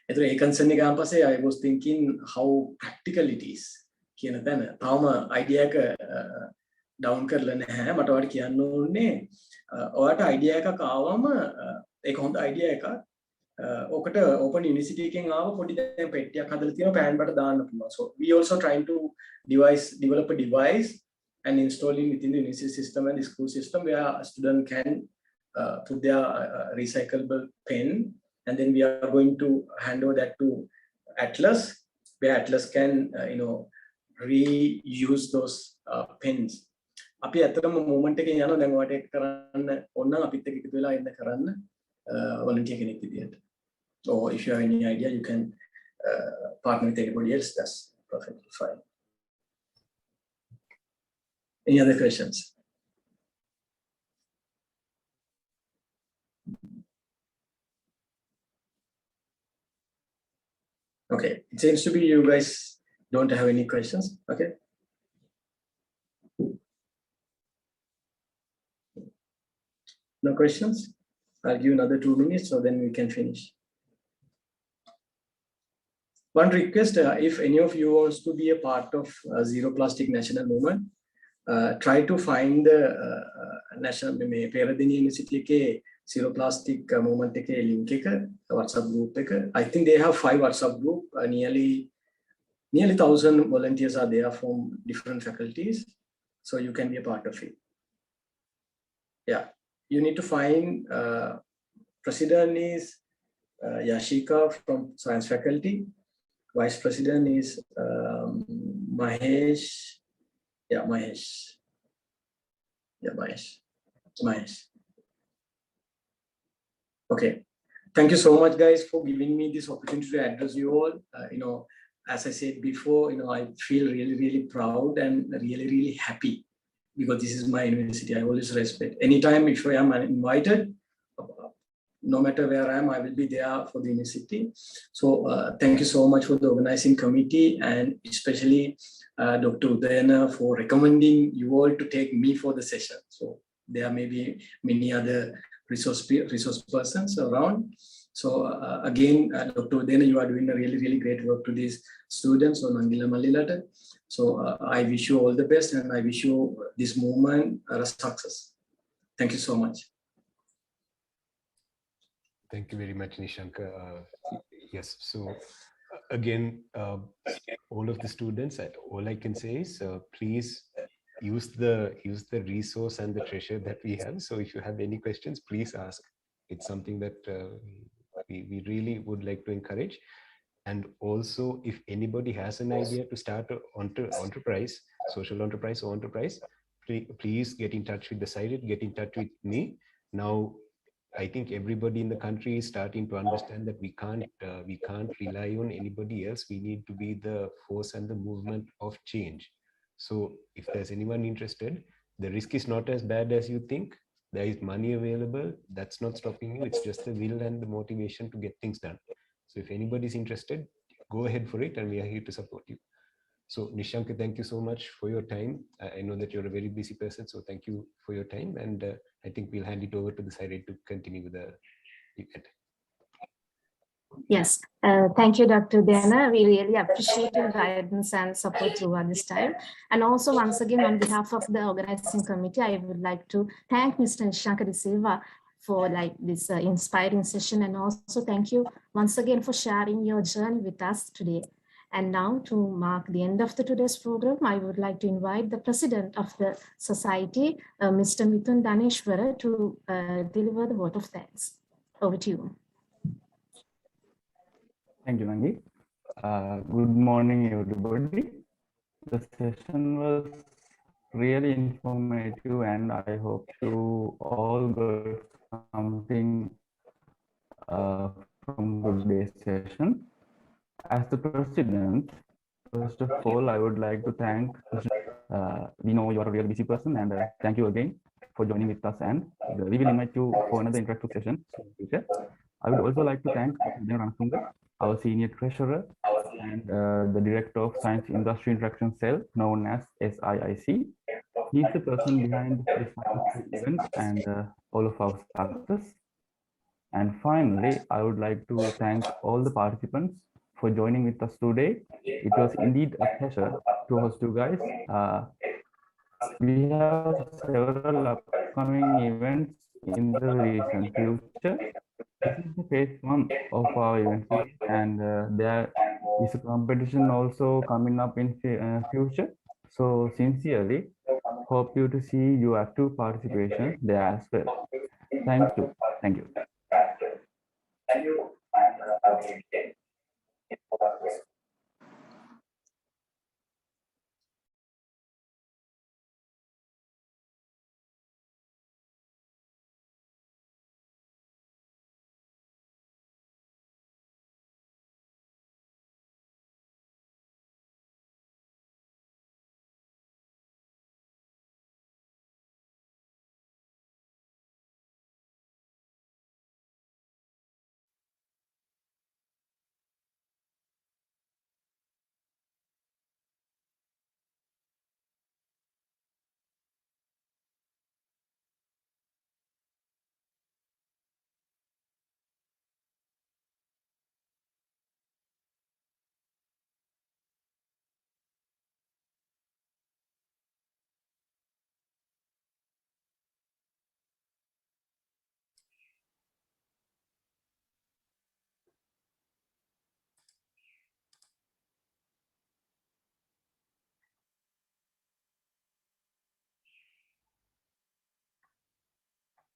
ඒතර ඒ කන්සර්න් එක ආවන් පස්සේ I was thinking how practical it is කියන තැන. තාම අයිඩියා එක ඩවුන් කරලා නැහැ. මට ඔයාලට කියන්න ඕනේ ඔයාලට අයිඩියා එකක් ආවම ඒක හොඳ අයිඩියා එකක්. ඔකට ඕපන් යුනිවර්සිටි එකෙන් ආව පොඩි දැන් පෙට්ටියක් හදලා තියෙනවා පෑන් බට දාන්න පුළුවන්. So we also trying to develop a device and installing within the university system and the school system where a student can put their recyclable pen, and then we are going to hand over that to Atlas, where Atlas can reuse those pens. අපි ඇත්තටම movement එකේ යනවා දැන් ඔයාලට ඒක කරන්න ඕන නම් අපිත් එක්ක එකතු වෙලා ඉන්න කරන්න volunteer කෙනෙක් විදියට. Or if you have any idea you can partner with anybody else, that's perfectly fine. Any other questions? Okay, it seems to be you guys don't have any questions. Okay. No questions? I'll give another 2 minutes so then we can finish. One request, if any of you wants to be a part of Zero Plastic National Movement, try to find the national Peradeniya University ke Zero Plastic movement ke link ek WhatsApp group ek. I think they have 5 WhatsApp group. Nearly 1,000 volunteers are there from different faculties, so you can be a part of it. Yeah, you need to find president is Yashika from science faculty. Vice president is Mahesh. Yeah, Mahesh. Okay. Thank you so much, guys, for giving me this opportunity to address you all. As I said before, I feel really, really proud and really, really happy because this is my university. I always respect. Anytime if I am invited, no matter where I am, I will be there for the university. So thank you so much for the organizing committee and especially Dr. Udayana for recommending you all to take me for the session. So there may be many other resource persons around. So again, Dr. Udayana, you are doing a really, really great work to these students on Angila Malilata. So I wish you all the best and I wish you this movement a success. Thank you so much. Thank you very much, Nishshanka. Yes, so again, all of the students, all I can say is please use the resource and the treasure that we have. So if you have any questions, please ask. It's something that we really would like to encourage. And also, if anybody has an idea to start an enterprise, social enterprise or enterprise, please get in touch with the site, get in touch with me. Now, I think everybody in the country is starting to understand that we can't rely on anybody else. We need to be the force and the movement of change. So if there's anyone interested, the risk is not as bad as you think. there is money available. That's not stopping you. It's just the will and the motivation to get things done. So if anybody's interested, go ahead for it, and we are here to support you. So Nishshanka, thank you so much for your time. I know that you're a very busy person, so thank you for your time. And I think we'll hand it over to the side to continue with the event. Yes, thank you, Dr. Dana. We really appreciate your guidance and support throughout this time. And also, once again, on behalf of the organizing committee, I would like to thank Mr. Nishshanka De Silva for this inspiring session. And also thank you once again for sharing your journey with us today. And now, to mark the end of today's program, I would like to invite the president of the society, Mr. Mithun Daneshwara, to deliver the vote of thanks. Over to you. Thank you, Nangi. Good morning, everybody. The session was really informative, and I hope you all got something from today's session. As the president, first of all, I would like to thank. We know you are a really busy person, and thank you again for joining with us. And we will invite you for another interactive session in the future. I would also like to thank our senior treasurer and the director of Science Industry Interaction Cell, known as SIIC. He's the person behind this event and all of our success. And finally, I would like to thank all the participants for joining with us today. It was indeed a pleasure to host you guys. We have several upcoming events in the recent future. This is the phase 1 of our event series, and there is a competition also coming up in future. So sincerely hope you to see your active participation there as well. Thank you.